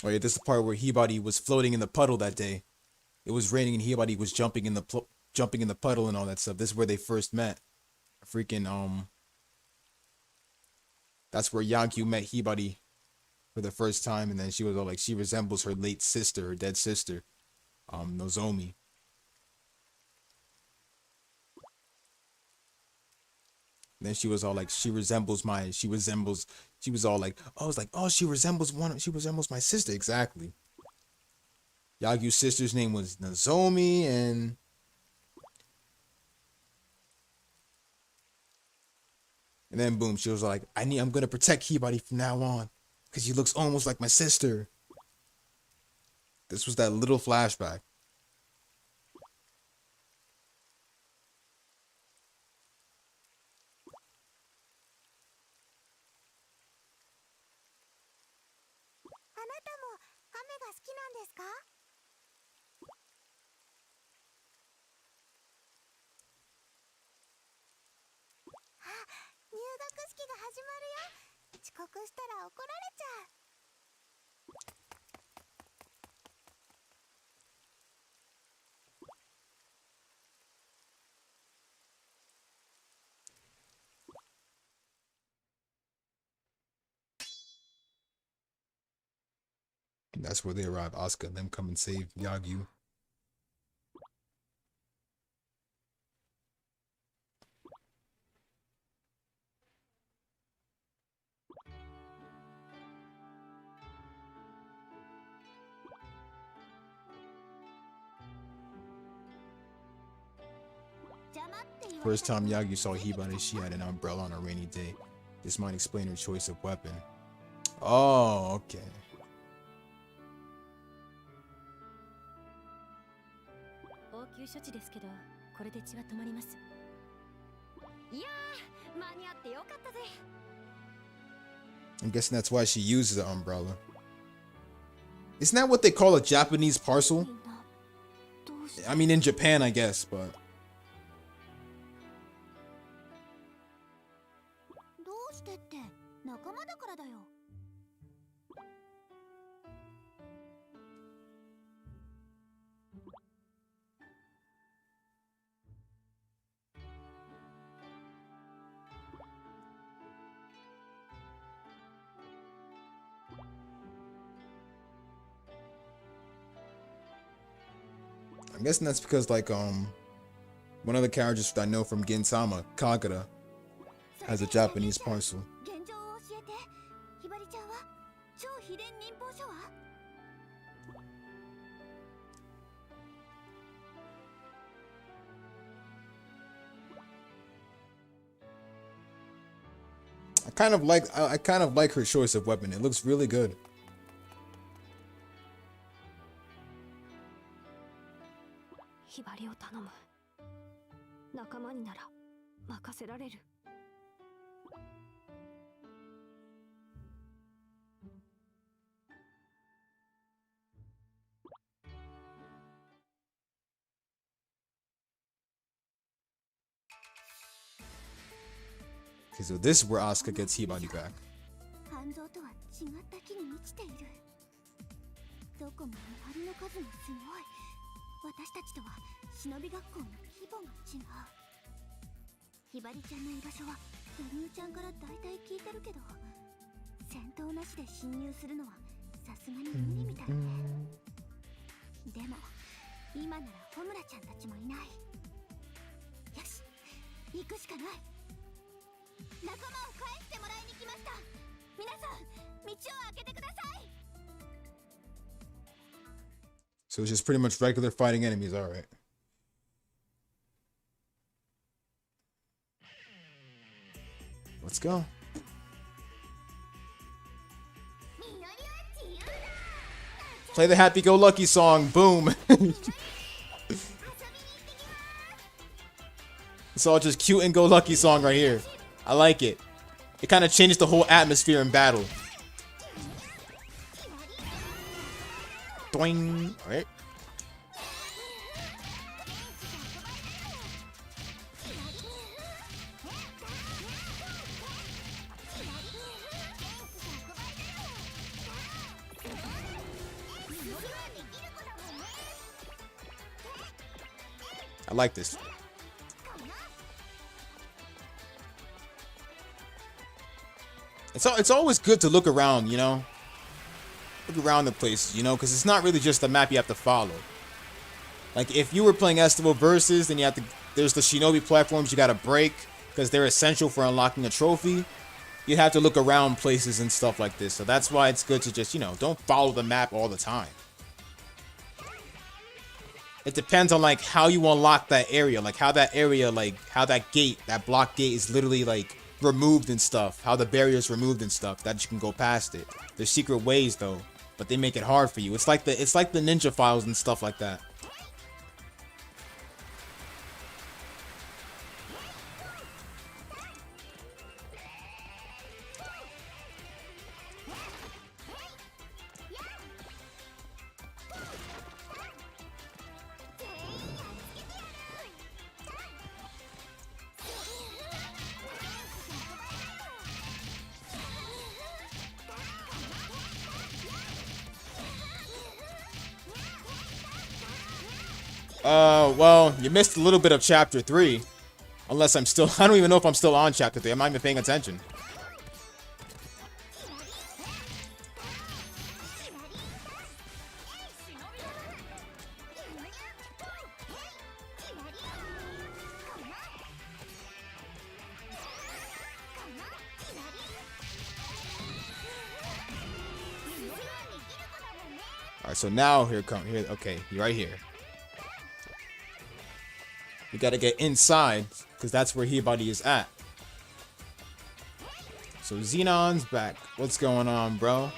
[SPEAKER 1] Oh yeah, this is the part where Hibari was floating in the puddle that day. It was raining and Hibari was jumping in the puddle and all that stuff. This is where they first met. Freaking that's where Yagyu met Hibari for the first time, and then she was all like, she resembles her late sister, her dead sister, Nozomi. And then she was all like, she was all like, oh, I was like, oh, she resembles my sister. Exactly. Yagyu's sister's name was Nozomi, and then boom, she was like, I'm gonna protect Hibari from now on, because he looks almost like my sister. This was that little flashback. And that's where they arrive. Asuka and them come and save Yagyu. First time Yagyu saw Hibari, she had an umbrella on a rainy day. This might explain her choice of weapon. Oh, okay.
[SPEAKER 6] 応急処置ですけど、これで血が止まります。いやー、間に合ってよかったぜ。
[SPEAKER 1] I'm guessing that's why she uses the umbrella. Isn't that what they call a Japanese parcel? I mean, in Japan, I guess, but. I'm guessing that's because, like, one of the characters that I know from Gintama, Kagura, has a Japanese parcel. I kind of like her choice of weapon. It looks really good.
[SPEAKER 6] ひばりを頼む。仲間になら任せられる。
[SPEAKER 1] Okay, so this is where Asuka gets Hibari back.
[SPEAKER 3] 半蔵とは違った木に満ちている。どこも見張りの数もすごい。私たちとは忍び学校の規模が違う。ひばりちゃんの居場所はドニューちゃんから大体聞いてるけど、戦闘なしで侵入するのはさすがに無理みたいね。でも今ならホムラちゃんたちもいない。よし、行くしかない。仲間を返してもらいに来ました。皆さん、道を開けてください。
[SPEAKER 1] So it's just pretty much regular fighting enemies, alright. Let's go. Play the happy-go-lucky song. Boom. It's all just cute and go lucky song right here. I like it. It kind of changes the whole atmosphere in battle. Doing. All right. I like this. It's always good to look around, you know? Look around the place, you know? Because it's not really just a map you have to follow. Like, if you were playing Estival Versus, then you have to... There's the Shinobi platforms you gotta break, because they're essential for unlocking a trophy. You have to look around places and stuff like this. So that's why it's good to just, you know, don't follow the map all the time. It depends on, like, how you unlock that area. Like, how that area, like, how that gate, that block gate is literally, like, removed and stuff. How the barrier is removed and stuff. That you can go past it. There's secret ways, though. But they make it hard for you. It's like the ninja files and stuff like that. Well, you missed a little bit of chapter 3. Unless I'm still... I don't even know if I'm still on chapter 3. I'm not even paying attention. Alright, so now here. Okay, you're right here. We gotta get inside, because that's where Hibari is at. So Xenon's back. What's going on, bro?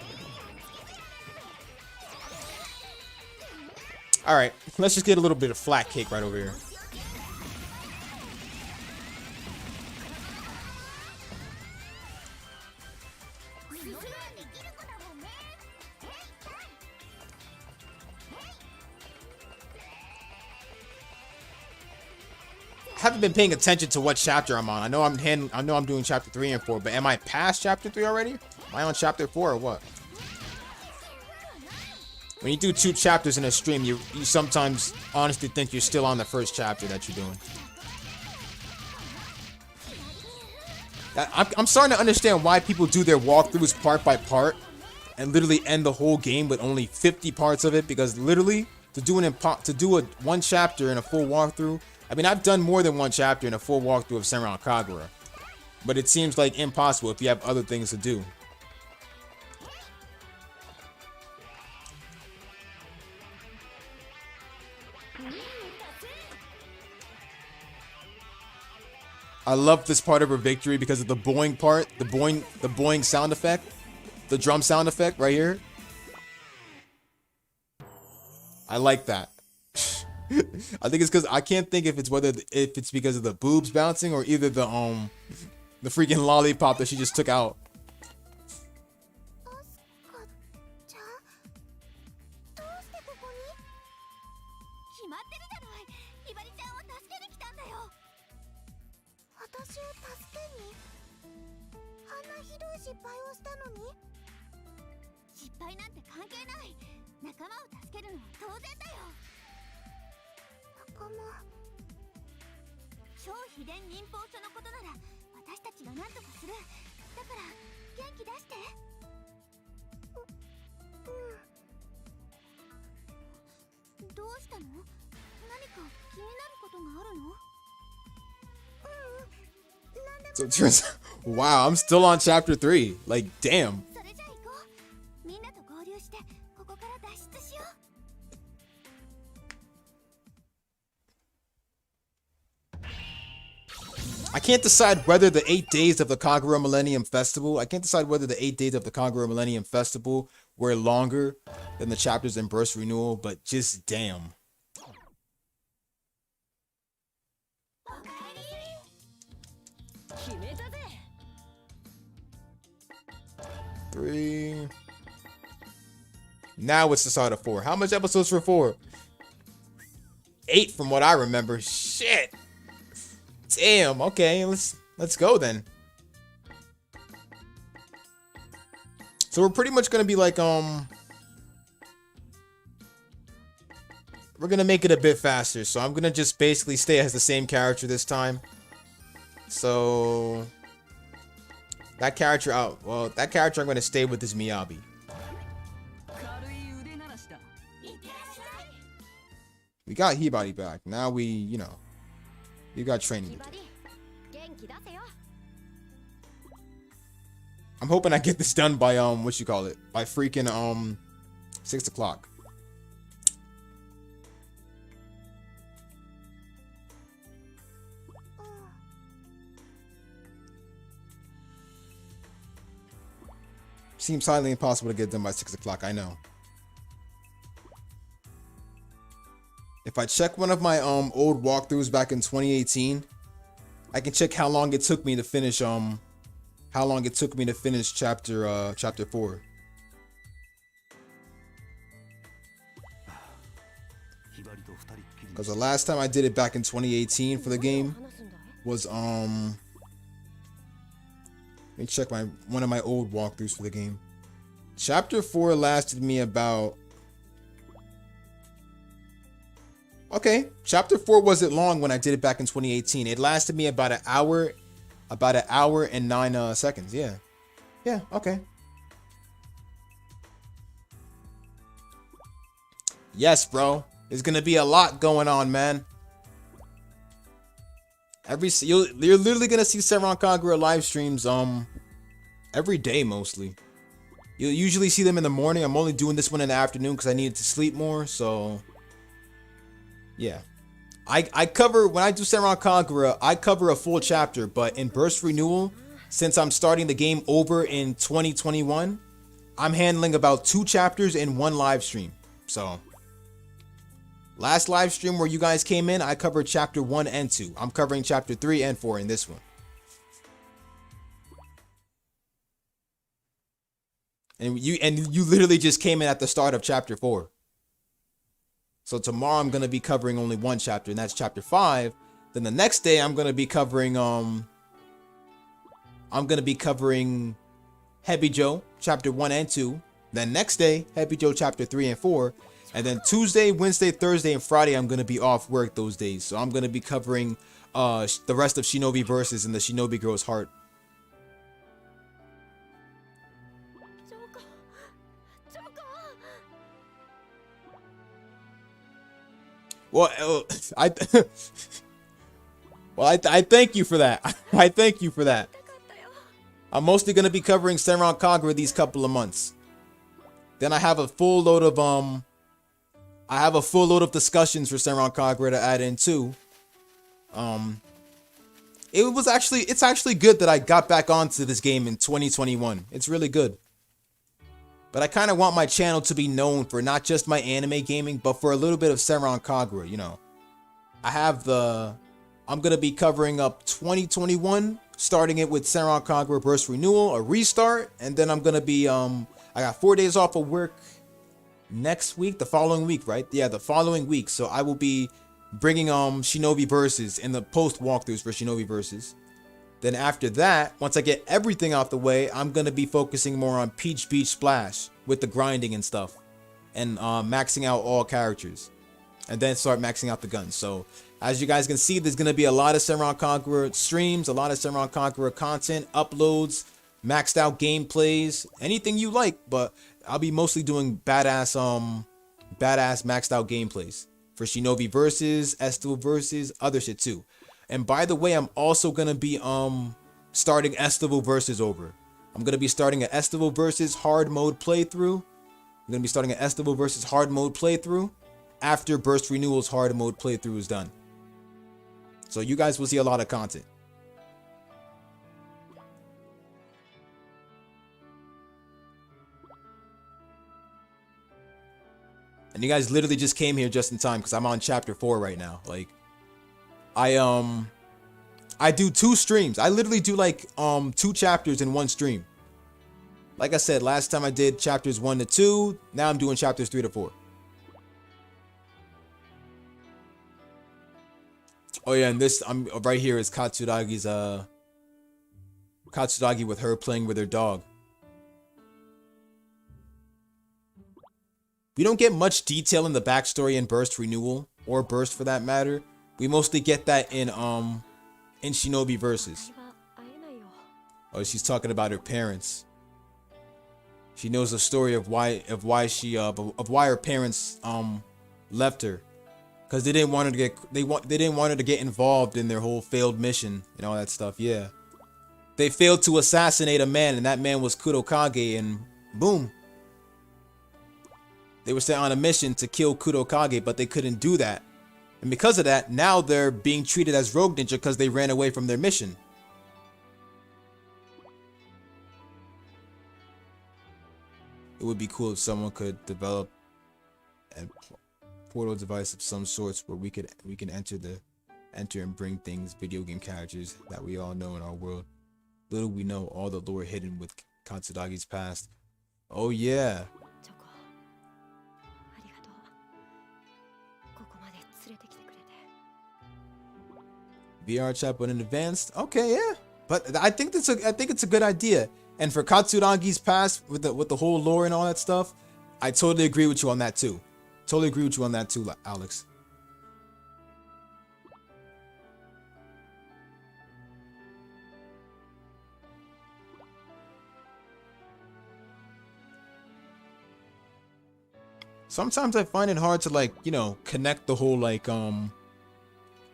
[SPEAKER 1] Alright, let's just get a little bit of flat cake right over here. I haven't been paying attention to what chapter I'm on. I know I'm doing chapter 3 and 4, but am I past chapter 3 already? Am I on chapter 4 or what? When you do 2 chapters in a stream, you sometimes honestly think you're still on the first chapter that you're doing. I'm starting to understand why people do their walkthroughs part by part and literally end the whole game with only 50 parts of it, because literally to do one chapter in a full walkthrough. I mean, I've done more than one chapter in a full walkthrough of Senran Kagura, but it seems like impossible if you have other things to do. I love this part of her victory because of the boing part, the boing sound effect, the drum sound effect right here. I like that. I think it's because I can't think if it's because of the boobs bouncing or either the freaking lollipop that she just took out. So it turns out, wow, I'm still on chapter 3. Like, damn. I can't decide whether the 8 days of the Kagura Millennium Festival, were longer than the chapters in Burst Renewal, but just damn. Three. Now it's the start of 4. How much episodes for 4? 8 from what I remember. Shit. Damn. Okay, let's go then. So we're pretty much gonna be like we're gonna make it a bit faster. So I'm gonna just basically stay as the same character this time. So that character I'm gonna stay with is Miyabi. We got Hibari back. Now we got training to do. I'm hoping I get this done by by freaking 6 o'clock. Seems highly impossible to get done by 6 o'clock, I know. If I check one of my old walkthroughs back in 2018, I can check how long it took me to finish chapter 4. Because the last time I did it back in 2018 for the game was let me check one of my old walkthroughs for the game. Chapter 4 lasted me about chapter 4 wasn't long when I did it back in 2018. It lasted me about an hour and 9 seconds. Yeah, okay. Yes, bro. There's gonna be a lot going on, man. You're literally gonna see Senran Kagura live streams every day mostly. You'll usually see them in the morning. I'm only doing this one in the afternoon because I needed to sleep more, so yeah. I cover, when I do Senran Kagura, I cover a full chapter, but in Burst Renewal, since I'm starting the game over in 2021, I'm handling about 2 chapters in 1 live stream. So last live stream where you guys came in, I covered chapter 1 and 2. I'm covering chapter 3 and 4 in this one. And you literally just came in at the start of chapter 4. So tomorrow I'm going to be covering only 1 chapter, and that's chapter 5. Then the next day I'm going to be covering Hebijo chapter 1 and 2. Then next day, Hebijo chapter 3 and 4. And then Tuesday, Wednesday, Thursday, and Friday I'm going to be off work those days. So I'm going to be covering the rest of Shinobi Versus and the Shinobi Girl's Heart. Well, I thank you for that. I thank you for that. I'm mostly gonna be covering Senran Kagura these couple of months. Then I have a full load of discussions for Senran Kagura to add in too. It's actually good that I got back onto this game in 2021. It's really good. But I kind of want my channel to be known for not just my anime gaming, but for a little bit of Senran Kagura, you know. I'm going to be covering up 2021, starting it with Senran Kagura Burst Renewal, a restart, and then I'm going to be, I got 4 days off of work next week, the following week, right? Yeah, the following week. So I will be bringing Shinobi Versus in the post walkthroughs for Shinobi Versus. Then after that, once I get everything out the way, I'm going to be focusing more on Peach Beach Splash with the grinding and stuff. And maxing out all characters. And then start maxing out the guns. So, as you guys can see, there's going to be a lot of Senran Kagura streams, a lot of Senran Kagura content, uploads, maxed out gameplays, anything you like. But I'll be mostly doing badass maxed out gameplays. For Shinobi Versus, Estival Versus, other shit too. And by the way, I'm also going to be starting Estival Versus over. I'm going to be starting an Estival Versus hard mode playthrough. After Burst Renewal's hard mode playthrough is done. So you guys will see a lot of content. And you guys literally just came here just in time because I'm on chapter 4 right now. Like, I do 2 streams. I literally do like 2 chapters in 1 stream. Like I said, last time I did chapters 1 to 2. Now I'm doing chapters 3 to 4. Oh yeah, and this I'm right here is Katsuragi's Katsuragi with her playing with her dog. We don't get much detail in the backstory in Burst Renewal, or Burst for that matter. We mostly get that in Shinobi Versus. Oh, she's talking about her parents. She knows the story of why her parents left her, because they didn't want her to get involved in their whole failed mission and all that stuff. Yeah, they failed to assassinate a man, and that man was Kurokage, and boom. They were sent on a mission to kill Kurokage, but they couldn't do that. And because of that, now they're being treated as rogue ninja because they ran away from their mission. It would be cool if someone could develop a portal device of some sorts where we can enter and bring things, video game characters that we all know in our world. Little we know all the lore hidden with Katsuragi's past. Oh yeah. VR chat, but in advanced. Okay, yeah, but I think it's a good idea. And for Katsuragi's past with the whole lore and all that stuff, I totally agree with you on that too. Totally agree with you on that too, Alex. Sometimes I find it hard to, like, you know, connect the whole like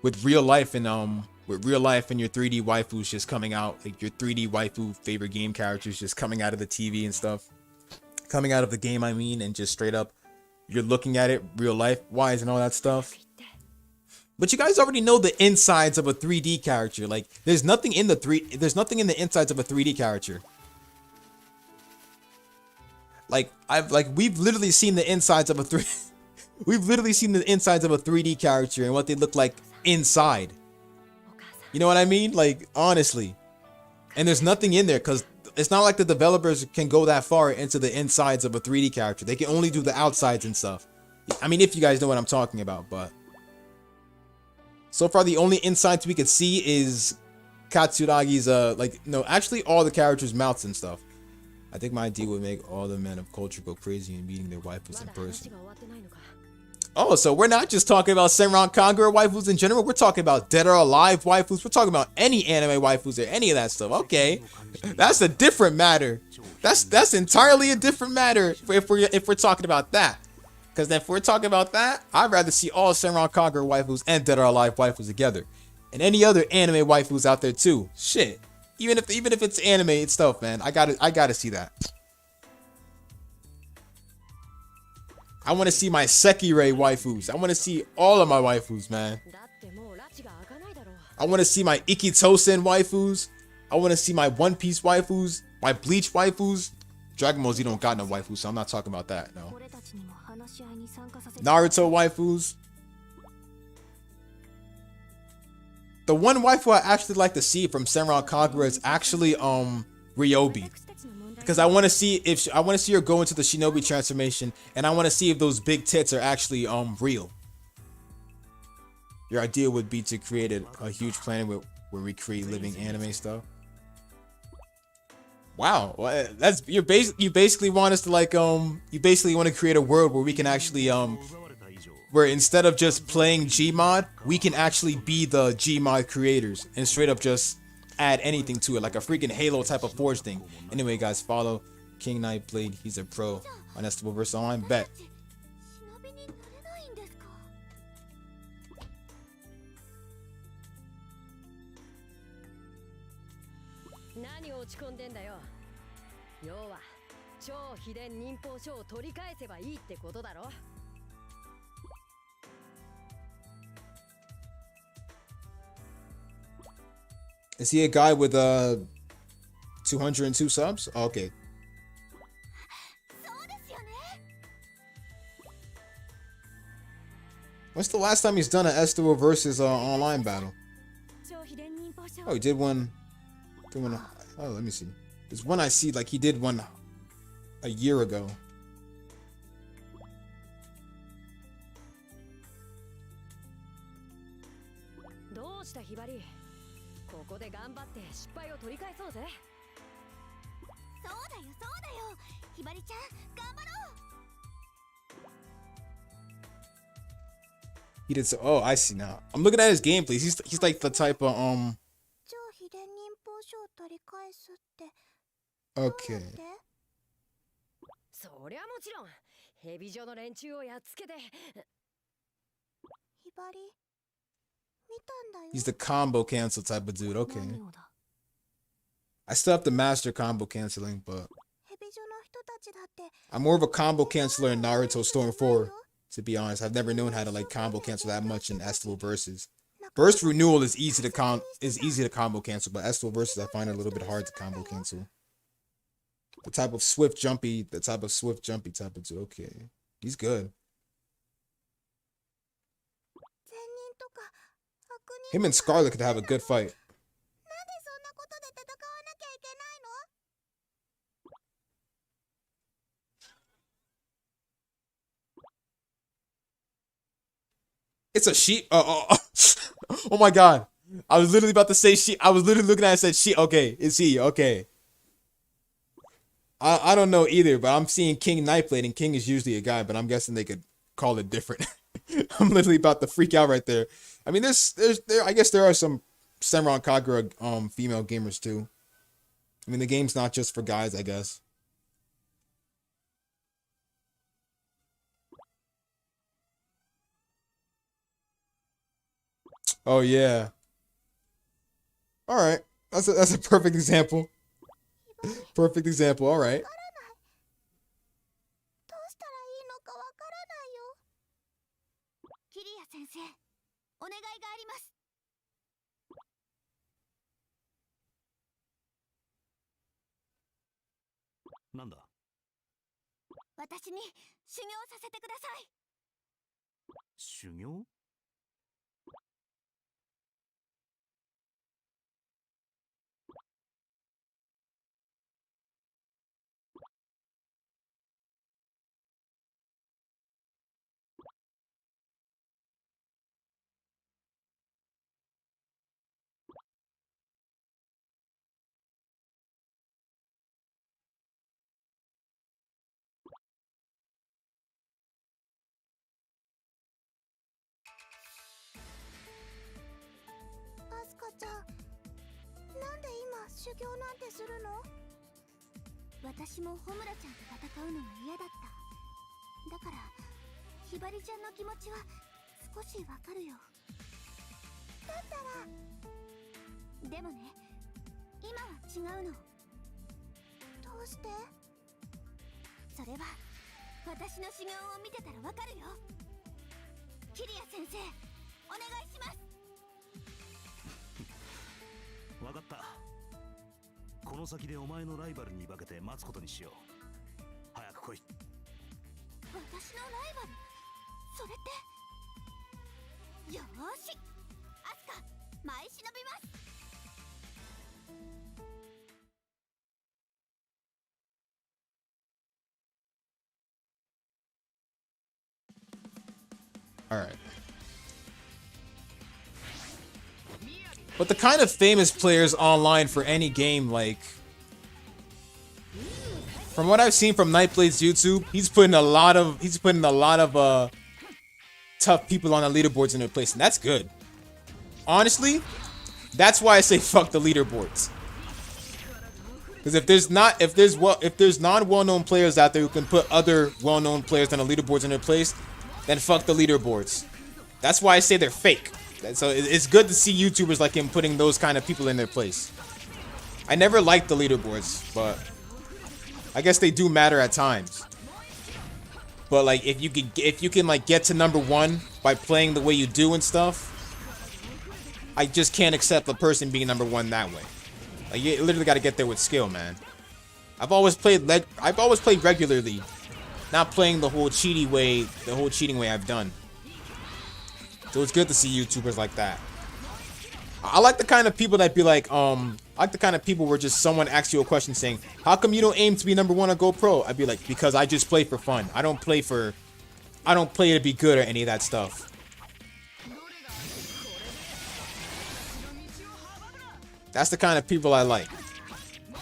[SPEAKER 1] with real life and your 3D waifus just coming out, like your 3D waifu favorite game characters just coming out of the TV and stuff, coming out of the game, I mean, and just straight up you're looking at it real life wise and all that stuff. But you guys already know the insides of a 3D character. Like, there's nothing in the insides of a 3D character. Like, we've literally seen the insides of a 3D character and what they look like inside. You know what I mean? Like, honestly. And there's nothing in there because it's not like the developers can go that far into the insides of a 3D character. They can only do the outsides and stuff. I mean, if you guys know what I'm talking about, but so far the only insides we could see is Katsuragi's actually all the characters' mouths and stuff. I think my idea would make all the men of culture go crazy and meeting their waifus in person. Oh, so we're not just talking about Senran Kagura waifus in general. We're talking about dead or alive waifus. We're talking about any anime waifus or any of that stuff. Okay, that's a different matter. That's entirely a different matter if we're talking about that. Because if we're talking about that, I'd rather see all Senran Kagura waifus and dead or alive waifus together, and any other anime waifus out there too. Shit, even if it's animated stuff, man, I gotta see that. I want to see my Sekirei waifus. I want to see all of my waifus, man. I want to see my Ikitosen waifus. I want to see my One Piece waifus, my Bleach waifus. Dragon Ball Z don't got no waifus, so I'm not talking about that, no. Naruto waifus. The one waifu I actually like to see from Senran Kagura is actually Ryobi. Because I want to see her go into the Shinobi transformation, and I want to see if those big tits are actually real. Your idea would be to create a huge planet where we create living anime stuff. Wow, well, that's you basically want us to you basically want to create a world where we can actually where instead of just playing Gmod, we can actually be the Gmod creators and straight up just add anything to it, like a freaking Halo type of Forge thing. Anyway, guys, follow King Nightblade. He's a pro on Estival vs. Online. Bet. Is he a guy with 202 subs? Oh, okay. When's the last time he's done an Estival versus online battle?
[SPEAKER 6] 超秘伝忍法書
[SPEAKER 1] Oh, he did one. Oh, let me see. There's one I see like he did one a year ago.
[SPEAKER 6] どうしたひばりここで頑張って失敗を取り返そうぜ
[SPEAKER 3] そうだよそうだよ、ひばりちゃん頑張ろう。
[SPEAKER 1] He did so. Oh, I see now. I'm looking at his gameplays. He's like the type of
[SPEAKER 3] 超秘伝忍法書を取り返すって
[SPEAKER 1] Okay.
[SPEAKER 6] そりゃもちろん蛇状の連中をやっつけて
[SPEAKER 3] ひばり見たんだよ。
[SPEAKER 1] He's the combo cancel type of dude. Okay.
[SPEAKER 6] 何をだ
[SPEAKER 1] I still have to master combo canceling, but
[SPEAKER 3] 蛇女の人たちだって
[SPEAKER 1] I'm more of a combo canceler in Naruto Storm 4. To be honest, I've never known how to like combo cancel that much in Estival versus. Burst renewal is easy to combo cancel, but Estival versus I find it a little bit hard to combo cancel. The type of swift jumpy type of dude. Okay, he's good.
[SPEAKER 3] 善人とか悪人
[SPEAKER 1] Him and Scarlet could have a good fight.
[SPEAKER 3] なんでそんなことで戦わなきゃいけないの？
[SPEAKER 1] It's a sheep. Oh my god. I was literally about to say sheep. I was literally looking at it and said sheep. Okay, it's he. Okay. I don't know either, but I'm seeing King Nightblade, and King is usually a guy, but I'm guessing they could call it different. I'm literally about to freak out right there. I mean, I guess there are some Senran Kagura female gamers too. I mean, the game's not just for guys, I guess. Oh yeah. All right. That's a perfect example. Perfect example. All right.
[SPEAKER 3] どうしたらいいのかわからないよ。キリア先生、お願いがあります。
[SPEAKER 4] なんだ
[SPEAKER 3] 私に修行させてください。
[SPEAKER 4] 修行
[SPEAKER 3] アスカちゃん、なんで今修行なんてするの？私もホムラちゃんと戦うのが嫌だった。だからひばりちゃんの気持ちは少しわかるよ。だったらでもね、今は違うの。どうして？それは私の修行を見てたらわかるよ。キリア先生、お願いします。
[SPEAKER 4] わかった。この先でお前のライバルに化けて待つことにしよう。早く来い。
[SPEAKER 3] 私のライバル？それってよーし、アスカ、前忍びます。
[SPEAKER 1] All right. But the kind of famous players online for any game, like, from what I've seen from Nightblade's YouTube, he's putting a lot of tough people on the leaderboards in their place, and that's good. Honestly, that's why I say fuck the leaderboards. Because if there's non-well-known players out there who can put other well-known players on the leaderboards in their place, then fuck the leaderboards. That's why I say they're fake. So it's good to see YouTubers like him putting those kind of people in their place. I never liked the leaderboards, but I guess they do matter at times. But like if you can like get to #1 by playing the way you do and stuff, I just can't accept the person being #1 that way. Like you literally got to get there with skill, man. I've always played regularly, not playing the whole cheating way I've done. So it's good to see YouTubers like that. I like the kind of people that be like, I like the kind of people where just someone asks you a question saying, how come you don't aim to be #1 on GoPro? I'd be like, because I just play for fun. I don't play to be good or any of that stuff. That's the kind of people I like.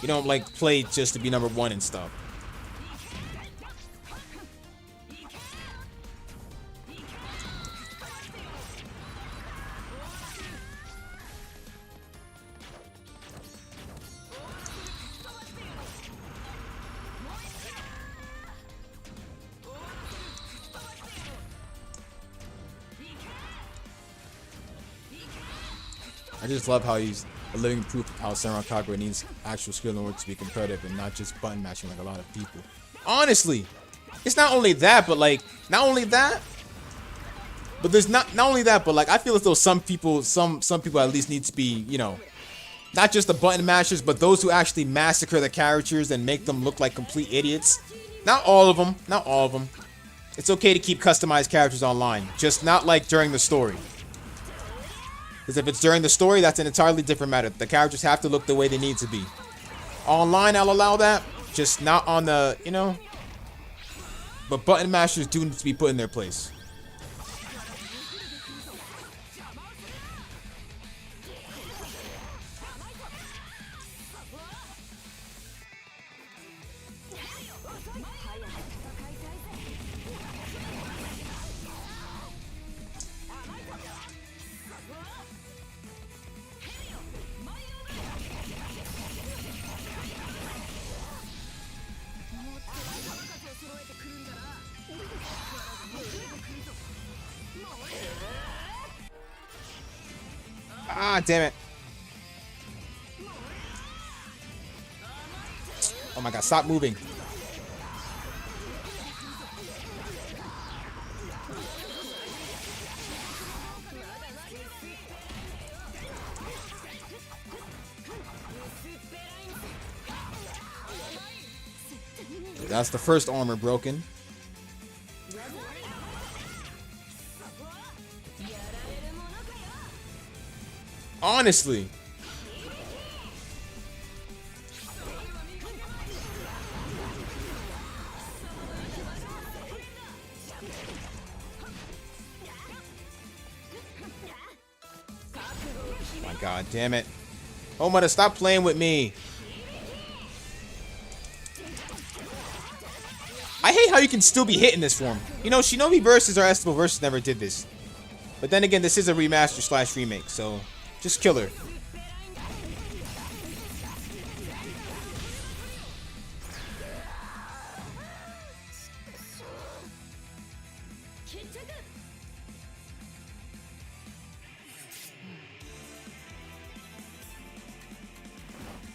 [SPEAKER 1] You don't like play just to be #1 and stuff. I just love how he's a living proof of how Senran Kagura needs actual skill in order to be competitive and not just button mashing like a lot of people. Honestly, it's not only that, but like, but there's not only that, but like, I feel as though some people at least need to be, you know, not just the button mashers, but those who actually massacre the characters and make them look like complete idiots. Not all of them. It's okay to keep customized characters online, just not like during the story. Because if it's during the story, that's an entirely different matter. The characters have to look the way they need to be. Online, I'll allow that. Just not on the, you know. But button mashers do need to be put in their place. Ah, damn it. Oh my god, stop moving. That's the first armor broken. Honestly. Oh my god, damn it. Oh my, stop playing with me. I hate how you can still be hit in this form. You know, Shinobi Versus or Estival Versus never did this. But then again, this is a remaster / remake, so just kill her.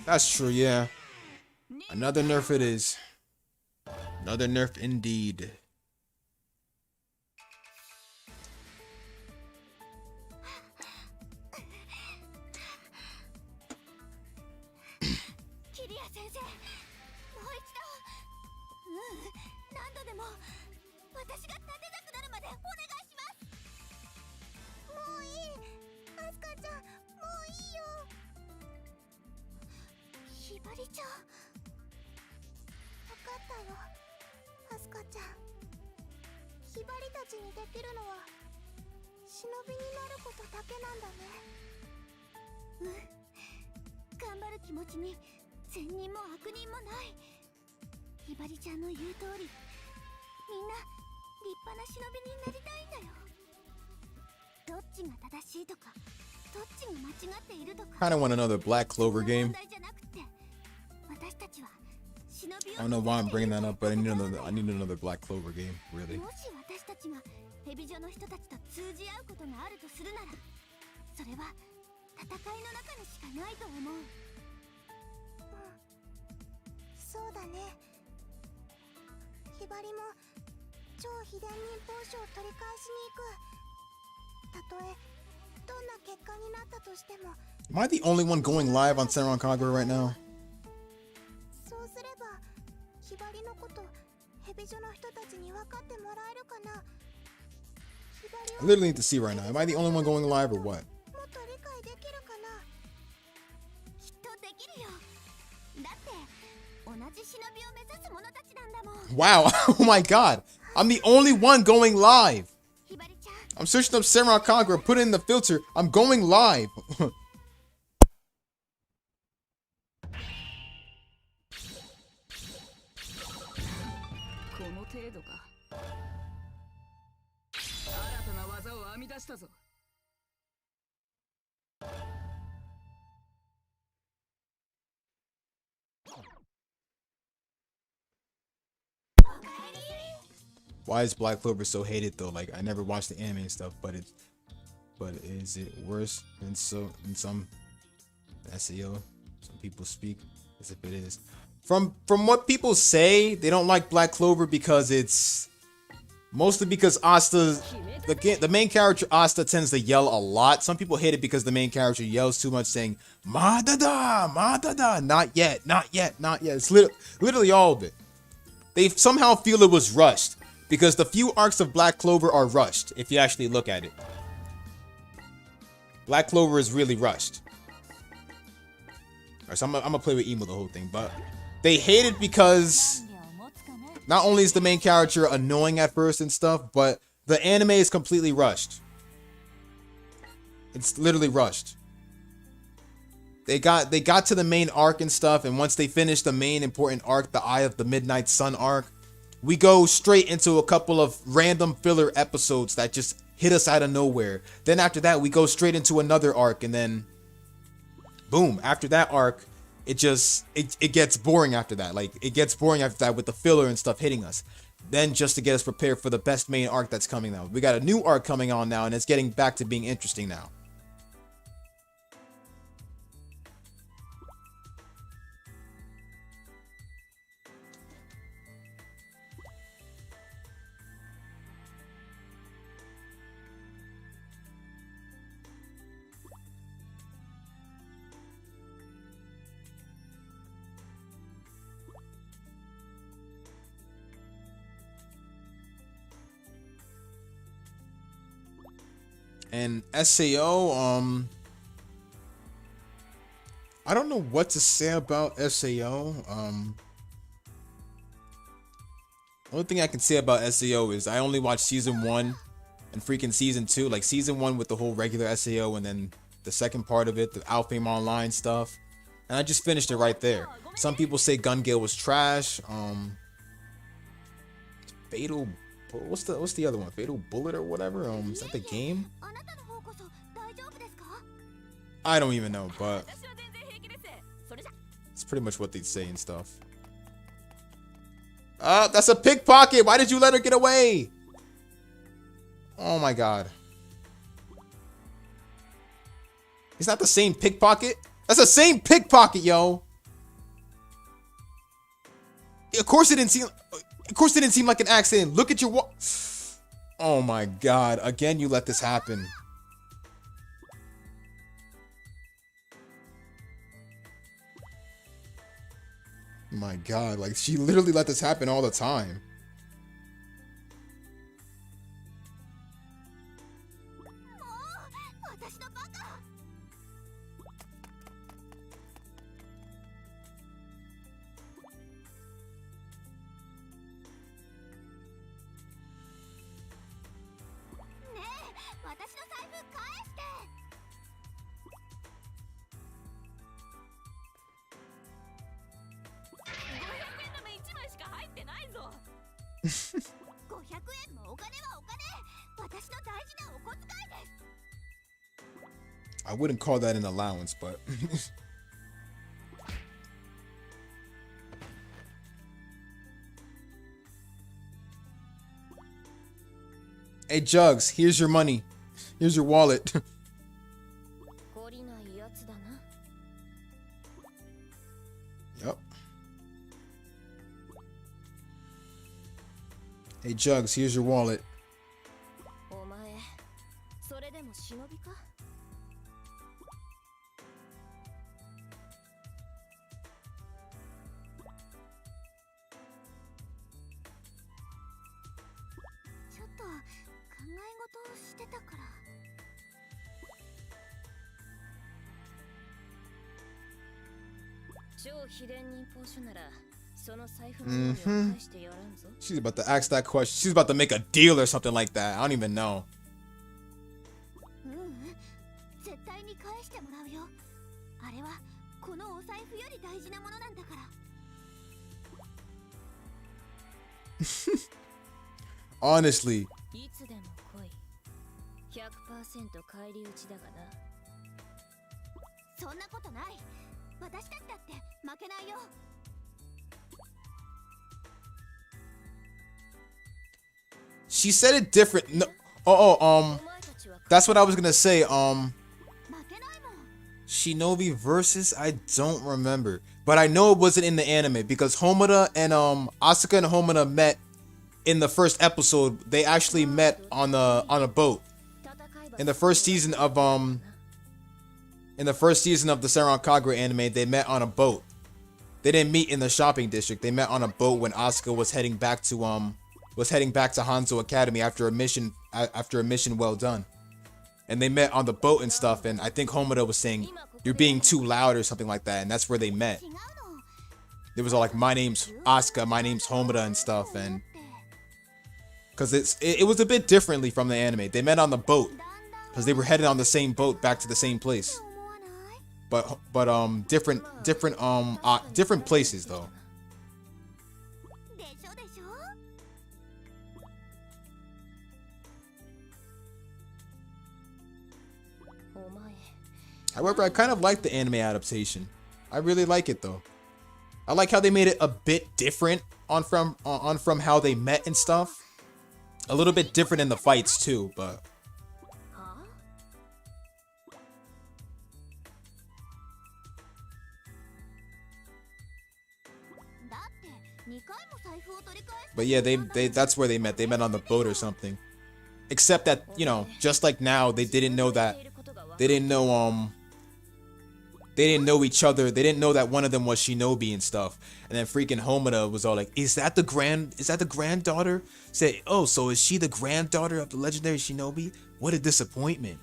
[SPEAKER 1] That's true, yeah. Another nerf it is. Another nerf indeed. Kind of want another Black Clover game. I don't know why I'm bringing that up, but I need another Black Clover game, really. Am I the only one going live on Senran Kagura right now? I literally need to see right now. Am I the only one going live or what?
[SPEAKER 3] もっと理解できるかな。
[SPEAKER 2] きっとできるよ。だって同じ忍びを目指す者たちなんだもん。
[SPEAKER 1] Wow. Oh my god. I'm the only one going live.
[SPEAKER 2] ひばりちゃん、
[SPEAKER 1] I'm searching up senran kagura, put it in the filter. I'm going live.
[SPEAKER 5] この程度か。新たな技を編み出したぞ。
[SPEAKER 1] Why is Black Clover so hated though? Like I never watched the anime and stuff, but is it worse than some SEO? Some people speak as if it is. From what people say, they don't like Black Clover because it's mostly because Asta, the main character Asta tends to yell a lot. Some people hate it because the main character yells too much, saying "Madada, Madada," not yet, not yet, not yet. It's literally all of it. They somehow feel it was rushed because the few arcs of Black Clover are rushed. If you actually look at it, Black Clover is really rushed. Alright, so I'm gonna play with Emo the whole thing, but they hate it because not only is the main character annoying at first and stuff, but the anime is completely rushed. It's literally rushed. They got to the main arc and stuff, and once they finish the main important arc, the Eye of the Midnight Sun arc, we go straight into a couple of random filler episodes that just hit us out of nowhere. Then after that, we go straight into another arc, and then boom, after that arc, it gets boring after that. Like, it gets boring after that with the filler and stuff hitting us. Then just to get us prepared for the best main arc that's coming now. We got a new arc coming on now, and it's getting back to being interesting now. And SAO, I don't know what to say about SAO. Only thing I can say about SAO is I only watched season 1 and freaking season 2. Like season 1 with the whole regular SAO, and then the second part of it, the Alfame Online stuff. And I just finished it right there. Some people say Gun Gale was trash. Fatal, what's the other one? Fatal Bullet or whatever? Is that the game?
[SPEAKER 2] あなたの方こそ大丈夫ですか？
[SPEAKER 1] I don't even know, but
[SPEAKER 6] 私は全然平気です。それじゃ。
[SPEAKER 1] it's pretty much what they say and stuff. That's a pickpocket. Why did you let her get away? Oh my god. It's not the same pickpocket. That's the same pickpocket, yo. Of course it didn't seem like an accident. Look at your Oh my god. Again, you let this happen. My god, like she literally let this happen all the time.
[SPEAKER 2] 私のバカ。 ねえ、私の財布返して。
[SPEAKER 6] 500円玉1枚しか入ってないぞ。
[SPEAKER 2] 500円もお金はお金。私の大事なお小遣いです。
[SPEAKER 1] I wouldn't call that an allowance, but Hey Jugs, here's your money. Here's your wallet.
[SPEAKER 2] 懲りないやつだな。
[SPEAKER 1] Yep. Hey Jugs, here's your wallet.
[SPEAKER 2] お前、それでも忍びか？ ちょっと考え事
[SPEAKER 3] してたから。
[SPEAKER 6] 超秘伝忍法書ならその財布のように返してやらんぞ。
[SPEAKER 1] She's about to ask that question. She's about to make a deal or something like that. I don't even know.
[SPEAKER 3] 絶対に返してもらうよ。あれはこのお財布より大事なものなんだから。
[SPEAKER 1] Honestly.
[SPEAKER 6] いつでも来い。100% 返り討ちだがな。
[SPEAKER 3] そんなことない。私たちだって負けないよ。
[SPEAKER 1] She said it different. No. That's what I was gonna say. Shinobi versus, I don't remember, but I know it wasn't in the anime because Homura and Asuka and Homura met in the first episode. They actually met on a boat in the first season of the Senran Kagura anime. They met on a boat. They didn't meet in the shopping district. They met on a boat when Asuka was heading back to Hanzo Academy after a mission well done. And they met on the boat and stuff, and I think Homura was saying, "You're being too loud" or something like that, and that's where they met. It was all like, "My name's Asuka, my name's Homura" and stuff, and because it was a bit differently from the anime. They met on the boat because they were headed on the same boat back to the same place, but different places though. However, I kind of like the anime adaptation. I really like it though. I like how they made it a bit different from how they met and stuff. A little bit different in the fights too, but yeah, they that's where they met. They met on the boat or something. Except that, you know, just like now, they didn't know each other. They didn't know that one of them was Shinobi and stuff. And then freaking Homura was all like, is that the granddaughter? Say, "Oh, so is she the granddaughter of the legendary Shinobi? What a disappointment."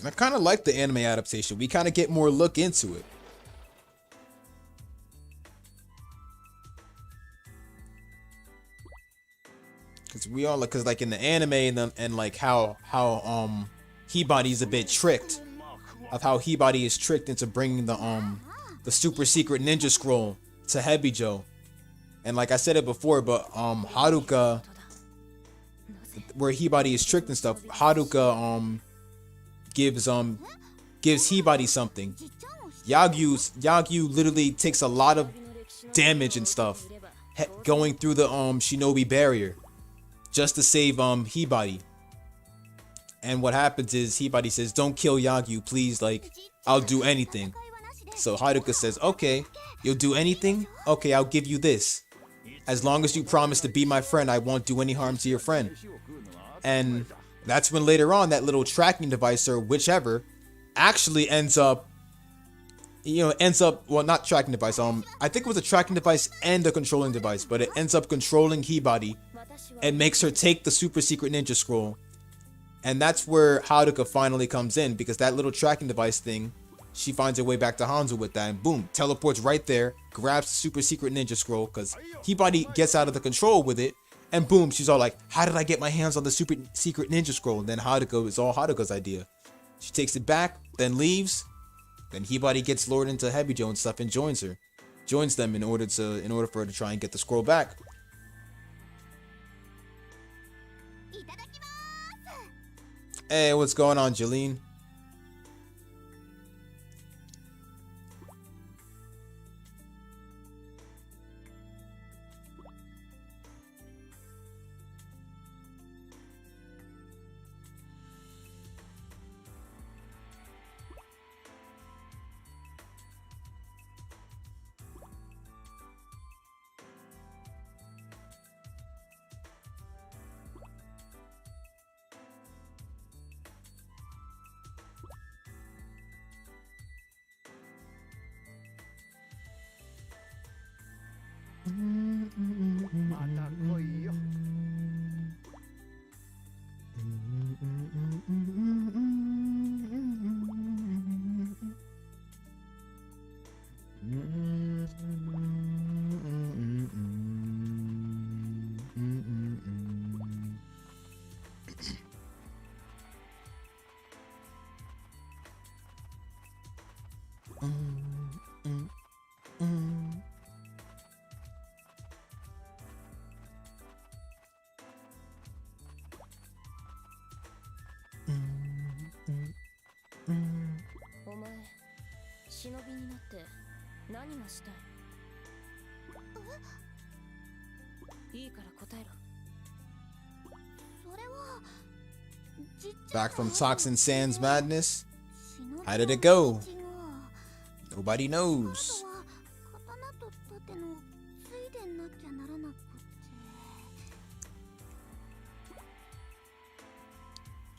[SPEAKER 1] And I kind of like the anime adaptation. We kind of get more look into it. Cause like in the anime and like how Hibari's a bit tricked, of how Hibari is tricked into bringing the super secret ninja scroll to Hebijo, and like I said it before, but Haruka, where Hibari is tricked and stuff, Haruka gives Hibari something. Yagyu literally takes a lot of damage and stuff going through the Shinobi barrier just to save Hibari. And what happens is Hibari says, "Don't kill Yagyu, please, like, I'll do anything." So Haruka says, "Okay, you'll do anything? Okay, I'll give you this. As long as you promise to be my friend, I won't do any harm to your friend." And that's when later on that little tracking device or whichever actually ends up, well, not tracking device, I think it was a tracking device and a controlling device, but it ends up controlling Hibari and makes her take the super secret ninja scroll. And that's where Haruka finally comes in, because that little tracking device thing, she finds her way back to Hanzo with that, and boom, teleports right there, grabs the super secret ninja scroll, because Hibari gets out of the control with it, and boom, she's all like, "How did I get my hands on the super secret ninja scroll?" And then it's all Haruka's idea. She takes it back, then leaves. Then Hibari gets lured into Hebijo and stuff and joins them in order for her to try and get the scroll back. Hey, what's going on, Jeline?
[SPEAKER 6] お前忍びになって何がしたい？いいから答えろ。
[SPEAKER 3] それは実
[SPEAKER 1] Back from Toxin Sands madness?
[SPEAKER 3] 忍び
[SPEAKER 1] How did it go?
[SPEAKER 3] の道が
[SPEAKER 1] Nobody
[SPEAKER 3] カー
[SPEAKER 1] knows.
[SPEAKER 3] ドは刀と盾のついでなきゃならなくって。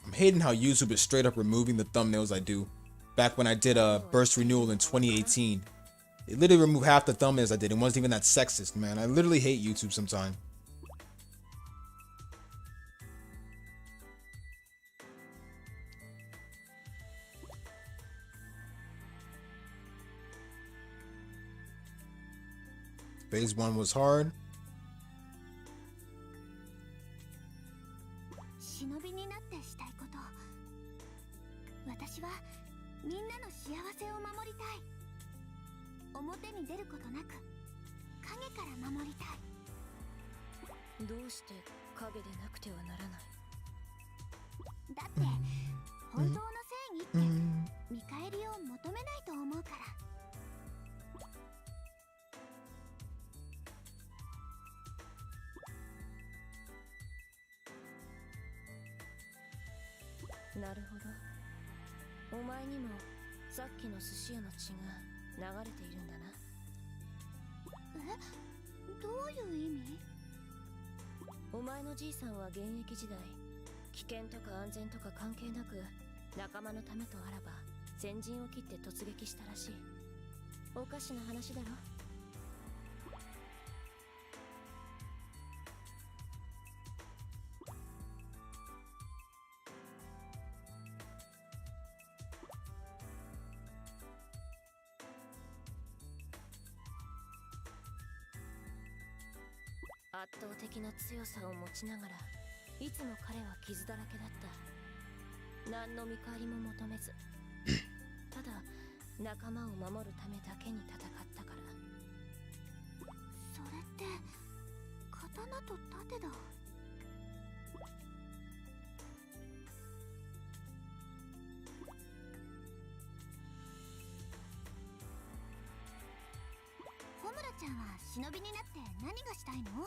[SPEAKER 1] I'm hating how YouTube is straight up removing the thumbnails I do. Back when I did a Burst Renewal in 2018. It literally removed half the thumbnails I did. It wasn't even that sexist, man. I literally hate YouTube sometimes. Phase 1 was hard.
[SPEAKER 3] 忍びになってしたいこと。私はみんなの幸せを守りたい。表に出ることなく影から守りたい。
[SPEAKER 6] どうして影でなくてはならない？
[SPEAKER 3] だって本当の正義って見返りを求めないと思うから。
[SPEAKER 6] なるほど。お前にもさっきの寿司屋の血が流れているんだな。
[SPEAKER 3] え、どういう意味？
[SPEAKER 6] お前のじいさんは現役時代、危険とか安全とか関係なく仲間のためとあらば先陣を切って突撃したらしい。おかしな話だろ。圧倒的な強さを持ちながらいつも彼は傷だらけだった。何の見返りも求めずただ仲間を守るためだけに戦ったから。
[SPEAKER 3] それって刀と盾だ。ホムラちゃんは忍びになって何がしたいの？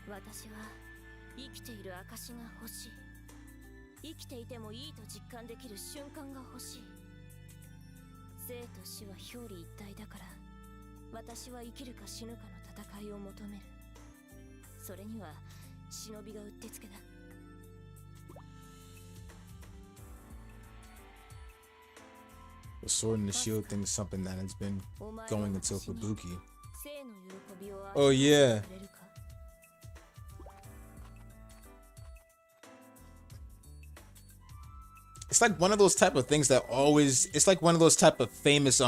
[SPEAKER 6] 私は生きている証が欲しい。生きていてもいいと実感できる瞬間が欲しい。生と死は表裏一体だから、私は生きるか死ぬかの戦いを求める。それには忍びがうってつけだ。
[SPEAKER 1] The sword and the shield thing is something that has been going until Kabuki.
[SPEAKER 6] 生の喜びを
[SPEAKER 1] Oh yeah.
[SPEAKER 6] くれるか。
[SPEAKER 1] It's like one of those type of things that always, it's like one of those type of famous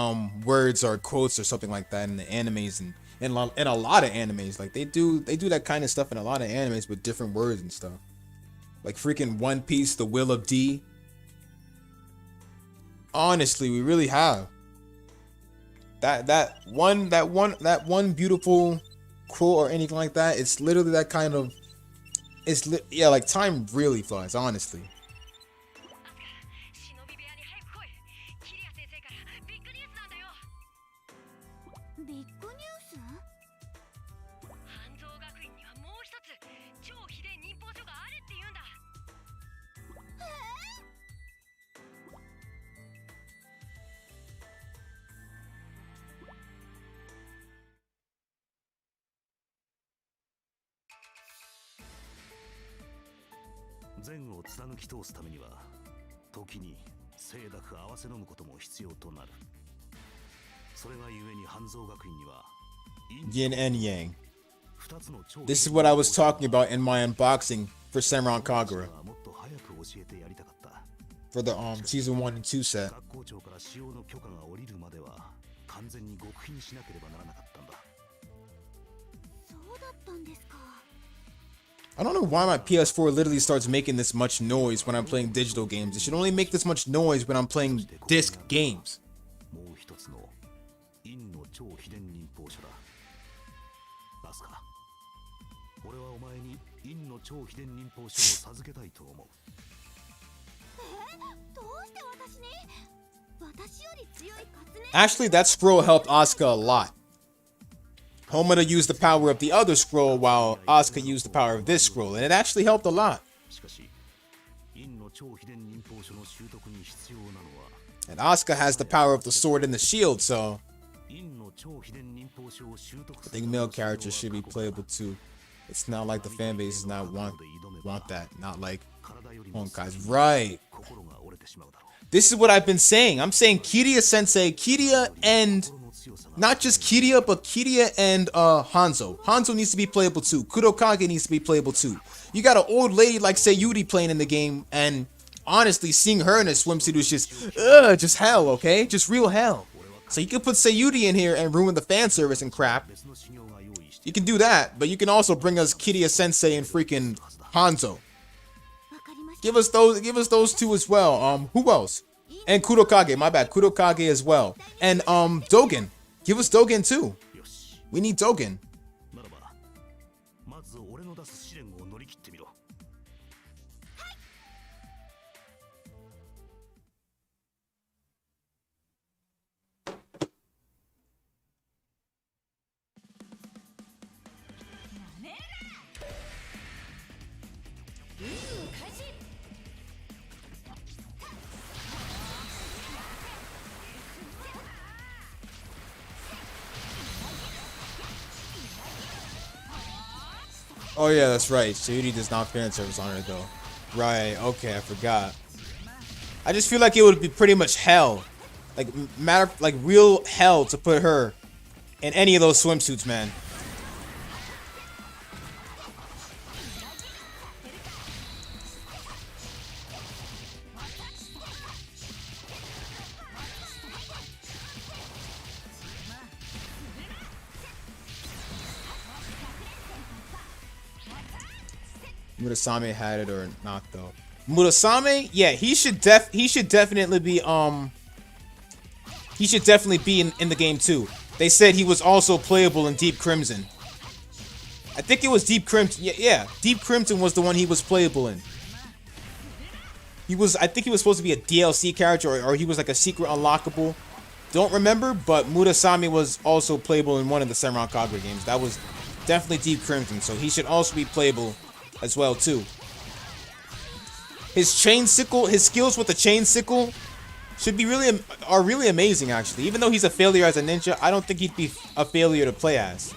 [SPEAKER 1] words or quotes or something like that in the animes and in a lot of animes. Like they do that kind of stuff in a lot of animes with different words and stuff. Like freaking One Piece, the Will of D. Honestly, we really have that one beautiful quote or anything like that. It's literally that kind of, yeah, like time really flies, honestly.
[SPEAKER 3] ビッグニュース？
[SPEAKER 5] 半蔵学院にはもう一つ超秘伝忍法書があるって言うんだ。
[SPEAKER 4] 善を貫き通すためには時に清濁合わせ飲むことも必要となる。それがゆえに半蔵学院には
[SPEAKER 1] Yin and Yang.
[SPEAKER 4] 2つの超
[SPEAKER 1] This is what I was talking about in my unboxing for senran kagura.
[SPEAKER 4] もっと早く教えてやりたかった。
[SPEAKER 1] for the season 1 and 2 set.
[SPEAKER 4] 学校長から使用の許可が下りるまでは完全に極秘しなければならなかったんだ。
[SPEAKER 3] そうだったんですか。
[SPEAKER 1] I don't know why my PS4 literally starts making this much noise when I'm playing digital games. It should only make this much noise when I'm playing disc games.
[SPEAKER 4] もう一つの陰の超秘伝忍法書だ。アスカ、俺はお前に陰の超秘伝忍法書を授けたいと思う。
[SPEAKER 3] どうして私に？私より強い活念。
[SPEAKER 1] Actually, that scroll helped Asuka a lot. Homura used the power of the other scroll while Asuka used the power of this scroll, and it actually helped a lot.
[SPEAKER 4] しかし、陰の超秘伝忍法書の習得に必要なのは、
[SPEAKER 1] And Asuka has the power of the sword and the shield, so
[SPEAKER 4] 陰の超秘伝忍法書を習得
[SPEAKER 1] I
[SPEAKER 4] する
[SPEAKER 1] think male characters should be playable too. It's not like the fan base does not want that. Not like Honkai's. Right.
[SPEAKER 4] 心が折れてしまうだろう。
[SPEAKER 1] This is what I've been saying. I'm saying Kiria Sensei, Kiria and not just Kiria, but Kiria and Hanzo. Hanzo needs to be playable too. Kurokage needs to be playable too. You got an old lady like Sayuri playing in the game, and honestly, seeing her in a swimsuit is just hell, okay? Just real hell. So you can put Sayuri in here and ruin the fan service and crap.
[SPEAKER 4] 別の修行が用意して
[SPEAKER 1] You can do that, but you can also bring us Kiria Sensei and freaking Hanzo.
[SPEAKER 3] わかりました。
[SPEAKER 1] Give us those two as well. Who else? And Kurokage, my bad. Kurokage as well. And Dogen. Give us Dogen too.
[SPEAKER 4] よし。
[SPEAKER 1] We need Dogen.
[SPEAKER 4] ならば、まず俺の出す試練を乗り切ってみろ。
[SPEAKER 1] Oh yeah, that's right. Sayuri does not fan service on her though. Right, okay, I forgot. I just feel like it would be pretty much hell. Like real hell to put her in any of those swimsuits, man. Murasame had it or not though. Murasame, yeah, he should definitely be in the game too. They said he was also playable in Deep Crimson. I think it was Deep Crimson. Yeah, Deep Crimson was the one he was playable in. I think he was supposed to be a DLC character or he was like a secret unlockable. Don't remember, but Murasame was also playable in one of the Senran Kagura games. That was definitely Deep Crimson, so he should also be playable as well too. His chain sickle, his skills with the chain sickle are really amazing actually. Even though he's a failure as a ninja, I don't think he'd be a failure to play as.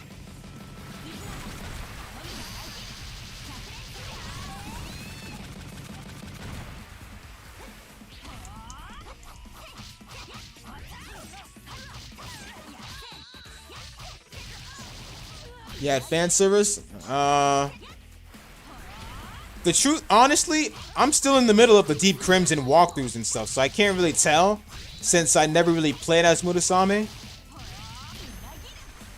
[SPEAKER 1] Yeah, fan service. The truth, honestly, I'm still in the middle of the Deep Crimson walkthroughs and stuff, so I can't really tell since I never really played as Murasame.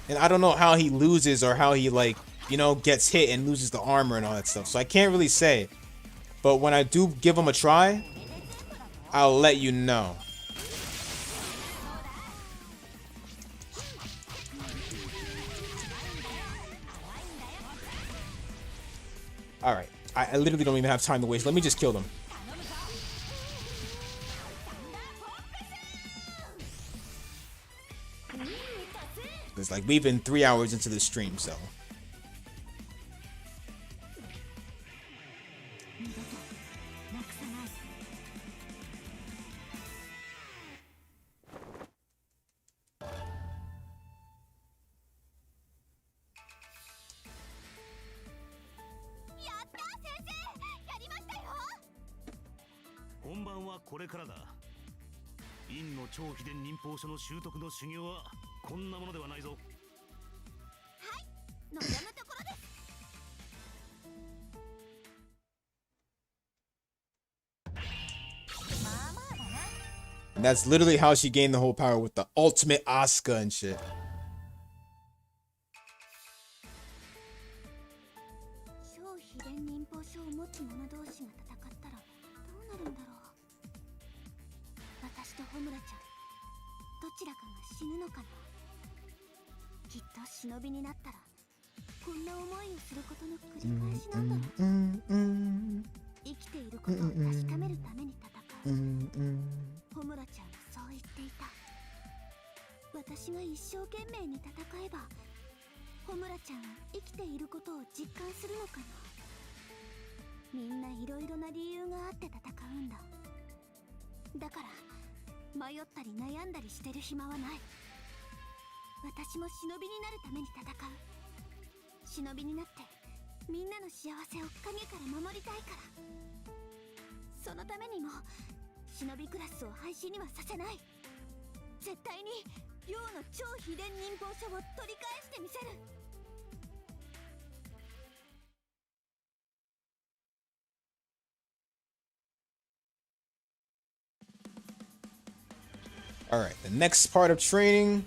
[SPEAKER 1] And I don't know how he loses or how he, like, you know, gets hit and loses the armor and all that stuff, so I can't really say. But when I do give him a try, I'll let you know. Alright. I literally don't even have time to waste. Let me just kill them. It's like we've been 3 hours into the stream, so.
[SPEAKER 3] やった、先生。やりましたよ。
[SPEAKER 4] 本番はこれからだ。陰の超秘伝忍法書の習得の修行はこんなものではないぞ。
[SPEAKER 3] 望むところです。ま
[SPEAKER 1] And that's literally how she gained the whole power with the ultimate Asuka and shit.
[SPEAKER 3] 超秘伝忍法書を持つ者同士が戦ったらどうなるんだろう。私と穂村ちゃんどちらかが死ぬのかな。きっと忍びになったらこんな思いをすることの繰り返しなんだろう。生きていることを確かめるために戦う。穂村ちゃんはそう言っていた。私が一生懸命に戦えば穂村ちゃんは生きていることを実感するのかな。みんないろいろな理由があって戦うんだ。だから迷ったり悩んだりしてる暇はない。私も忍びになるために戦う。忍びになってみんなの幸せを影から守りたいから。そのためにも忍びクラスを廃止にはさせない。絶対に陽の超秘伝忍法書を取り返してみせる。
[SPEAKER 1] Alright, the next part of training.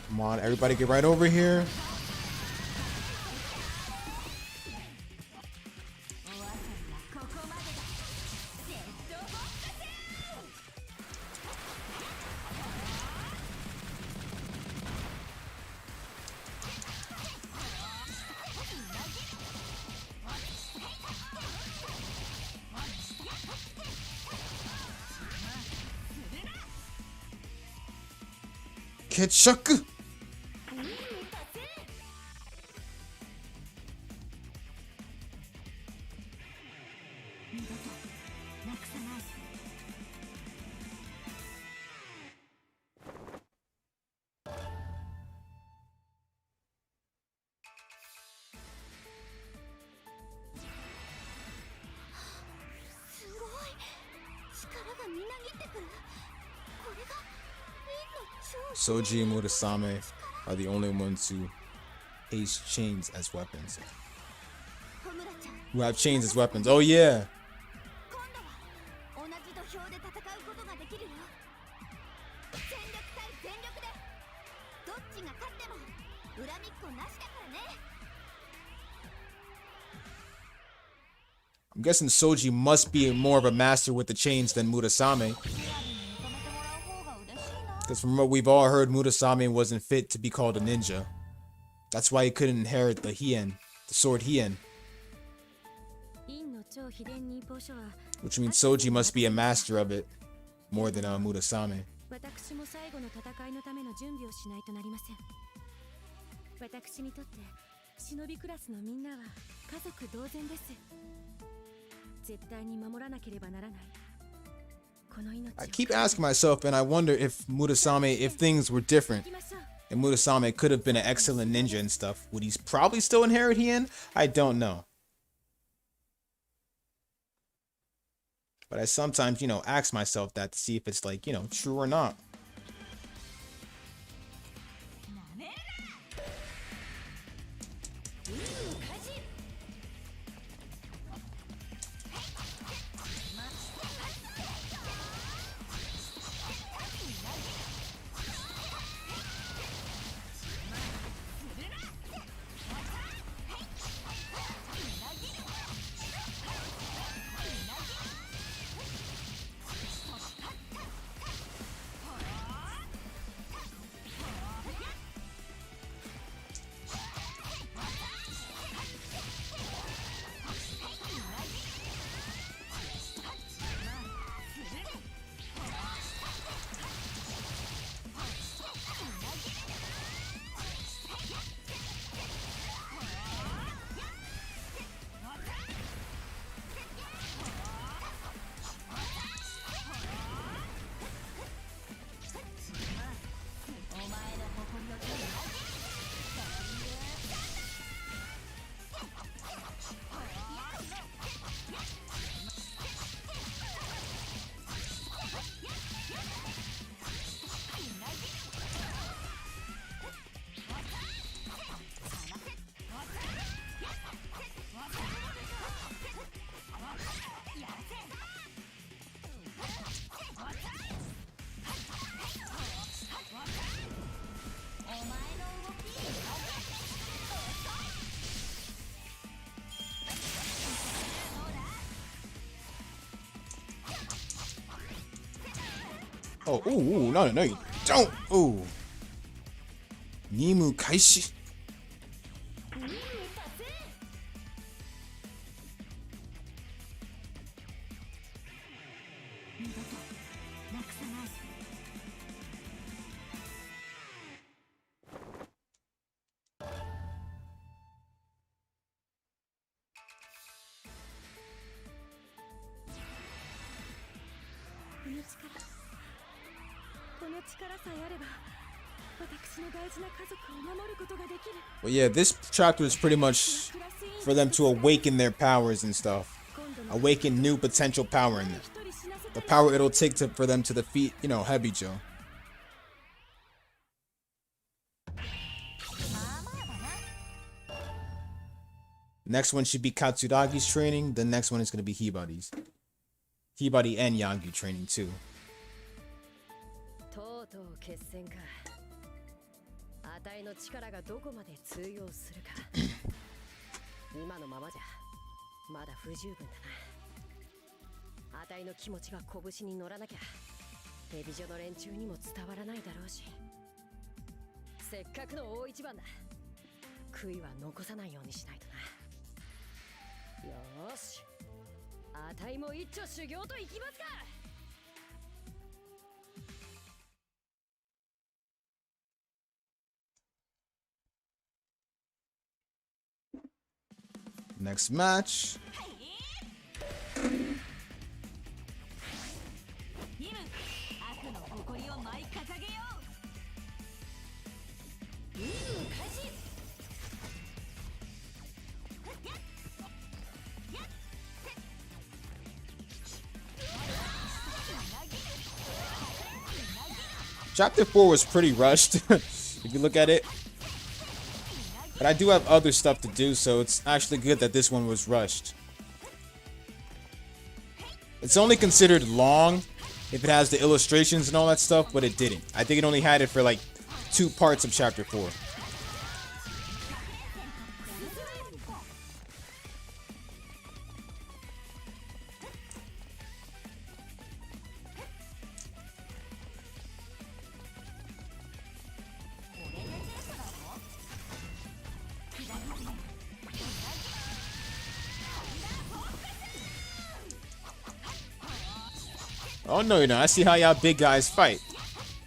[SPEAKER 1] Come on, everybody get right over here. Ketchup. Soji and Murasame are the only ones who ace chains as weapons. Who have chains as weapons. Oh yeah. I'm guessing Soji must be more of a master with the chains than Murasame. Because from what we've all heard, Murasame wasn't fit to be called a ninja. That's why he couldn't inherit the Hien, the sword Hien. Which means Soji must be a master of it, more than Murasame. I keep asking myself, and I wonder if Murasame, if things were different, and Murasame could have been an excellent ninja and stuff, would he probably still inherit Hien? I don't know. But I sometimes, ask myself that to see if it's like, true or not. Oh, ooh, no, no, you don't. Ooh. Nimu Kaishi.
[SPEAKER 3] 二度となくさない。
[SPEAKER 1] Well, yeah, this chapter is pretty much for them to awaken their powers and stuff. Awaken new potential power in them. The power it'll take for them to defeat, you know, Hebijo. Next one should be Katsuragi's training. The next one is going to be Hibari's. Hibari and Yagyu training too.
[SPEAKER 6] とうとう決戦か。あたいの力がどこまで通用するか。今のままじゃまだ不十分だな。あたいの気持ちが拳に乗らなきゃヘビジョの連中にも伝わらないだろうし。せっかくの大一番だ。悔いは残さないようにしないとな。よーし、あたいも一丁修行といきますか。
[SPEAKER 1] Next match. Chapter 4 was pretty rushed, if you look at it. But I do have other stuff to do, so it's actually good that this one was rushed. It's only considered long if it has the illustrations and all that stuff, but it didn't. I think it only had it for like 2 parts of chapter 4. Oh no, you know, I see how y'all big guys fight.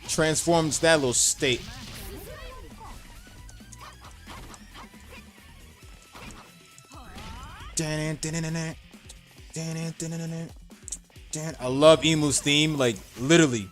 [SPEAKER 1] Transforms that little state. I love Emu's theme, like literally.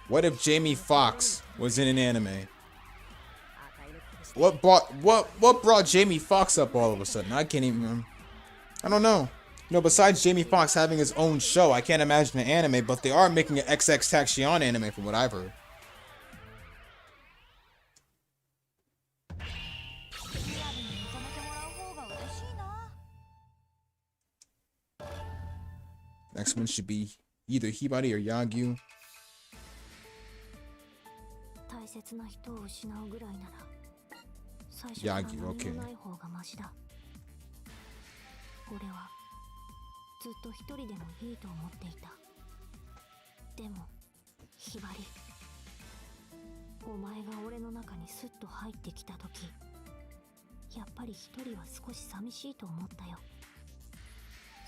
[SPEAKER 1] What if Jamie Foxx was in an anime? What brought Jamie Foxx up all of a sudden? I can't even remember. I don't know. You know, besides Jamie Foxx having his own show, I can't imagine an anime, but they are making an XX Taxion anime from what I've heard. Next one should be either Hibari or Yagyu.
[SPEAKER 3] 大切な人を失うぐらいなら最初
[SPEAKER 1] Yagyu,
[SPEAKER 3] から何も
[SPEAKER 1] okay.
[SPEAKER 3] ない方がマシだ。俺はずっと一人でもいいと思っていた。でもひばり、お前が俺の中にスッと入ってきた時、やっぱり一人は少し寂しいと思ったよ。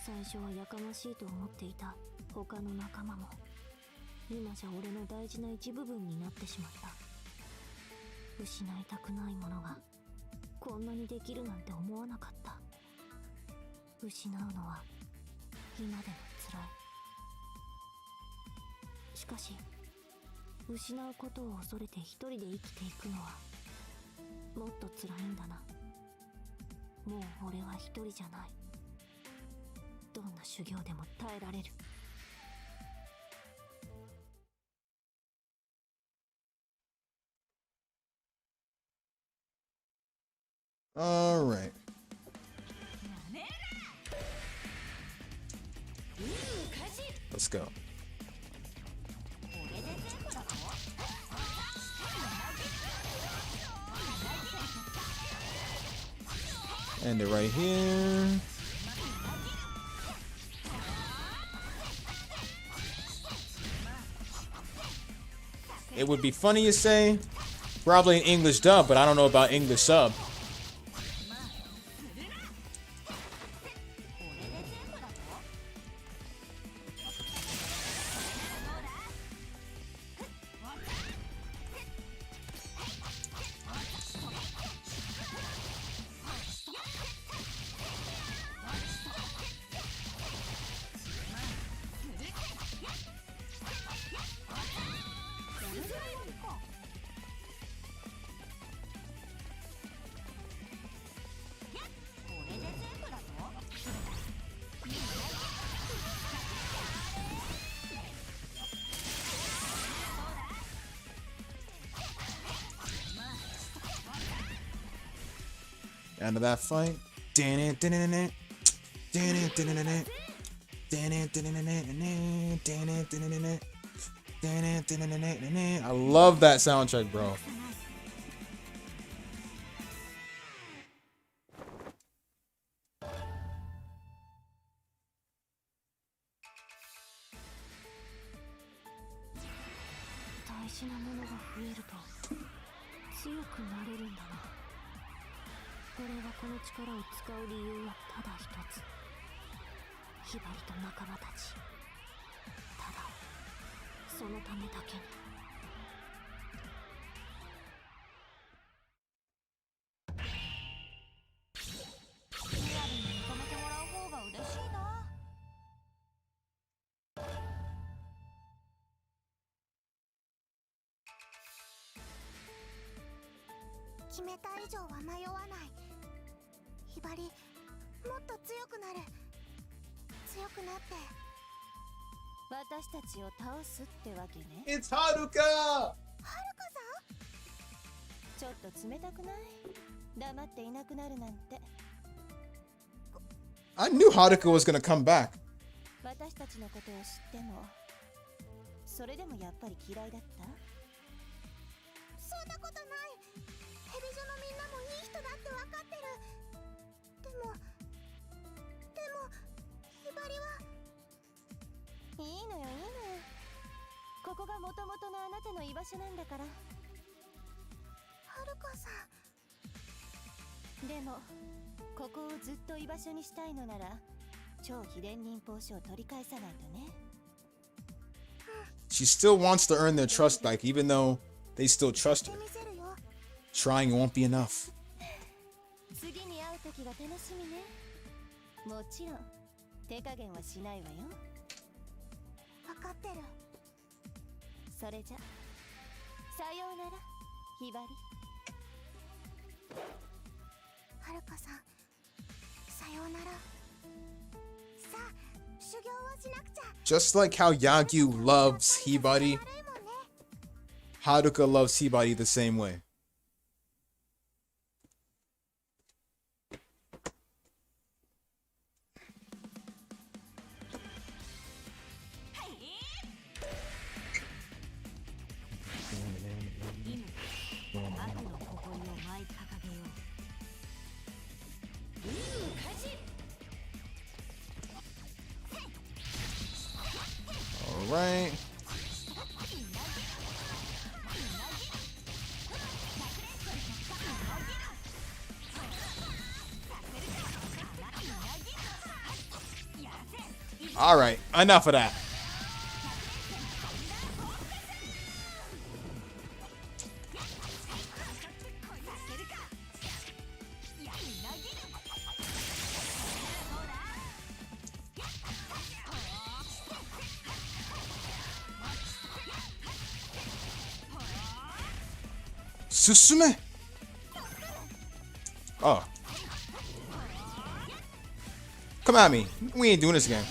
[SPEAKER 3] 最初はやかましいと思っていた他の仲間も今じゃ俺の大事な一部分になってしまった。失いたくないものがこんなにできるなんて思わなかった。失うのは今でも辛い。しかし失うことを恐れて一人で生きていくのはもっと辛いんだな。もう俺は一人じゃない。どんな修行でも耐えられる。
[SPEAKER 1] All right. Let's go. End it right here. It would be funny to say, probably an English dub, but I don't know about English sub. End of that fight. I love that soundtrack, bro.
[SPEAKER 3] 大事なものが増えると強くなれるんだな。俺はこの力を使う理由はただ一つ。ひばりと仲間たち。ただそのためだけに。リアルに認めてもらう方が嬉しいな。決めた以上は迷わない。ひばり、もっと強くなる。強くなって私たちを倒すってわけね。
[SPEAKER 1] It's Haruka!
[SPEAKER 3] はるかさん、ちょっと冷たくない？黙っていなくなるなんて。
[SPEAKER 1] I knew Haruka was gonna come back.
[SPEAKER 3] 私たちのことを知ってもそれでもやっぱり嫌いだった？そんなことない。ヘビジョのみんなもいい人だって分かってる。でもひばりはいいのよいいのよ。ここがもともとのあなたの居場所なんだから。はるかさん。でもここをずっと居場所にしたいのなら超秘伝忍法書を取り返さないとね。
[SPEAKER 1] She still wants to earn their trust back, even though they still trust her.
[SPEAKER 3] 見せるよ。
[SPEAKER 1] Trying won't be enough.
[SPEAKER 3] 次に会う時が楽しみね。もちろん手加減はしないわよ。分かってる。それじゃさようならひばり。はるかさん、さようなら。さあ修行をしなくちゃ。
[SPEAKER 1] Just like how Yagyu loves Hibari, Haruka loves Hibari the same way. All right. All right, enough of that. Susume. Oh. Come at me. We ain't doing this again.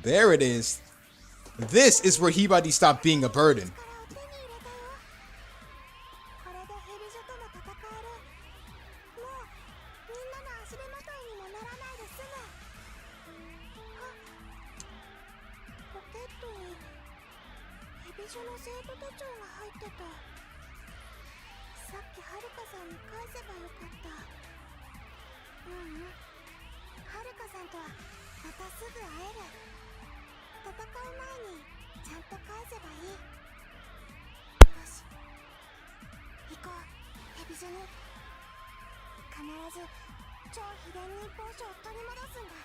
[SPEAKER 1] There it is. This is where Hibadi stopped being a burden.
[SPEAKER 3] これでヘビ女とも戦える。もうみんなの足手まといにもならないで済む。あ、ポケットにヘビ女の生徒手帳が入ってた。さっきはるかさんに返せばよかった。はるかさんとはまたすぐ会える。戦う前にちゃんと返せばいい。よし、行こう、ヘビジョに。必ず超秘伝忍法書を取り戻すんだ。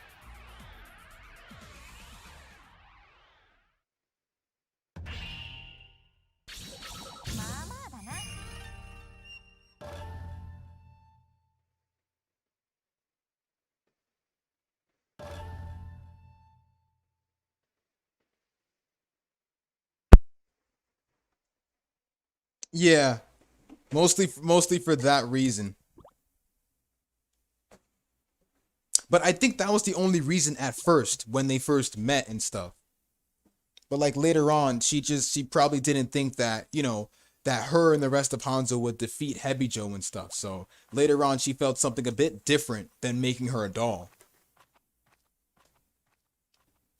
[SPEAKER 3] まあまあだな。
[SPEAKER 1] Yeah, mostly for that reason. But I think that was the only reason at first when they first met and stuff. But like later on, she probably didn't think that, you know, that her and the rest of Hanzo would defeat Hebijo and stuff. So later on, she felt something a bit different than making her a doll.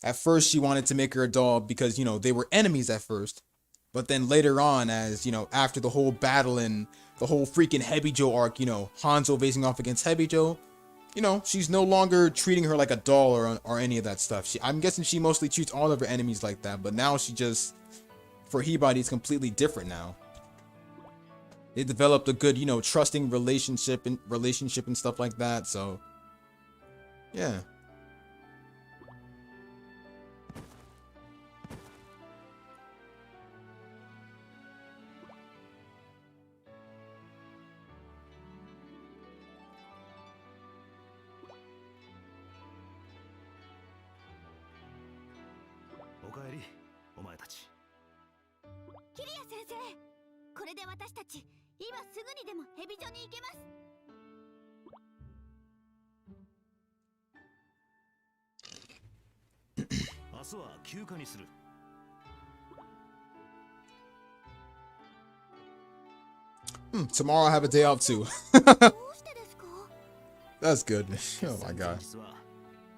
[SPEAKER 1] At first, she wanted to make her a doll because, you know, they were enemies at first. But then later on, as, you know, after the whole battle and the whole freaking Hebijo arc, you know, Hanzo facing off against Hebijo, you know, she's no longer treating her like a doll or any of that stuff. I'm guessing she mostly treats all of her enemies like that, but now she just, for Hibari, it's completely different now. They developed a good, you know, trusting relationship and stuff like that, so, yeah.
[SPEAKER 2] Kiriya 先生、これで私たち今すぐにでもヘビ女に行けます。
[SPEAKER 4] 明日は休暇にする。
[SPEAKER 1] Tomorrow I have a day off too.
[SPEAKER 3] どうしてですか？
[SPEAKER 1] That's good. Oh my god.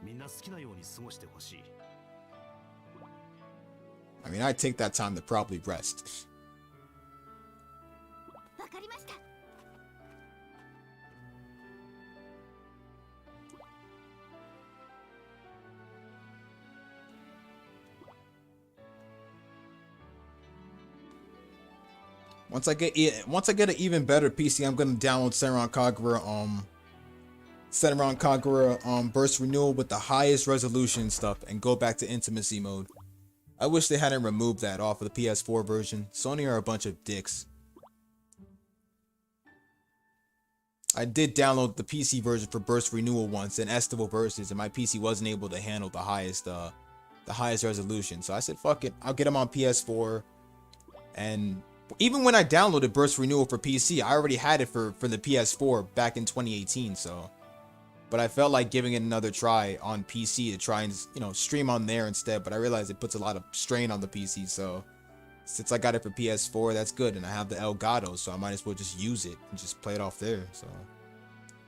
[SPEAKER 4] みんな好きなように過ごしてほしい。
[SPEAKER 1] I mean, I take that time to probably rest.
[SPEAKER 2] わかりました。
[SPEAKER 1] Once I get an even better PC, I'm gonna download Senran Kagura Burst Renewal with the highest resolution stuff and go back to intimacy mode. I wish they hadn't removed that off of the PS4 version. Sony are a bunch of dicks. I did download the PC version for Burst Renewal once in Estival Versus, and my PC wasn't able to handle the highest resolution. So I said, fuck it, I'll get them on PS4. And even when I downloaded Burst Renewal for PC, I already had it for the PS4 back in 2018. So, but I felt like giving it another try on PC to try and, you know, stream on there instead. But I realized it puts a lot of strain on the PC. So since I got it for PS4, that's good. And I have the Elgato, so I might as well just use it and just play it off there. So,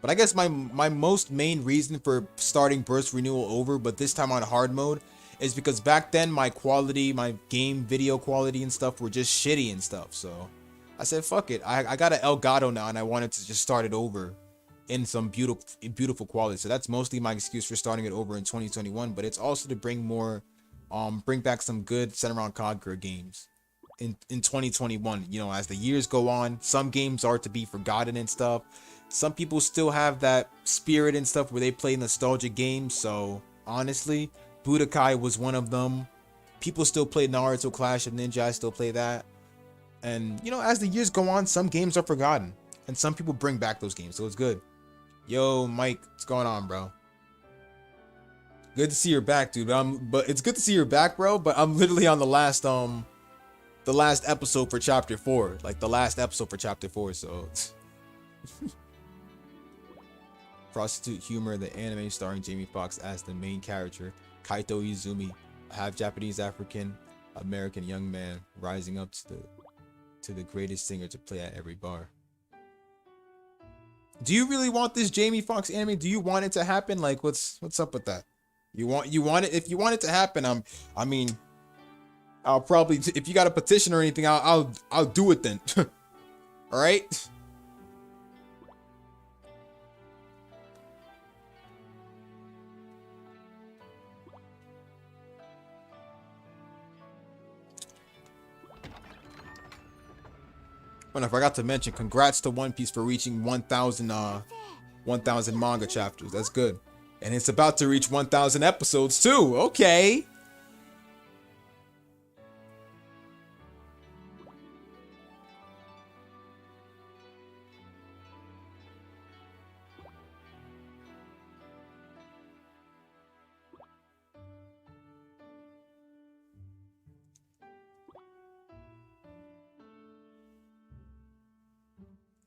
[SPEAKER 1] but I guess my main reason for starting Burst Renewal over, but this time on hard mode, is because back then my game video quality and stuff were just shitty and stuff. So I said, fuck it. I got an Elgato now and I wanted to just start it over in some beautiful quality. So that's mostly my excuse for starting it over in 2021. But it's also to bring back some good Senran Kagura games in 2021. You know, as the years go on, some games are to be forgotten and stuff. Some people still have that spirit and stuff where they play nostalgic games. So honestly, Budokai was one of them. People still play Naruto Clash of Ninja. I still play that. And you know, as the years go on, some games are forgotten, and some people bring back those games. So it's good. Yo, Mike, what's going on, bro? Good to see you're back, dude. But it's good to see you're back, bro. But I'm literally on the last episode for chapter 4, like the last episode for chapter 4. So, prostitute humor, the anime starring Jamie Foxx as the main character, Kaito Izumi, a half Japanese African American young man rising up to the greatest singer to play at every bar. Do you really want this Jamie Foxx anime? Do you want it to happen? Like, what's up with that? You want it? If you want it to happen, I mean, I'll probably, if you got a petition or anything, I'll do it then. All right. When I forgot to mention, congrats to One Piece for reaching 1,000 manga chapters. That's good. And it's about to reach 1,000 episodes too. Okay.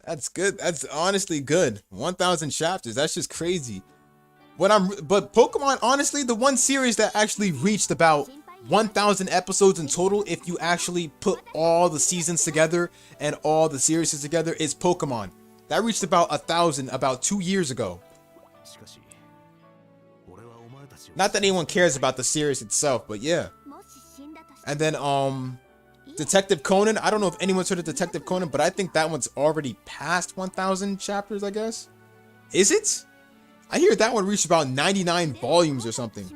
[SPEAKER 1] That's good. That's honestly good. 1,000 chapters. That's just crazy. But Pokemon, honestly, the one series that actually reached about 1,000 episodes in total, if you actually put all the seasons together and all the series together, is Pokemon. That reached about 1,000 about 2 years ago. Not that anyone cares about the series itself, but yeah. And then Detective Conan. I don't know if anyone's heard of Detective Conan, but I think that one's already past 1,000 chapters, I guess. Is it? I hear that one reached about 99 volumes or something.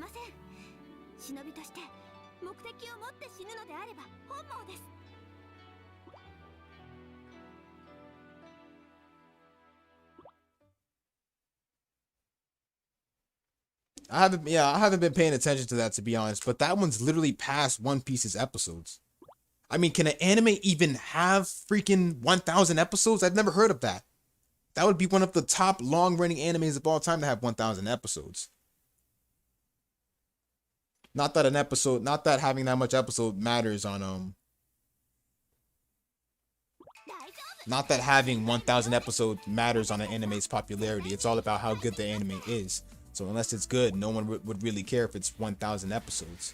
[SPEAKER 1] I haven't been paying attention to that, to be honest, but that one's literally past One Piece's episodes. I mean, can an anime even have freaking 1,000 episodes? I've never heard of that. That would be one of the top long-running animes of all time to have 1,000 episodes. Not that having that much episode matters on not that having 1,000 episodes matters on an anime's popularity. It's all about how good the anime is. So unless it's good, no one would really care if it's 1,000 episodes.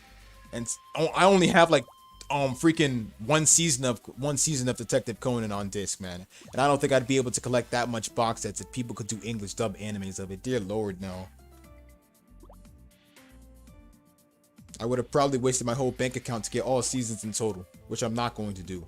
[SPEAKER 1] And I only have like freaking one season of Detective Conan on disc, man. And I don't think I'd be able to collect that much box sets if people could do English dub animes of it. Dear Lord, no. I would have probably wasted my whole bank account to get all seasons in total, which I'm not going to do.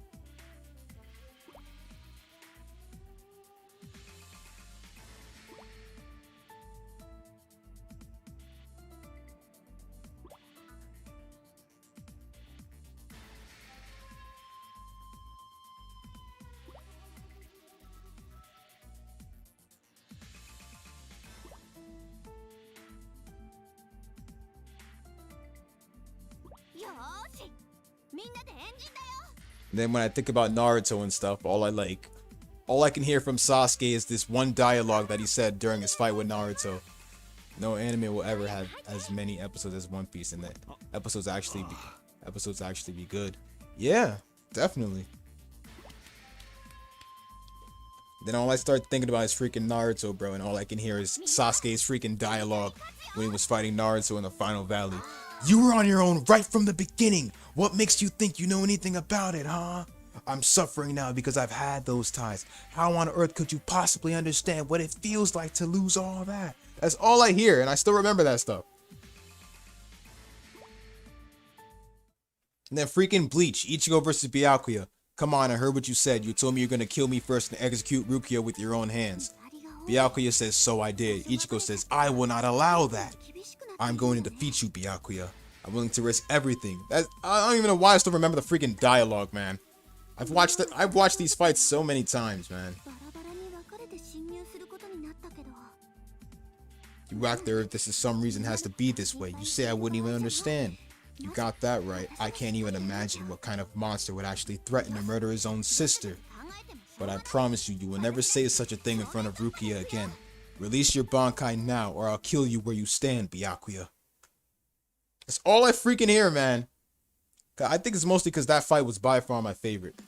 [SPEAKER 1] Then when I think about Naruto and stuff, all I can hear from Sasuke is this one dialogue that he said during his fight with Naruto. No anime will ever have as many episodes as One Piece, and that episodes actually be good. Yeah, definitely. Then all I start thinking about is freaking Naruto, bro, and all I can hear is Sasuke's freaking dialogue when he was fighting Naruto in the Final Valley. You were on your own right from the beginning. What makes you think you know anything about it, huh? I'm suffering now because I've had those ties. How on earth could you possibly understand what it feels like to lose all that? That's all I hear, and I still remember that stuff. And then freaking Bleach, Ichigo versus Byakuya. Come on, I heard what you said. You told me you're gonna kill me first and execute Rukia with your own hands. Byakuya says, so I did. Ichigo says, I will not allow that. I'm going to defeat you, Byakuya. I'm willing to risk everything. I don't even know why I still remember the freaking dialogue, man. I've watched these fights so many times, man.
[SPEAKER 3] バラバラに分かれて侵入することになったけど
[SPEAKER 1] You act there if this is some reason has to be this way. You say I wouldn't even understand. You got that right. I can't even imagine what kind of monster would actually threaten to murder his own sister. But I promise you, you will never say such a thing in front of Rukia again. Release your Bankai now, or I'll kill you where you stand, Byakuya. That's all I freaking hear, man. I think it's mostly because that fight was by far my favorite.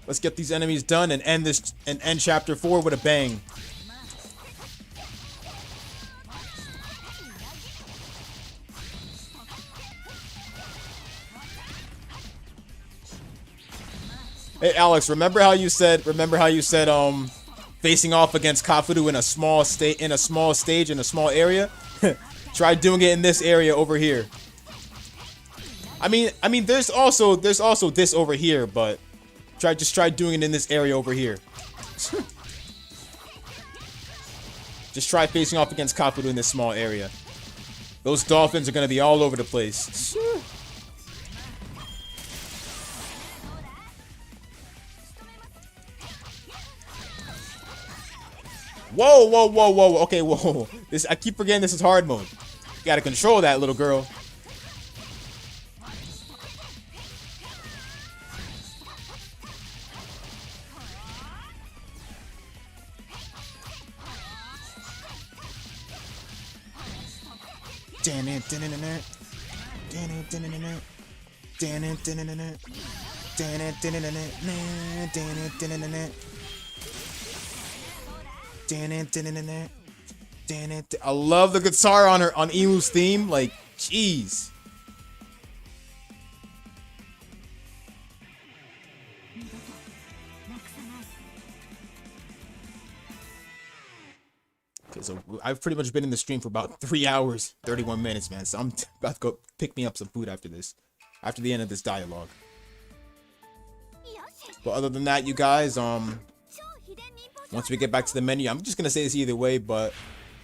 [SPEAKER 1] Let's get these enemies done and end chapter 4 with a bang. Hey Alex, remember how you said facing off against Kafuru in a small stage in a small area? Try doing it in this area over here. I mean there's also this over here, but just try doing it in this area over here. Just try facing off against Kafuru in this small area. Those dolphins are gonna be all over the place. Whoa, whoa, whoa, whoa. Okay, whoa. I keep forgetting this is hard mode. You gotta control that, little girl. I love the guitar on Imu's theme. Like, jeez. Okay, so I've pretty much been in the stream for about 3 hours, 31 minutes, man. So I'm about to go pick me up some food after this, after the end of this dialogue. But other than that, you guys, once we get back to the menu, I'm just gonna say this either way, but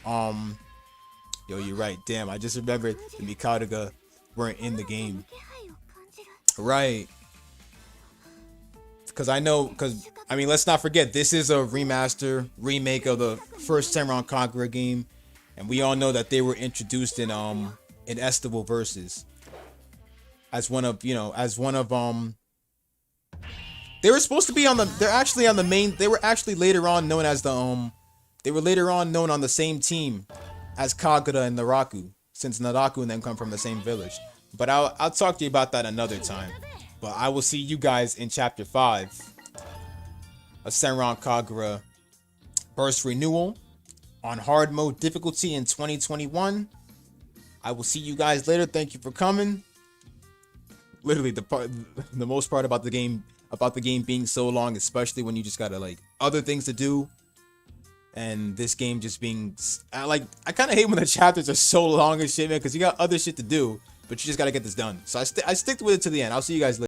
[SPEAKER 1] yo, you're right. Damn, I just remembered the Mikadoga weren't in the game. Right. Because I mean, let's not forget, this is a remake of the first Senran Kagura game, and we all know that they were introduced in Estival Versus as one of they were supposed to be on the they were actually later on known as they were later on known on the same team as Kagura and Naraku, since Naraku and them come from the same village. But I'll talk to you about that another time. But I will see you guys in chapter 5 of Senran Kagura Burst Renewal on hard mode difficulty in 2021. I will see you guys later. Thank you for coming. Literally the most part about the game being so long, especially when you just gotta like other things to do, and this game just being I kind of hate when the chapters are so long and shit, man, because you got other shit to do, but you just gotta get this done. So I stick with it to the end. I'll see you guys later.